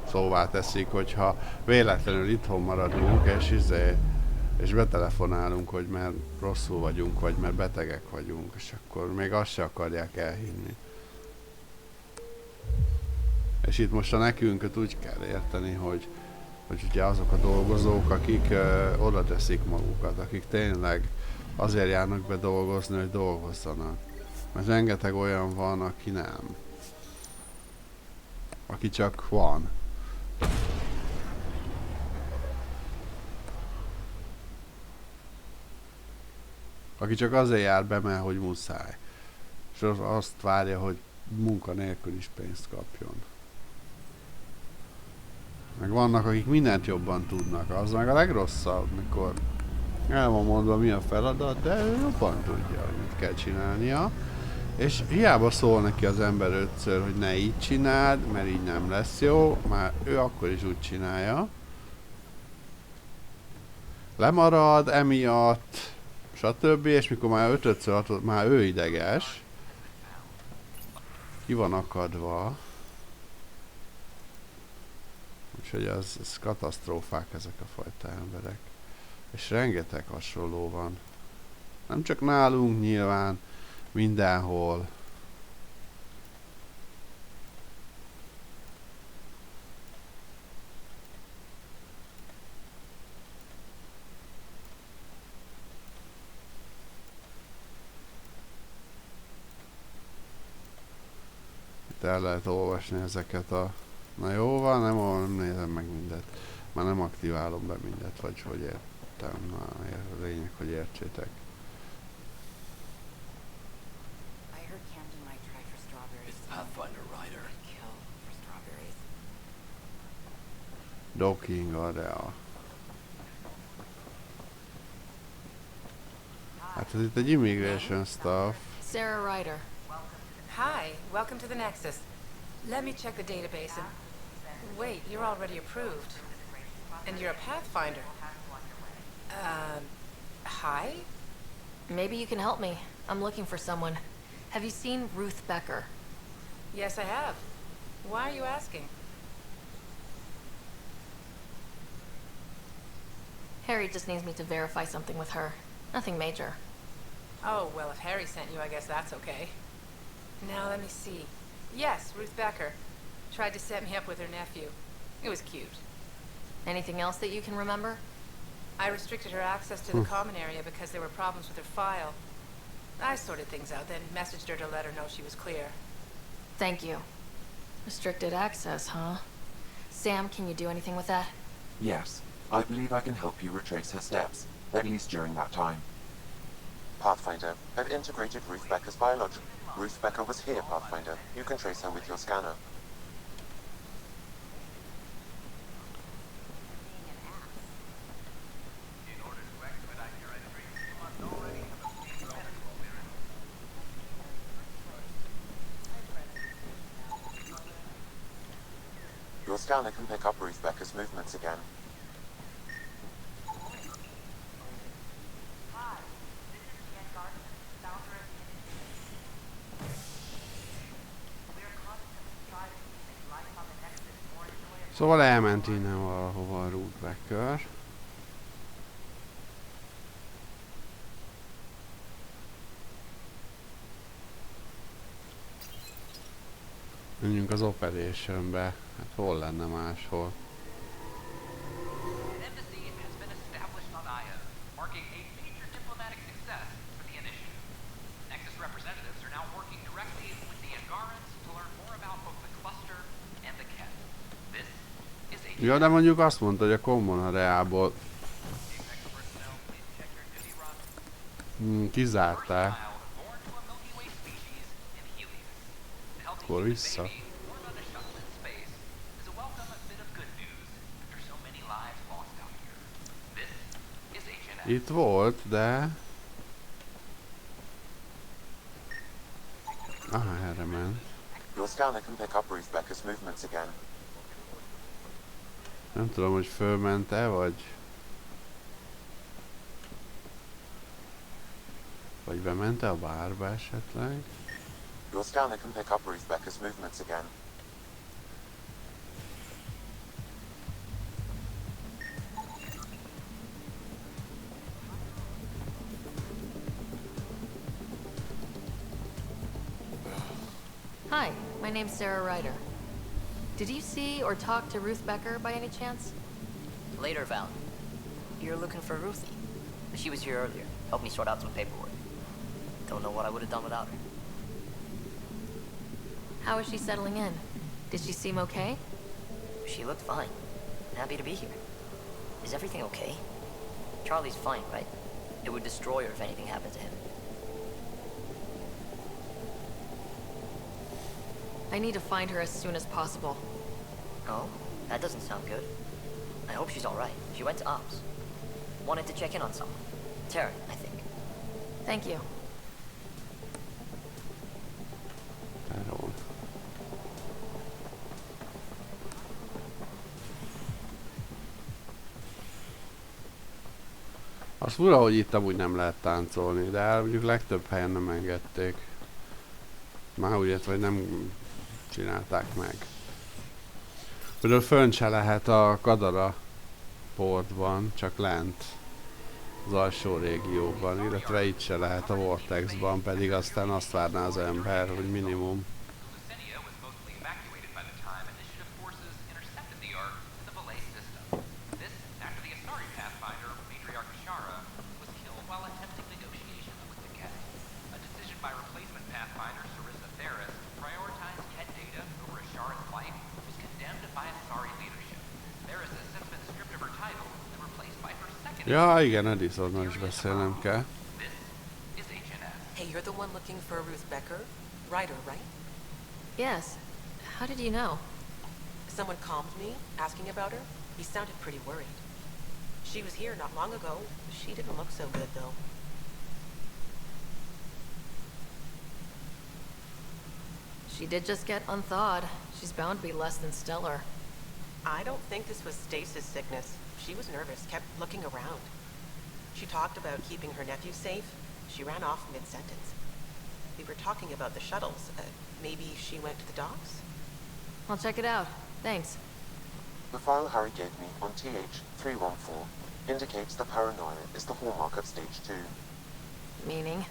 szóvá teszik, hogyha véletlenül itthon maradunk, és betelefonálunk, hogy mert rosszul vagyunk, vagy mert betegek vagyunk, és akkor még azt se akarják elhinni. És itt most a nekünket úgy kell érteni, hogy ugye azok a dolgozók, akik oda teszik magukat, akik tényleg azért járnak be dolgozni, hogy dolgozzanak. Mert rengeteg olyan van, aki nem. Aki csak van. Aki csak azért jár be, mert hogy muszáj. És azt várja, hogy munka nélkül is pénzt kapjon. Meg vannak, akik mindent jobban tudnak. Az meg a legrosszabb, mikor el van mondva, mi a feladat, de ő jobban tudja, hogy mit kell csinálnia. És hiába szól neki az ember 5-ször, hogy ne így csináld, mert így nem lesz jó, már ő akkor is úgy csinálja. Lemarad emiatt, stb. És mikor már 5-ször, már ő ideges. Ki van akadva. Úgyhogy az katasztrófák ezek a fajta emberek. És rengeteg hasonló van. Nem csak nálunk nyilván, mindenhol. Itt el lehet olvasni ezeket a... Na jó van, nem nézem meg mindet. Már nem aktiválom be mindet, vagy hogy értem. Na, a lényeg, hogy értsétek. Docking area. Hát ez itt egy immigration stuff. Sarah Ryder. Hi, welcome to the Nexus. Let me check the database and... Wait, you're already approved. And you're a Pathfinder. Hi? Maybe you can help me. I'm looking for someone. Have you seen Ruth Becker? Yes, I have. Why are you asking? Harry just needs me to verify something with her. Nothing major. Oh, well, if Harry sent you, I guess that's okay. Now, let me see. Yes, Ruth Becker. Tried to set me up with her nephew. It was cute. Anything else that you can remember? I restricted her access to the common area because there were problems with her file. I sorted things out, then messaged her to let her know she was clear. Thank you. Restricted access, huh? Sam, can you do anything with that? Yes, I believe I can help you retrace her steps, at least during that time. Pathfinder, I've integrated Ruth Becker's biology. Ruth Becker was here, Pathfinder. You can trace her with your scanner. Your scanner can pick up Ruth Becker's movements again. Szóval elment innen valahova a Ruth Becker. Menjünk az operationbe. Hát hol lenne máshol? Ja, de mondjuk azt mondta, hogy a common areából kizárták. Akkor vissza. Itt volt, de... Aha, erre ment. Your scanner can pick up Ruth Becker's movements again. Nem tudom, hogy fölment-e, vagy bemente a bárba esetleg. Your scanner can pick up Ruth Becker's movements again. Hi, my name's Sarah Ryder. Did you see or talk to Ruth Becker by any chance? Later, Val. You're looking for Ruthie. She was here earlier. Helped me sort out some paperwork. Don't know what I would have done without her. How is she settling in? Did she seem okay? She looked fine. Happy to be here. Is everything okay? Charlie's fine, right? It would destroy her if anything happened to him. I need to find her as soon as possible. Oh? That doesn't sound good. I hope she's alright. She went to Ops. Wanted to check in on someone. Taryn, I think. Thank you. Az fura, hogy itt amúgy nem lehet táncolni, de mondjuk legtöbb helyen nem engedték. Már úgy vagy nem csinálták meg. Például fönn se lehet a Kadara portban, csak lent az alsó régióban, illetve itt se lehet a Vortexban, pedig aztán azt várná az ember, hogy minimum. Ja, igen, Edisonnal is beszélnem kell. Hey, you're the one looking for Ruth Becker? Writer, right? Yes. How did you know? Someone calmed me, asking about her. He sounded pretty worried. She was here not long ago. She didn't look so good, though. She did just get unthawed. She's bound to be less than stellar. I don't think this was stasis sickness. She was nervous, kept looking around. She talked about keeping her nephew safe. She ran off mid-sentence. We were talking about the shuttles. Maybe she went to the docks? I'll check it out. Thanks. The file Harry gave me on TH-314 indicates the paranoia is the hallmark of stage 2. Meaning?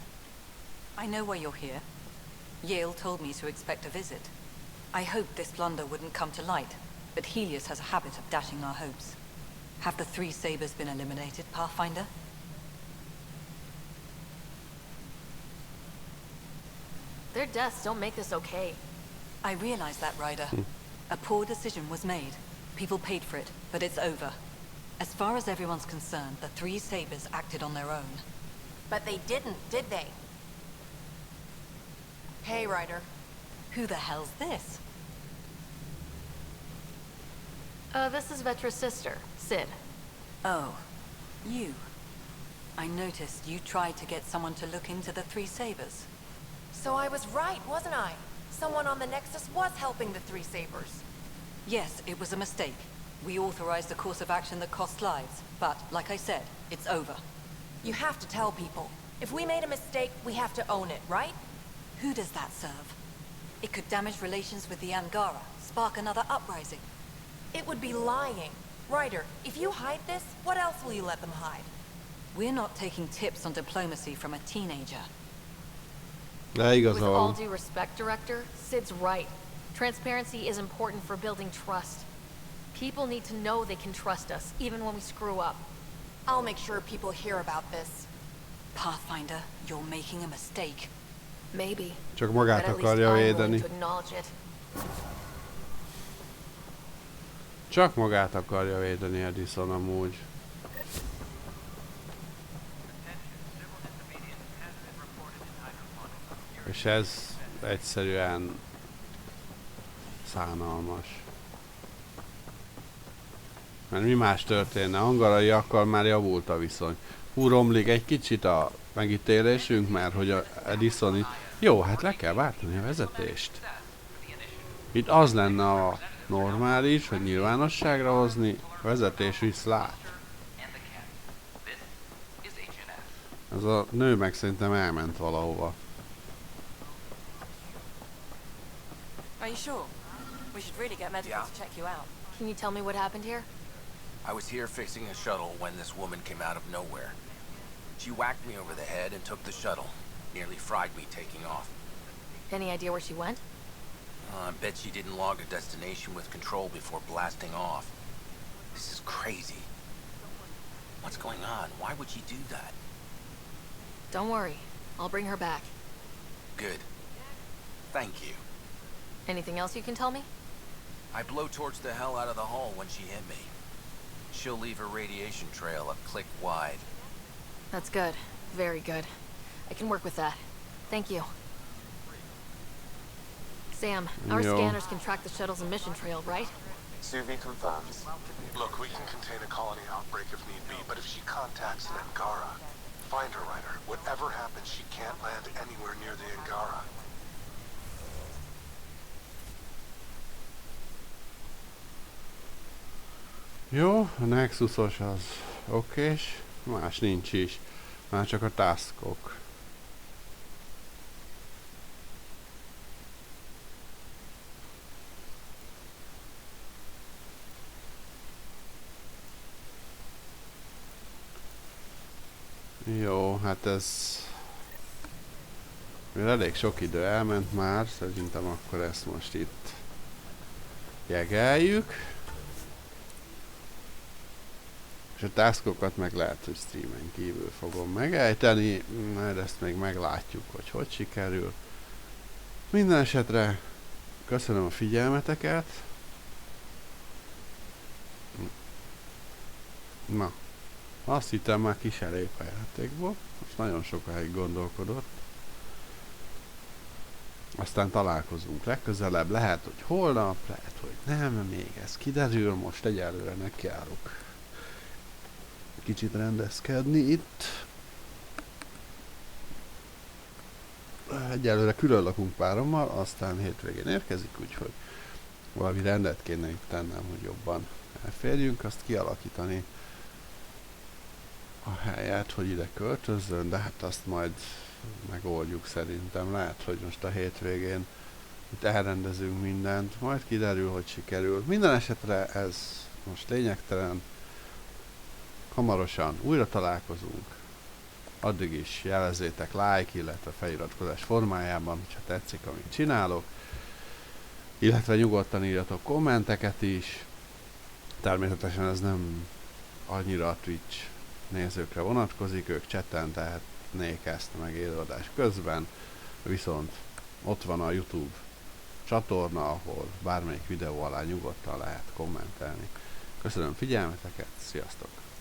I know why you're here. Yale told me to expect a visit. I hoped this blunder wouldn't come to light, but Helios has a habit of dashing our hopes. Have the 3 sabers been eliminated, Pathfinder? Their deaths don't make this okay. I realize that, Ryder. A poor decision was made. People paid for it, but it's over. As far as everyone's concerned, the 3 sabers acted on their own. But they didn't, did they? Hey, Ryder. Who the hell's this? This is Vetra's sister, Sid. Oh, you. I noticed you tried to get someone to look into the 3 sabers. So I was right, wasn't I? Someone on the Nexus was helping the 3 sabers. Yes, it was a mistake. We authorized a course of action that cost lives, but, like I said, it's over. You have to tell people. If we made a mistake, we have to own it, right? Who does that serve? It could damage relations with the Angara, spark another uprising. It would be lying. Ryder, if you hide this, what else will you let them hide? We're not taking tips on diplomacy from a teenager. With all due respect, Director, Sid's right. Transparency is important for building trust. People need to know they can trust us, even when we screw up. I'll make sure people hear about this. Pathfinder, you're making a mistake. Maybe. Csak magát akarja védeni. Csak magát akarja védeni Edison amúgy. És ez egyszerűen szánalmas. Mert mi más történne? Angaraiakkal már javult a viszony. Romlik egy kicsit a megítélésünk, mert hogy a Edison itt... Jó, hát le kell váltani a vezetést. Itt az lenne a normális, hogy nyilvánosságra hozni, a vezetés visz lát. Ez a nő meg szerintem elment valahova. Are you sure? We should really get medical to check you out. Can you tell me what happened here? I was here fixing a shuttle when this woman came out of nowhere. She whacked me over the head and took the shuttle. Nearly fried me taking off. Any idea where she went? I bet she didn't log a destination with control before blasting off. This is crazy. What's going on? Why would she do that? Don't worry. I'll bring her back. Good. Thank you. Anything else you can tell me? I blowtorched the hell out of the hull when she hit me. She'll leave her radiation trail a click wide. That's good. Very good. I can work with that. Thank you. Sam, our scanners can track the shuttle's emission trail, right? Suvi confirms. Look, we can contain a colony outbreak if need be, but if she contacts an Angara, find her, Ryder. Whatever happens, she can't land anywhere near the Angara. Jó, a Nexusos az okés, más nincs is. Már csak a taskok. Jó, hát ez... Mivel elég sok idő elment már, szerintem akkor ezt most itt jegeljük. És a taskokat meg lehet, hogy streamen kívül fogom megejteni, majd ezt még meglátjuk, hogy hogy sikerül. Minden esetre köszönöm a figyelmeteket. Na, azt hittem már ki se lép a játékból, most nagyon sokáig gondolkodott. Aztán találkozunk legközelebb, lehet, hogy holnap, lehet, hogy nem, még ez kiderül, most egyelőre nekiállok kicsit rendezkedni itt. Egyelőre külön lakunk párommal, aztán hétvégén érkezik, úgyhogy valami rendet kéne itt tennem, hogy jobban elférjünk, azt kialakítani a helyet, hogy ide költözzön, de hát azt majd megoldjuk szerintem. Lehet, hogy most a hétvégén itt elrendezünk mindent, majd kiderül, hogy sikerül. Minden esetre ez most lényegtelen. Hamarosan újra találkozunk. Addig is jelezzétek like, illetve feliratkozás formájában, ha tetszik, amit csinálok. Illetve nyugodtan írjatok kommenteket is. Természetesen ez nem annyira a Twitch nézőkre vonatkozik, ők chatten tehetnék ezt meg élőadás közben, viszont ott van a YouTube csatorna, ahol bármelyik videó alá nyugodtan lehet kommentelni. Köszönöm figyelmeteket, sziasztok!